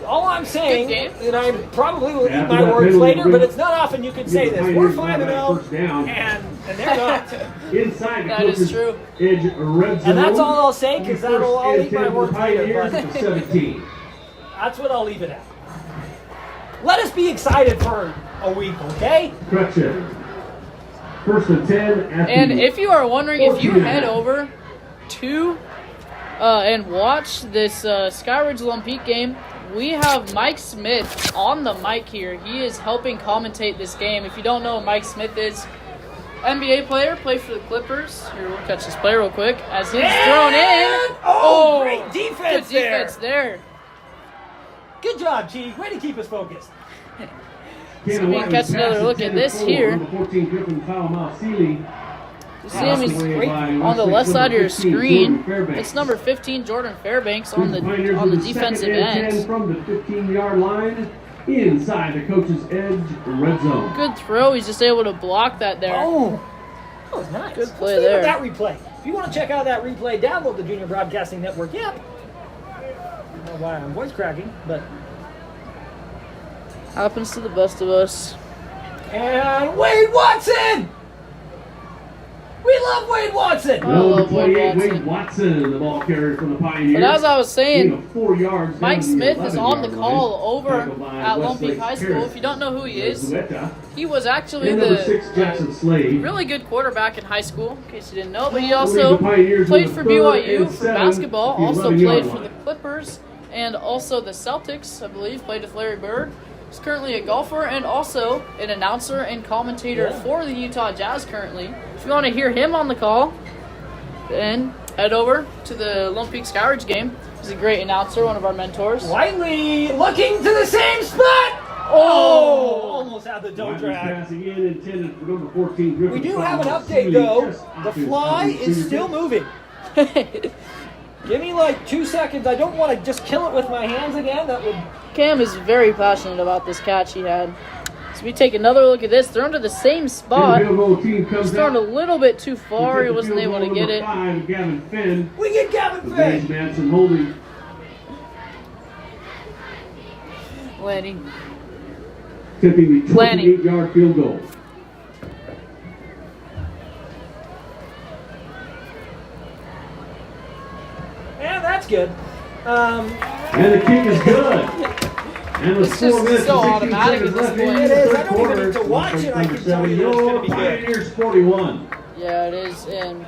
All I'm saying, and I probably will eat my words later, but it's not often you can say this. We're 5-0, and they're not. Inside that is true. And that's all I'll say, because I'll eat my words later. But 17. That's what I'll leave it at. Let us be excited for a week, okay? Correction. 1st and 10. And if you are wondering, if you head over to and watch this Skyridge Lone Peak game, we have Mike Smith on the mic here. He is helping commentate this game. If you don't know who Mike Smith is, NBA player, played for the Clippers. Here, we'll catch this play real quick as he's thrown in. Oh, great defense good defense there. Good job, Chief. Way to keep us focused. So we can catch another look at this here. You see him, he's on the left side of your screen. It's number 15, Jordan Fairbanks, on the defensive end. From the 15-yard line, inside the coach's edge, red zone. Good throw. He's just able to block that there. Oh, that was nice. Good play Let's there. that replay. If you want to check out that replay, download the Junior Broadcasting Network app. I don't know why I'm voice cracking, but happens to the best of us. And Wade Watson! We love Wade Watson! I love Wade Wade Watson, the ball carrier for the Pioneers. But as I was saying, 4 yards Mike Smith is on the 11-yard call over line. at Lone Peak High School. If you don't know who he is, he was actually and number 6, Jackson Slade. really good quarterback in high school, in case you didn't know. But he also played for BYU for basketball, also played for the Clippers, and also the Celtics, I believe, played with Larry Bird. He's currently a golfer and also an announcer and commentator for the Utah Jazz currently. If you want to hear him on the call, then head over to the Lone Peak Skyridge game. He's a great announcer, one of our mentors. Whiteley looking to the same spot! Oh! Almost had the toe drag. Passing in, intended for number 14, Griffin. We do have an update, though. The fly is still moving. Give me like 2 seconds. I don't want to just kill it with my hands again. That would. Cam is very passionate about this catch he had. So we take another look at this. They're under the same spot. He's thrown a little bit too far. He wasn't able to get it. We get Gavin Finn. Manson holding. Lanny. Tipping the 28-yard field goal. Yeah, that's good. And the kick is good. And the It's just so automatic at this point. It is. I don't even need to watch it. I can tell you that it's going to be good. Pioneers 41. Yeah, it is. And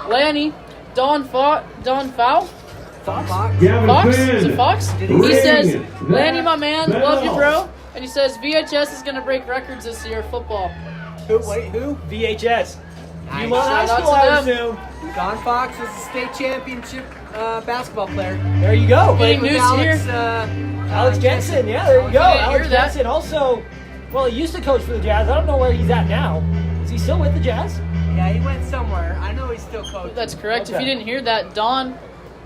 Lanny, Don Fox? Gavin Fox? Finn. Is it Fox? He Ring says, that Lanny, my man, love you, bell. bro. And he says, VHS is going to break records this year, football. Who? VHS. Nice. You high Shout out school, to I them. assume. Don Fox was a state championship basketball player. There you go. Getting With news Alex, here. Alex Jensen. Yeah, there you go. I didn't Alex hear that. Jensen also, well, he used to coach for the Jazz. I don't know where he's at now. Is he still with the Jazz? Yeah, he went somewhere. I know he's still coaching. That's correct. If Okay. you didn't hear that, Don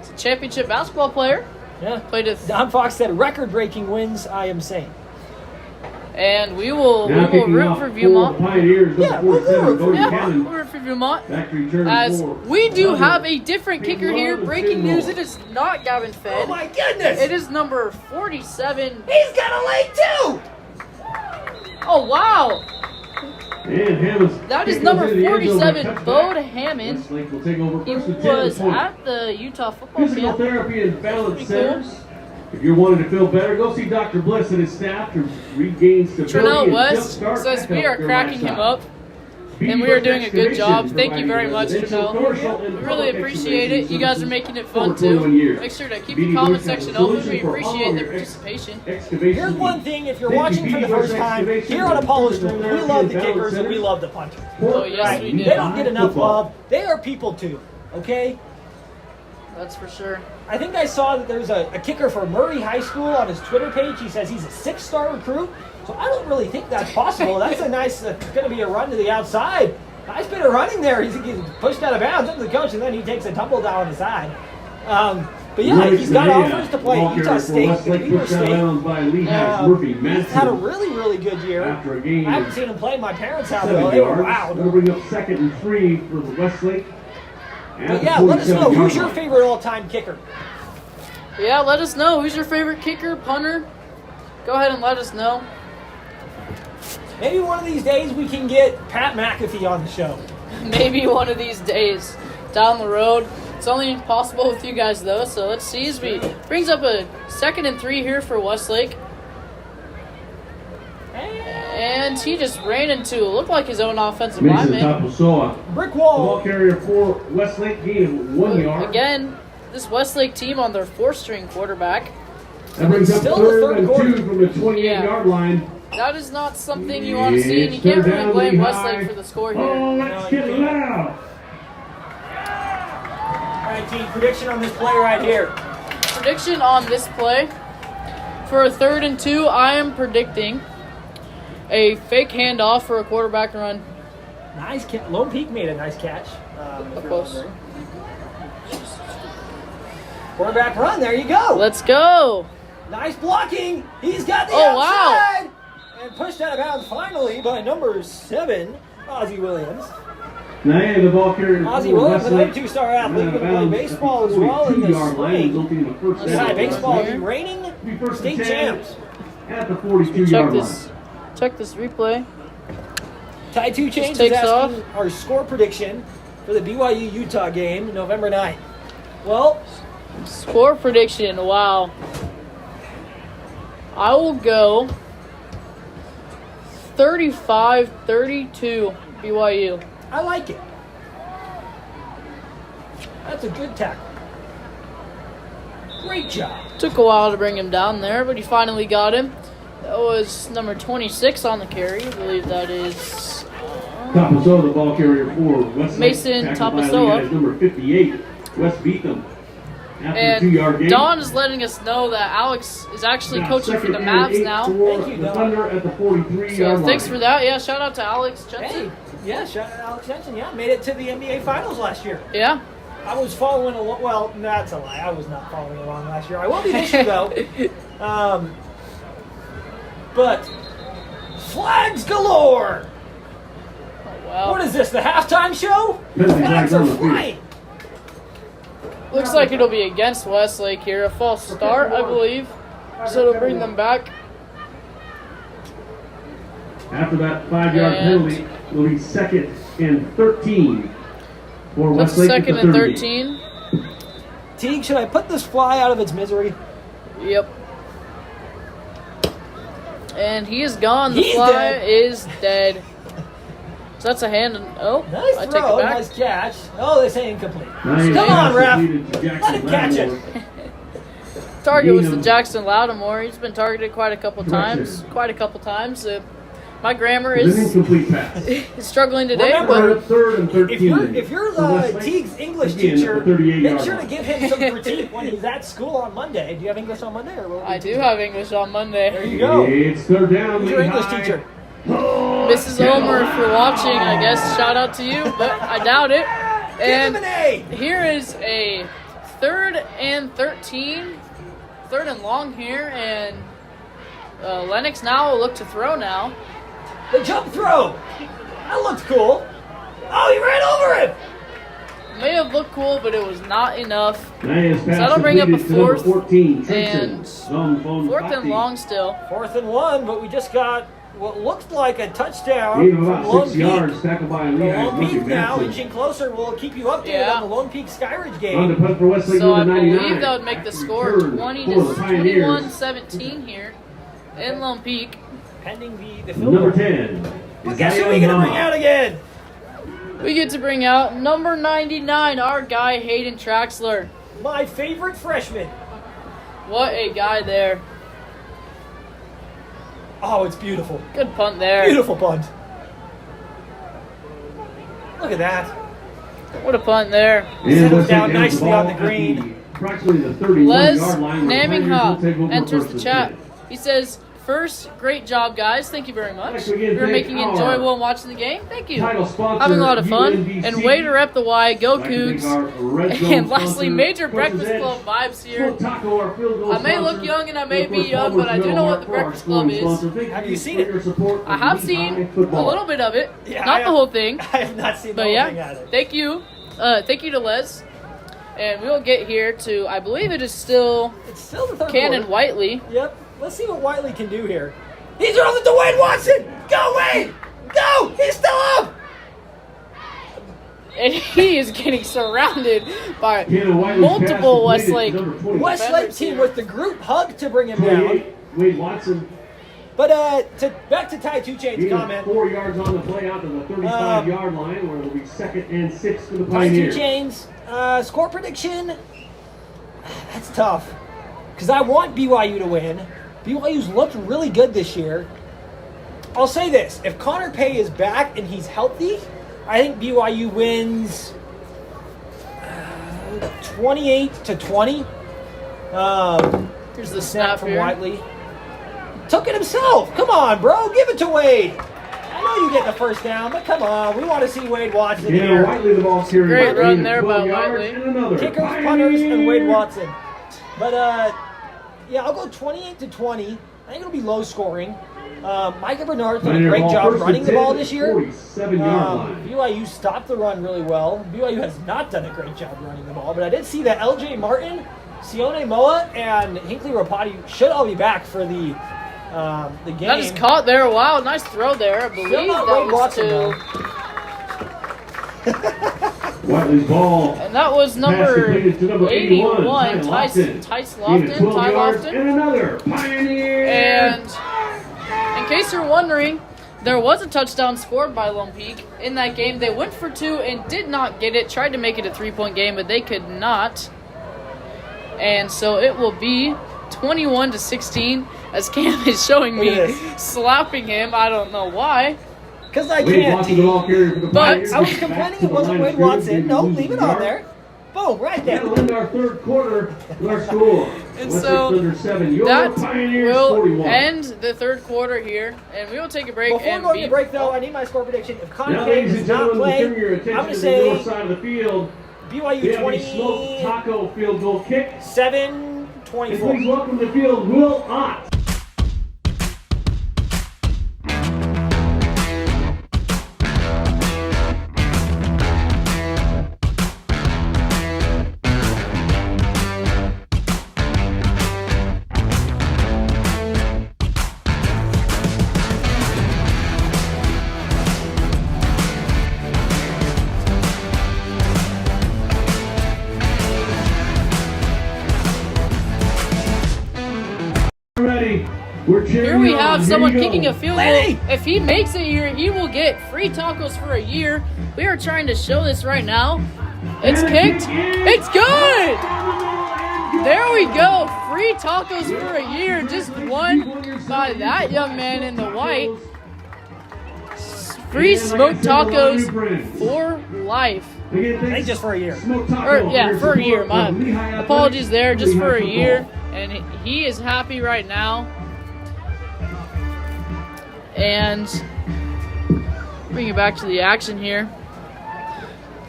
is a championship basketball player. Yeah. Played with, Don Fox said record-breaking wins, I am saying. and we will Now kicking root off for for the Viewmont. Pioneers, Yeah, number we'll 47, root for Cody Yeah, Cannon. we'll root for Viewmont. Back return As for we do Thunder. have a different kicker here. Breaking news, it is not Gavin Oh Finn. my goodness! It is number 47. He's got a leg too! Oh, wow. And Hammond's That is kick number goes into the end zone for a 47, touchback. Bode Hammond. Westlake will take over He first and 10 was point. at the Utah football Physical camp. therapy and balance Pretty cool. centers. If you're wanting to feel better, go see Dr. Bliss and his staff to regain stability Trinell and West jumpstart says back we up are their cracking him lifestyle. up, and we are doing a good job. Excavation, Thank you very much, residential, commercial, Trinell. and We really public appreciate it. You guys are excavation making it services fun for 21 too. years. Make sure to keep BD your comment Bush has a section open. solution We for all appreciate of the your participation. excavation Here's one needs. thing, if you're Thank watching you, for the BD Bush first time, Excavation here on Apollo for Stream, we therapy love and the balance kickers and we centers. love the punters. Oh, yes, Right? we They do. don't get enough Football. love. They are people too, okay? That's for sure. I think I saw that there's a kicker for Murray High School on his Twitter page. He says he's a 6-star recruit. So I don't really think that's possible. That's a nice, going to be a run to the outside. Nice bit of running there. He's getting pushed out of bounds up to the coach, and then he takes a tumble down the side. But yeah, he's got offers to play at Utah State, Weaver State. He's had a really, really good year. After a game I haven't seen him play in my parents' house, 7 though. They were yards. loud. That'll bring up 2nd and 3 for the Westlake. But yeah, let us know, who's your favorite all-time kicker? Yeah, let us know. Who's your favorite kicker, punter? Go ahead and let us know. Maybe one of these days we can get Pat McAfee on the show. Maybe one of these days down the road. It's only possible with you guys, though, so let's see as we brings up a 2nd and 3 here for Westlake. And he just ran into, looked like his own offensive lineman. Brick The wall. ball carrier for Westlake, gain of 1 yard. Again, this Westlake team on their 4th-string quarterback. That brings up Still the 3rd third and quarter. 2 from the 28-yard line. That is not something you want to see, and you can't really blame Westlake for the score here. Oh, let's get loud. All right, team, prediction on this play right here. Prediction on this play. For a 3rd and 2, I am predicting a fake handoff for a quarterback run. Nice catch. Lone Peak made a nice catch. Close. Quarterback run. There you go. Let's go. Nice blocking. He's got the Oh, outside. And pushed out of bounds finally by number 7, Ozzie Williams. Now the ball carrier. Ozzie Williams, another 2-star athlete, going to play baseball as well in the spring. Yeah, baseball, the reigning state champs. At the 42-yard line. Check this replay. Ty 2 Chains is asking our score prediction for the BYU-Utah game, November 9th. Well, score prediction, wow. I will go 35-32 BYU. I like it. That's a good tackle. Great job. Took a while to bring him down there, but he finally got him. That was number 26 on the carry. I believe that is Tapasoa, the ball carrier for Westlake. Mason Tapasoa. Number 58, West Beetham. After and a 2-yard gain. Don is letting us know that Alex is actually coaching for the Mavs now. Thank you, the Thunder at the 43-yard line. Thanks for that. Yeah, shout out to Alex Jensen. Hey, yeah, shout out to Alex Jensen. Yeah, made it to the NBA Finals last year. Yeah. I was following along. Well, that's a lie. I was not following along last year. I will be this year, though. But flags galore. Oh, wow. What is this, the halftime show? Flags are flying. Looks like it'll be against Westlake here. A false start, I believe. So it'll bring them back. After that 5-yard penalty, will be 2nd and 13 for Westlake. 2nd and 13. Teague, should I put this fly out of its misery? Yep. And he is gone. The He's fly dead. is dead. So that's a hand. Oh, Nice I throw, take it back. nice catch. Oh, they say incomplete. Nice. Come on, ref. Let Let him catch it. Target was the Jackson Lattimore. He's been targeted quite a couple times. My grammar is incomplete pass. struggling today. Remember, But 3rd and 13. if you're Teague's English teacher, make sure to give him some critique when he's at school on Monday. Do you have English on Monday? Or I do have English on Monday. There you go. It's 3rd down. Who's your English teacher? Mrs. Omer for watching, I guess. Shout out to you, but I doubt it. And Give him an A. here is a 3rd and 13. 3rd and long here, and Lennox now will look to throw now. The jump throw. That looked cool. Oh, he ran over him. May have looked cool, but it was not enough. So that'll bring up a 4th 14, and 4th and long still. 4th and 1, but we just got what looked like a touchdown Gain of from about Lone 6 Peak. yards, tackled by The Lehi. Lone Peak now inching closer. We'll keep you updated on the Lone Peak Skyridge On the game. punt for Westlake, So I number 99. believe that would make the score Return 21-17 here in Lone Peak. Pending the Number field. 10. But guess who we going to bring out again? We get to bring out number 99, our guy Hayden Traxler. My favorite freshman. What a guy there. Oh, it's beautiful. Good punt there. Beautiful punt. Look at that. What a punt there. Settles down nicely on the green. Approximately the 31-yard Les line. where the Tigers will Namingha take over enters first the and chat. 10. He says, first, great job, guys. Thank you very much. Thanks again, You're making it thank enjoyable our and watching the game. Thank you. title sponsor, Having a lot of fun. UNBC. And way to rep the Y. Go I'd like to thank Cougs. our Red Zone And lastly, sponsor, major Coach's Breakfast Edge, Club vibes here. Full Taco, our field goal I may look sponsor, young and I may and of be course, young, but I do know what the for our Breakfast Club scoring is. sponsor. Thank Have you you seen for it? your support I of have Lehi seen a football. little bit of it. Yeah, Not the whole thing. I have not seen the But whole yeah, thing either. thank you. Thank you to Les. And we'll get here to, I believe it is still It's still the third Cannon quarter. Whiteley. Yep. Let's see what Whiteley can do here. He's throwing it to Wade Watson. Go, Wade. Go. He's still up. And he is getting surrounded by Cannon Whiteley's multiple pass Westlake. completed to number 20. Westlake defenders team here. with the group hug to bring him down. 28, Wade Watson. But back to Ty 2 Chain's He comment. 4 yards on the play out to the 35-yard line, where it'll be 2nd and 6 for the Ty 2 Pioneers. Chains. Score prediction. That's tough. Because I want BYU to win. BYU's looked really good this year. I'll say this. If Connor Pay is back and he's healthy, I think BYU wins 28-20. Here's the Snap snap from here. Whiteley. Took it himself. Come on, bro. Give it to Wade. I know know you get the first down, but come on. We want to see Wade Watson Yeah, here. Whiteley the ball carrier. Great run there by Whiteley. Kickers, punters, and Wade Watson. But, yeah, I'll go 28-20. I think it'll be low scoring. Micah Bernard's done a great job running the ball this year. BYU stopped the run really well. BYU has not done a great job running the ball, but I did see that LJ Martin, Sione Moa, and Hinkley Rapati should all be back for the game. That is caught there. Wow, nice throw there. I believe that was to... Whiteley's ball. And that was number 81, Ty Lofton. And another Pioneer. And in case you're wondering, there was a touchdown scored by Lone Peak in that game. They went for 2 and did not get it. Tried to make it a 3-point game, but they could not. And so it will be 21-16 as Cam is showing me slapping him. I don't know why. Because I can't. But I was complaining it wasn't Wade Watson. No, leave it on there. Boom, right there. That'll end our third quarter with our score. And so that will end the third quarter here, and we will take a break. Before going to break, though, I need my score prediction. If Connor Kane does not play, I'm going to say BYU 20. Smoked taco field goal kick. 7-24. Please welcome to the field Will Ott. Here we have someone kicking a field goal. If he makes it here, he will get free tacos for a year. We are trying to show this right now. It's kicked. It's good! There we go. Free tacos for a year. Just won by that young man in the white. Free smoked tacos for life. I think just for a year. Yeah, for a year. My apologies there. Just for a year. And he is happy right now. And bring it back to the action here.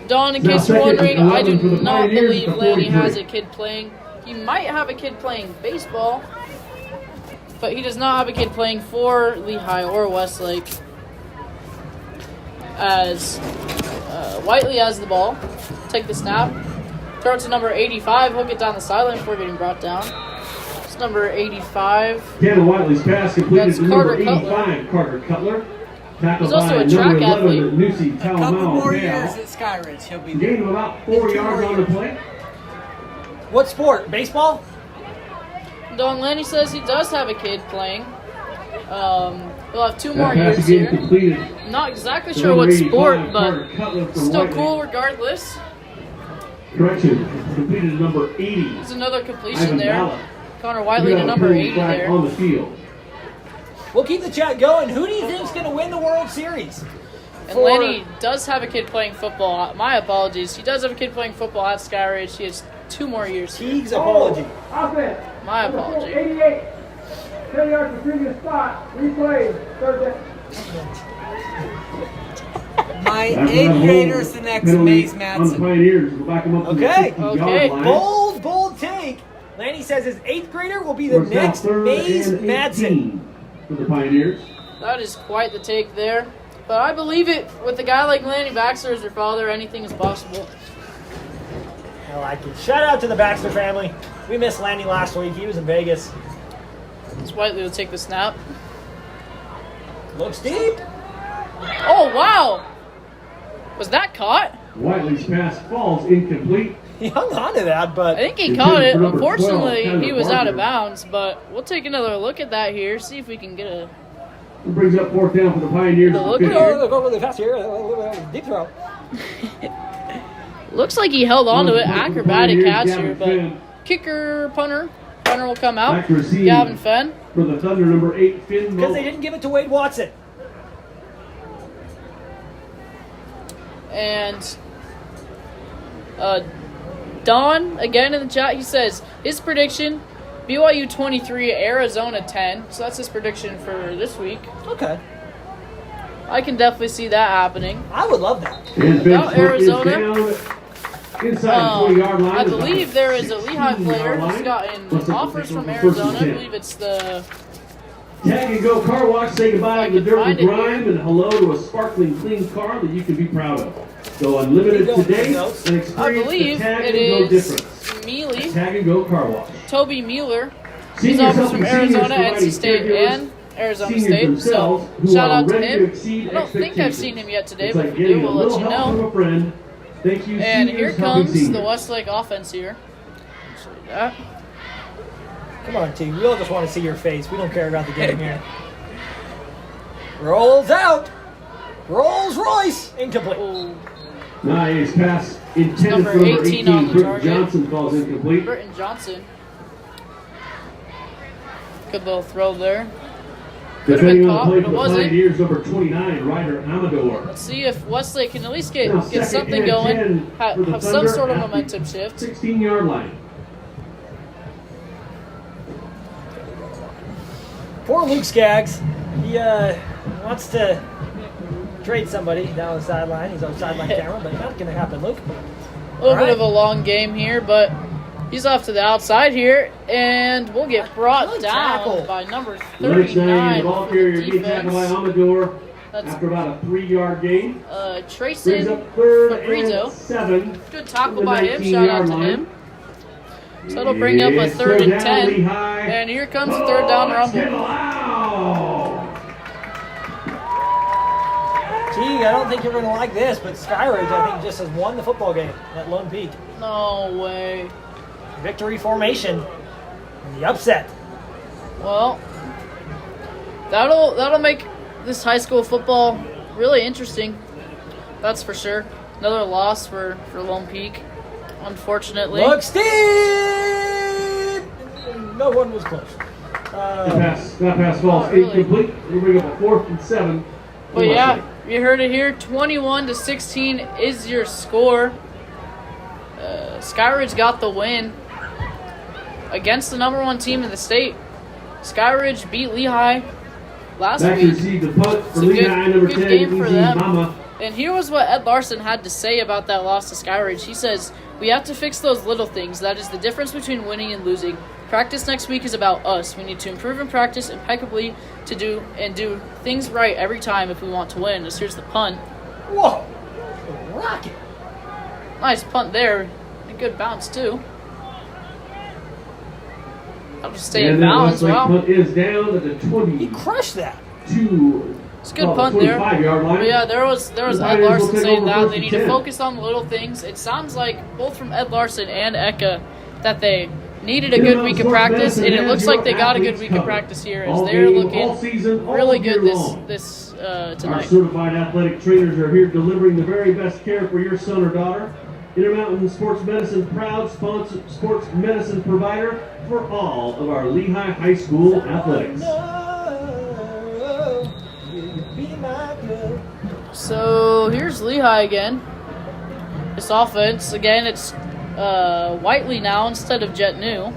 Dawn, in case you're wondering, I do not believe Lanny has a kid playing. He might have a kid playing baseball, but he does not have a kid playing for Lehi or Westlake. As Whiteley has the ball. Take the snap. Throw it to number 85. Hook it down the sideline before getting brought down. It's number 85. Cameron Whiteley's pass completed to number 85, Carter Cutler. He's also a track athlete. A couple more years at Skyridge, he'll be there. Gain of about 4 yards on the play. What sport? Baseball? Don Lanny says he does have a kid playing. He'll have 2 more years here. Not exactly sure what sport, but still cool regardless. Correction, completed to number 80. There's another completion there. Connor Whiteley to number 80 there. On the field. We'll keep the chat going. Who do you think's going to win the World Series? And Lenny does have a kid playing football. My apologies. He does have a kid playing football at Skyridge. He has 2 more years. Teague's apology. My apology. 88. 10 yards from previous spot. Replay. Thursday. My 8th grader's the next Maze Madsen. Okay. Bold take. Lanny says his 8th grader will be the next Maze Madsen. For the Pioneers. That is quite the take there. But I believe it. With a guy like Lanny Baxter as your father, anything is possible. I like it. Shout out to the Baxter family. We missed Lanny last week. He was in Vegas. This Whiteley will take the snap. Looks deep. Oh, wow. Was that caught? Whiteley's pass falls incomplete. He hung on to that, but... I think he caught it. Unfortunately, he was out of bounds, but we'll take another look at that here, see if we can get a... It brings up 4th down for the Pioneers. Go really fast here. Deep throw. Looks like he held on to it. Acrobatic catch here, but kicker, punter. Punter will come out. Gavin Fenn. For the Thunder, number 8, Finn. Because they didn't give it to Wade Watson. And... Don, again in the chat, he says, his prediction, BYU 23, Arizona 10. So that's his prediction for this week. Okay. I can definitely see that happening. I would love that. Now Arizona. Inside the 20-yard line. I believe there is a Lehi player who's gotten offers from Arizona. I believe it's the... Tag and go car wash. Say goodbye to the dirt and grime and hello to a sparkling clean car that you can be proud of. Go unlimited today and experience I believe the Tag it and Go is difference. Mealy. Tag and Go car wash. Toby Mueller. He's offers from Arizona, NC State, and Arizona State. So shout out to him. I don't think I've seen him yet today, but if we do, we'll let you know. And here comes the Westlake offense here. Show you that. Come on, T. We all just want to see your face. We don't care about the game here. Rolls out. Rolls Royce. Incomplete. Oh. Nice pass intended Number for number 18 on the Britton target. Johnson falls incomplete. Britton Johnson. Good little throw there. Could have been Depending on caught, the play but it for the wasn't. Pioneers, number 29, Ryder Amador. Let's see if Westlake can at least get Now, second something and going, 10 for the have some Thunder sort of at the momentum shift. 16-yard line. Poor Luke Skaggs. He wants to trade somebody down the sideline. He's on sideline camera, but not going to happen, Luke. A little bit of a long game here, but he's off to the outside here, and we'll get brought down by number 39 ball for carrier the being tackled by defense. Amador That's after about a 3-yard gain. Trayson Brings up third and Fabrizio. 7. Good tackle by him. Shout out to 19-yard him. So it'll bring up a It's third and down, 10. Lehi. And here comes the third down rumble. Gee, I don't think you're going to like this, but Skyridge, I think, just has won the football game at Lone Peak. No way. Victory formation. And the upset. Well, that'll make this high school football really interesting. That's for sure. Another loss for Lone Peak, unfortunately. Look, Steve! No one was close. That pass falls incomplete. We'll bring up a 4th and 7. But yeah, you heard it here. 21-16 is your score. Skyridge got the win against the number 1 team in the state. Skyridge beat Lehi last week. The punt for It's a Lehi, number good 10, game for them. Mama. And here was what Ed Larson had to say about that loss to Skyridge. He says, "We have to fix those little things. That is the difference between winning and losing. Practice next week is about us. We need to improve and practice impeccably to do things right every time if we want to win." Here's the punt. Whoa! Rocket! Nice punt there. A good bounce, too. I'll just stay in bounds. Wow. Punt is down at the 20. He crushed that. It's a good punt there. But yeah, there was Ed Larson saying that they need to focus on the little things. It sounds like both from Ed Larson and Eka that they needed a good week of practice, and it looks like they got a good week of practice here as they're looking really good this Our tonight. certified athletic trainers are here delivering the very best care for your son or daughter. Intermountain Sports Medicine, proud sponsor, sports medicine provider for all of our Lehi High School athletics. So here's Lehi again. This offense, again, it's Whiteley now instead of Jet New.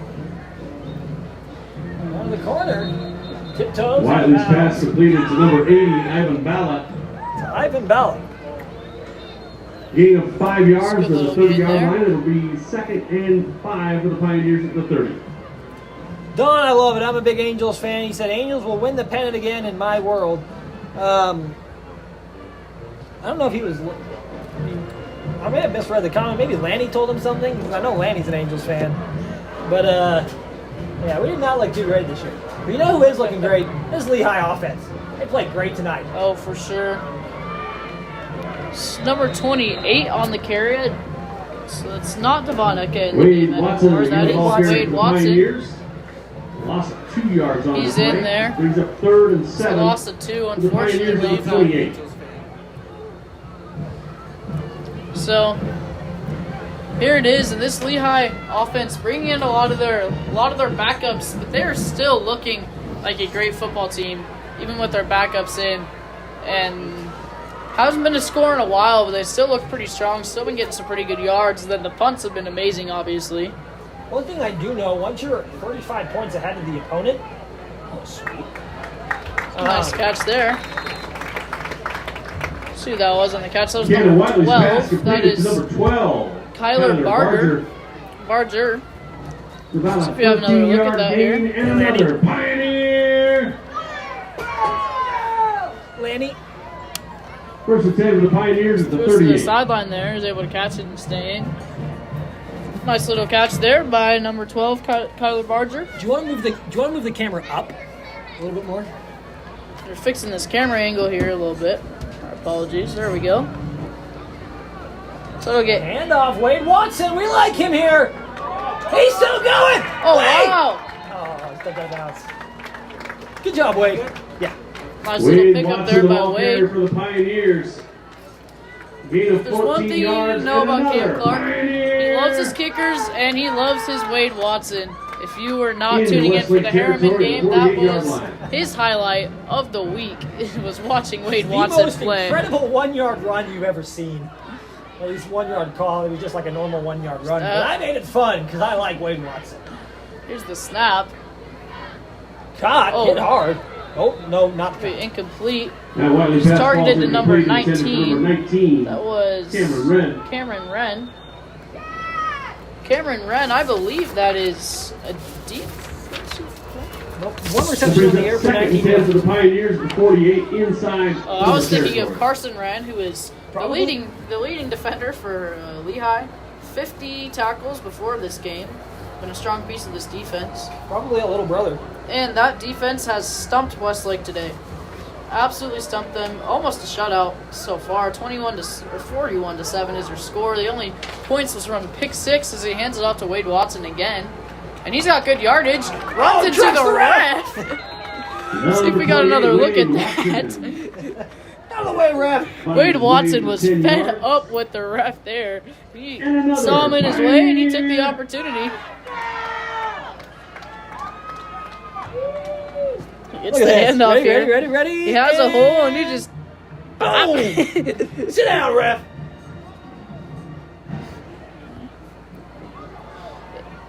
On the corner. Tiptoes. Whiteley's pass completed to number 80, Ivan Ballot. Ivan Ballot. Gain of 5 yards to the little 30-yard gain line. It'll be 2nd and 5 for the Pioneers at the 30. Don, I love it. I'm a big Angels fan. He said Angels will win the pennant again in my world. I don't know if he was... I may have misread the comment. Maybe Lanny told him something. Because I know Lanny's an Angels fan. But, yeah, we did not look too great this year. But you know who is looking great? This Lehi offense. They played great tonight. Oh, for sure. It's number 28 on the carry. So it's not Devon Eka in the Wade game Watson anymore. is That is Wade Watson. Pioneers. Lost 2 yards on He's the play. in there. Brings up 3rd and It's a 7. loss of 2, for the Pioneers unfortunately. on 28. So here it is, and this Lehi offense bringing in a lot of their backups, but they're still looking like a great football team, even with their backups in. And hasn't been a score in a while, but they still look pretty strong. Still been getting some pretty good yards. Then the punts have been amazing, obviously. One thing I do know, once you're 35 points ahead of the opponent, oh sweet. Nice catch there. See who that was on the catch. That was Again, number Wiley's pass 12. That completed is to number 12. Kyler Barger. For about So if you have another look at that here. And another Pioneer. Lanny. First and 10 for the Pioneers at the Goes to the 38. sideline there. Is able to catch it and stay in. Nice little catch there by number 12, Kyler Barger. Do you want to move the camera up a little bit more? They're fixing this camera angle here a little bit. Our apologies. There we go. So it'll get Handoff, Wade Watson. We like him here. He's still going. Oh, Wade. wow. Oh, it's got bounce. Good job, Wade. Yeah. Nice little Wade pickup Watson, there the by ball carrier Wade. for the Pioneers. Gain of There's one 14 thing you yards know and about Cam another Clark. He Pioneer. loves his kickers and he loves his Wade Watson. If you were not In the tuning in for Westlake the Harriman territory, game, that 48-yard was line. his highlight of the week. It was watching Wade The Watson most play. incredible 1 yard run you've ever seen. At least 1 yard call. It was just like a normal 1 yard run. But I made it fun because I like Wade Watson. Here's the snap. Caught, Oh. hit hard. Oh, no, not Be incomplete. Now Wiley He's pass targeted ball to number incomplete, intended for 19. number 19. That was Cameron Wren. Cameron Wren, I believe that is a deep. Nope. One reception in the air for Second and 10 for 19. the Pioneers, the 48 inside. I was thinking of territory. Carson Wren, who is the leading defender for Lehi. 50 tackles before this game. Been a strong piece of this defense. Probably a little brother. And that defense has stumped Westlake today. Absolutely stumped them. Almost a shutout so far. 41-7 is their score. The only points was from a pick six as he hands it off to Wade Watson again. And he's got good yardage. Runs into the ref. See if we got another look at that. Out of the way, ref. Wade Watson was fed up with the ref there. He saw him in his way and he took the opportunity. He gets the handoff here. Ready? He has a hole and he just... Boom! Sit down, ref.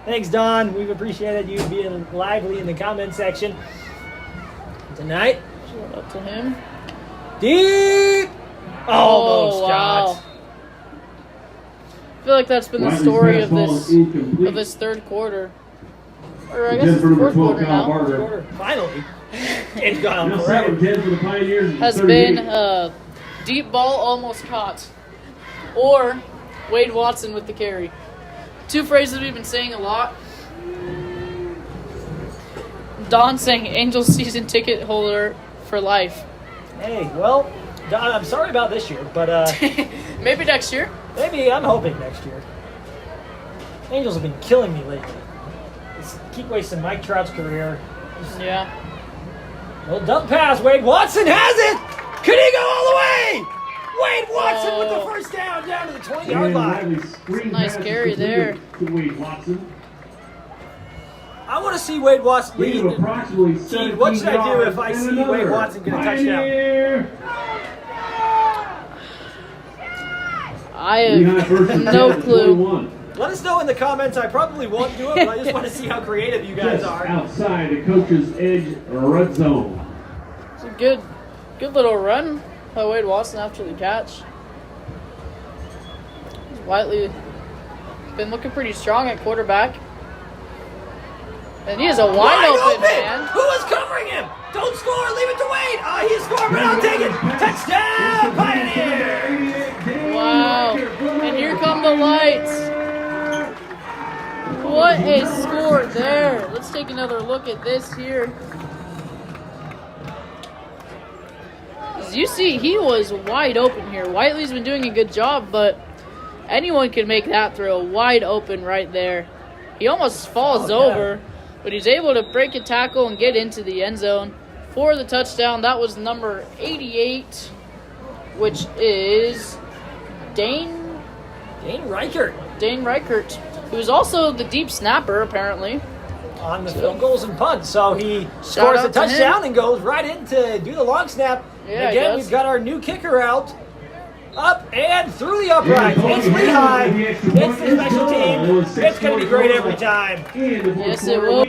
Thanks, Don. We've appreciated you being lively in the comment section tonight. Shout out to him. Deep! Almost wow. got. I feel like that's been the story of this third quarter. Or I guess it's the fourth quarter now. Finally. It's gone Now forever. 7-10 for the Pioneers. Has 38. been deep ball almost caught. Or Wade Watson with the carry. Two phrases we've been saying a lot. Don saying Angels season ticket holder for life. Hey, well, Don, I'm sorry about this year, but maybe next year. Maybe I'm hoping next year. Angels have been killing me lately. Just keep wasting Mike Trout's career. Yeah. Well, dump pass. Wade Watson has it. Could he go all the way? Wade Watson with the first down to the 20-yard line. Nice carry there. Wade Watson. I want to see Wade Watson lead. Approximately What should I do if I see Wade Watson get a touchdown? I have no clue. Let us know in the comments. I probably won't do it, but I just want to see how creative you guys are. Outside the coach's edge red zone. It's a good little run by Wade Watson after the catch. Whiteley been looking pretty strong at quarterback. And he is a wide open man. Who is covering him? Don't score. Leave it to Wade. He scored, but I'll take it. Touchdown, Pioneer. Wow. And here come the lights. What a score there. Let's take another look at this here. As you see, he was wide open here. Whiteley's been doing a good job, but anyone can make that throw wide open right there. He almost falls over, but he's able to break a tackle and get into the end zone for the touchdown. That was number 88, which is Dane Reichert. Dane Reichert, who's also the deep snapper, apparently. On the field goals and punts. So he scores a touchdown and goes right in to do the long snap. Yeah, again, we've got our new kicker out. Up and through the upright. It's Lehi. It's the special team. It's going to be great every time. Yes, it will.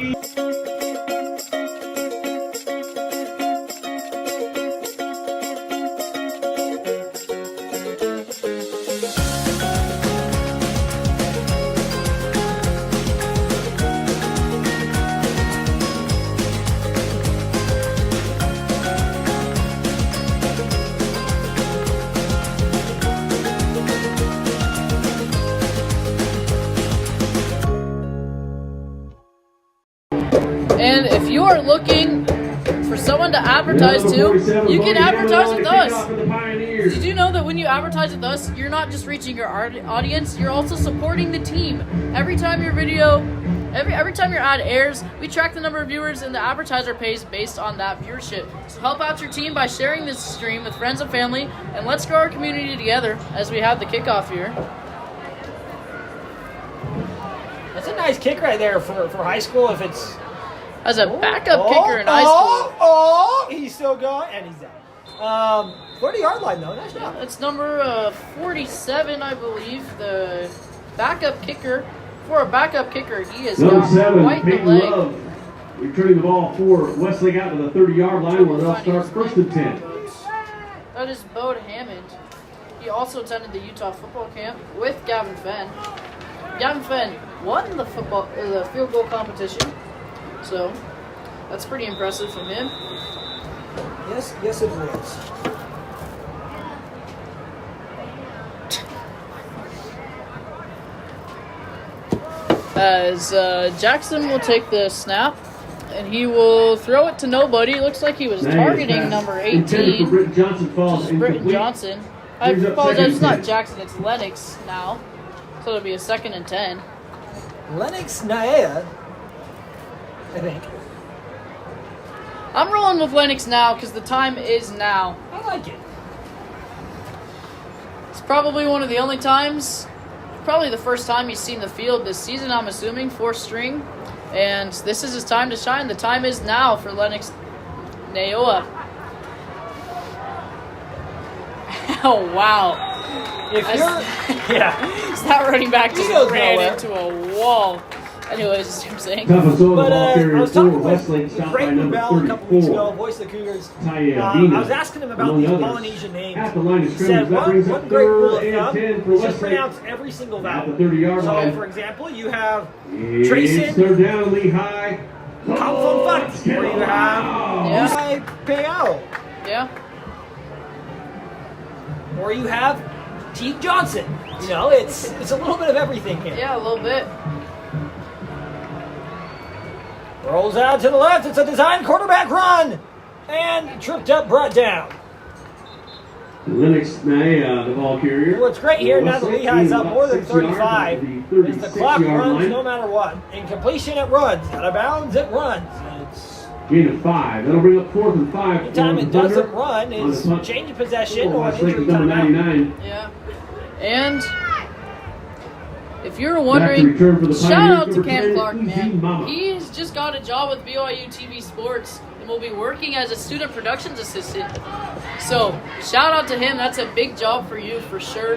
are looking for someone to advertise to, you can advertise with us. Did you know that when you advertise with us, you're not just reaching your audience, you're also supporting the team. Every time your video, every time your ad airs, we track the number of viewers and the advertiser pays based on that viewership. So help out your team by sharing this stream with friends and family, and let's grow our community together as we have the kickoff here. That's a nice kick right there for high school if it's... As a backup kicker in high school. He's still going, and he's down. 30-yard line, though. Nice job. It's number 47, I believe, the backup kicker. For a backup kicker, he has Number got 7, quite the Peyton leg. Love, returning the ball for Westlake out to the 30-yard line where they'll start first and 10. That is Bode Hammond. He also attended the Utah football camp with Gavin Fenn. Gavin Fenn won the field goal competition, so that's pretty impressive from him. Yes, it was. As Jackson will take the snap, and he will throw it to nobody. It looks like he was targeting number 18. Britton Johnson falls Britton Johnson. I apologize, it's not Jackson, it's Lennox now. So it'll be a 2nd and 10. Lennox Naea, I think. I'm rolling with Lennox now because the time is now. I like it. It's probably one of the only times, probably the first time he's seen the field this season, I'm assuming, 4th string. And this is his time to shine. The time is now for Lennox Naoa. Oh, wow. If you're... Yeah. That running back just ran into a wall. Anyways, that's what I'm saying. But I was talking with Craig Rubell a couple weeks ago, voice of the Cougars. I was asking him about these Polynesian names. He said, one great rule of thumb is just pronounce every single vowel. So, for example, you have Trayson, Third down, Lehi. Kamfon, or you have Payao. Yeah. Or you have Teague Johnson. You know, it's a little bit of everything here. Yeah, a little bit. Rolls out to the left. It's a designed quarterback run. And tripped up, brought down. Lennox Naea, the ball carrier. What's great here, now that Lehi's up more than 35, is the clock runs no matter what. In completion, it runs. Out of bounds, it runs. It's gain of 5. That'll bring up 4th and 5. anytime it doesn't run is change of possession or an injury timeout. Yeah. And if you're wondering, shout out to Cam Clark, man. He's just got a job with BYU TV Sports and will be working as a student productions assistant. So, shout out to him. That's a big job for you for sure.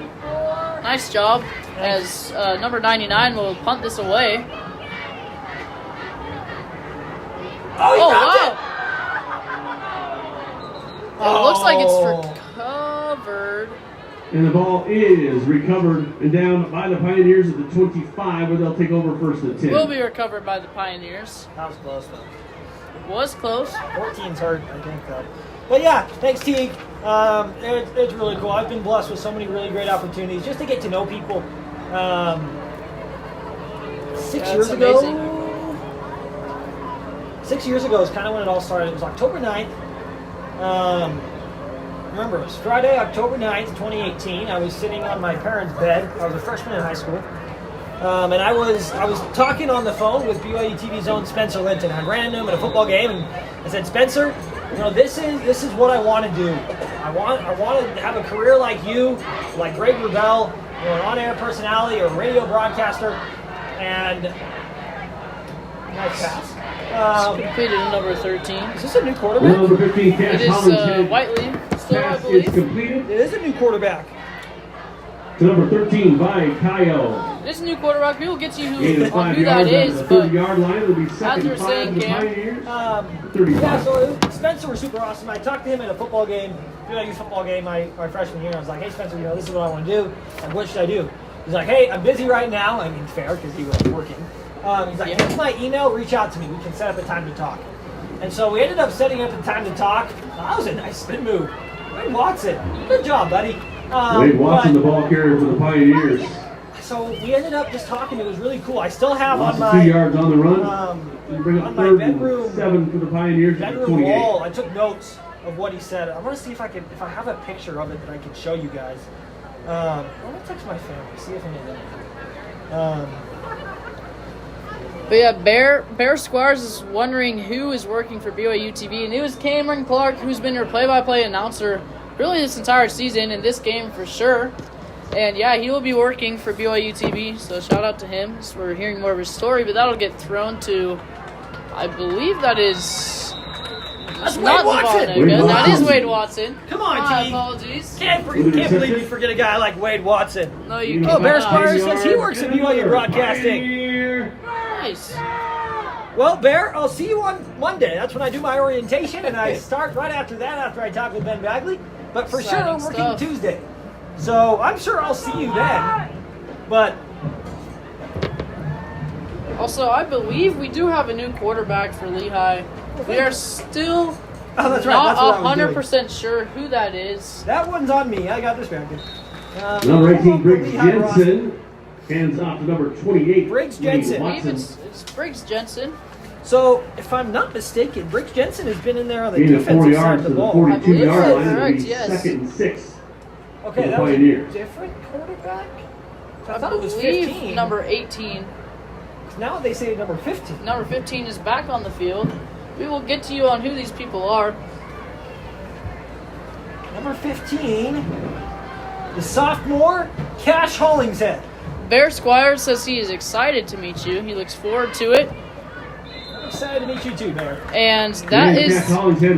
Nice job. As number 99 will punt this away. Oh, wow. It looks like it's recovered. And the ball is recovered and down by the Pioneers at the 25, where they'll take over first and 10. Will be recovered by the Pioneers. That was close, though. Was close. 14's hurt, I think, though. But yeah, thanks, Teague. It's really cool. I've been blessed with so many really great opportunities just to get to know people. 6 years ago. Amazing. 6 years ago is kind of when it all started. It was October 9th. Remember, it was Friday, October 9th, 2018. I was sitting on my parents' bed. I was a freshman in high school. And I was talking on the phone with BYU TV's own Spencer Linton. I ran into him at a football game, and I said, Spencer, you know, this is what I want to do. I want to have a career like you, like Greg Rubell, you know, an on-air personality or a radio broadcaster. And nice pass. Completed in number 13. Is this a new quarterback? Number 15, It is Whiteley. Still, I pass believe. is completed. It is a new quarterback. To number 13 by Kyle. This new quarterback, we will get you Gain of on 5 who that yards is, at the but 30-yard line. It'll be as second you're and 5 saying, for the Cam, Pioneers. 35. Yeah, so Spencer was super awesome. I talked to him at a football game, BYU football game my freshman year. I was like, hey, Spencer, you know, this is what I want to do. And what should I do? He's like, hey, I'm busy right now. I mean, fair, because he was working. He's like, here's my email. Reach out to me. We can set up a time to talk. And so we ended up setting up a time to talk. That was a nice spin move. Wade Watson, good job, buddy. Wade Watson, the ball carrier for the Pioneers. so we ended up just talking. It was really cool. I still have Lost on 2 my yards on the run. Bring up on my 3rd bedroom and 7 for the Pioneers at the bedroom 28. wall. I took notes of what he said. I want to see if I have a picture of it that I can show you guys. I'm gonna text my family, see if any of them. But yeah, Bear Squires is wondering who is working for BYU TV, and it was Cameron Clark, who's been your play-by-play announcer really this entire season, in this game for sure. And yeah, he will be working for BYU TV, so shout out to him. So we're hearing more of his story, but that'll get thrown to, I believe that is... That's Wade Watson! That is Wade Watson. Come on, My T. apologies. Can't believe you forget a guy like Wade Watson. No, you Oh, can't. Bear Squires says he works at BYU Broadcasting. Nice. Well, Bear, I'll see you on Monday. That's when I do my orientation, and I start right after that, after I talk with Ben Bagley. But for sure, I'm working stuff. Tuesday. So I'm sure I'll see you then. But Also, I believe we do have a new quarterback for Lehi. We are still not 100% sure who that is. That one's on me. I got distracted. Number 18, Briggs Jensen. Hands off to number 28. Briggs Jensen. I believe it's Briggs Jensen. So, if I'm not mistaken, Briggs Jensen has been in there on the Gain of 4 defensive side yards of to the the ball. 42-yard line. Correct, It'll be yes. 2nd and 6. Okay, the that was a Pioneers. different quarterback? I I thought it was believe 15. number 18. Now they say number 15. Number 15 is back on the field. We will get to you on who these people are. Number 15, the sophomore, Cash Hollingshead. Bear Squires says he is excited to meet you. He looks forward to it. I'm excited to meet you too, Bear. And that is,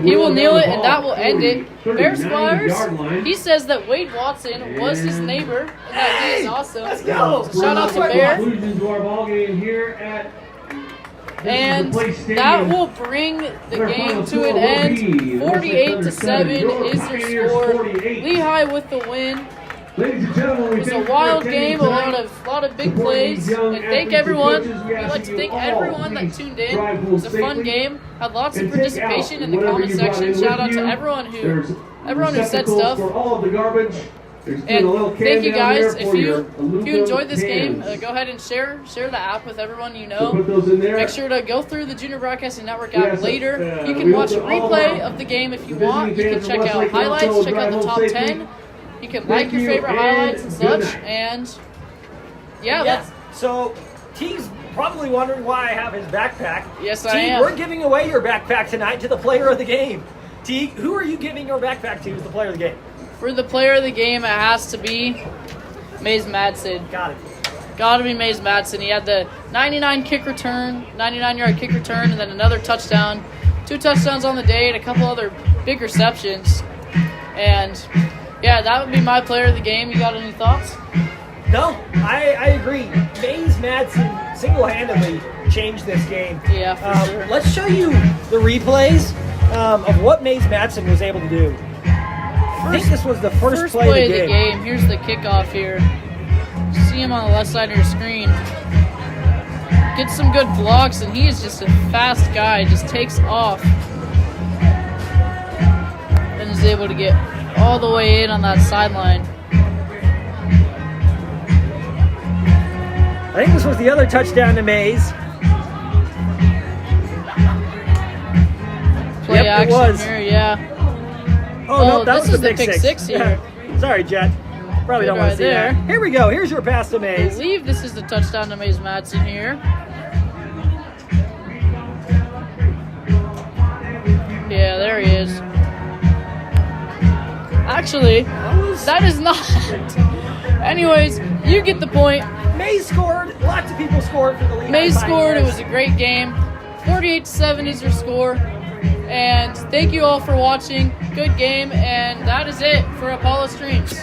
he will kneel it and that will end it. Bear 39 Squires, he says that Wade Watson was his neighbor and that he is awesome. Let's go. So shout out to Bear. Conclusion to our ball game here at And that will bring the game to an end. 48-7 is your score. Lehigh with the win. Ladies and gentlemen, It was a wild game, a lot of big plays, and thank everyone. We'd like to thank everyone that tuned in. It was a fun game. Had lots of participation in the comment section. Shout out to everyone who said stuff. And thank you guys. If you enjoyed this game, go ahead and share the app with everyone you know. Make sure to go through the Junior Broadcasting Network app later. You can watch a replay of the game if you want. You can check out highlights, check out the top 10. You can like your favorite highlights and such. And yeah, So T's probably wondering why I have his backpack. Yes, T, I am. We're giving away your backpack tonight to the player of the game. T, who are you giving your backpack to as the player of the game? For the player of the game, it has to be Mays Madsen. Got it. Got to be Mays Madsen. He had the 99-yard kick return, and then another touchdown. 2 touchdowns on the day, and a couple other big receptions. And yeah, that would be my player of the game. You got any thoughts? No, I agree. Mays Madsen single-handedly changed this game. Yeah, for sure. Let's show you the replays of what Mays Madsen was able to do. I think this was the first play of the game. Here's the kickoff here. See him on the left side of your screen. Gets some good blocks, and he is just a fast guy. Just takes off. And is able to get all the way in on that sideline. I think this was the other touchdown to Mays. Play Yep, it was. here, yeah. Oh, no, that this was is the pick six here. Sorry, Jet. Probably don't want to see there. that. Here we go. Here's your pass to I Mays. believe this is the touchdown to Mays Madsen here. Yeah, there he is. Actually, that is not. Anyways, you get the point. Mays scored. Lots of people scored for the Lehi Mays scored. It Pioneers. was a great game. 48-7 is your score. And thank you all for watching. Good game. And that is it for Apollo Streams.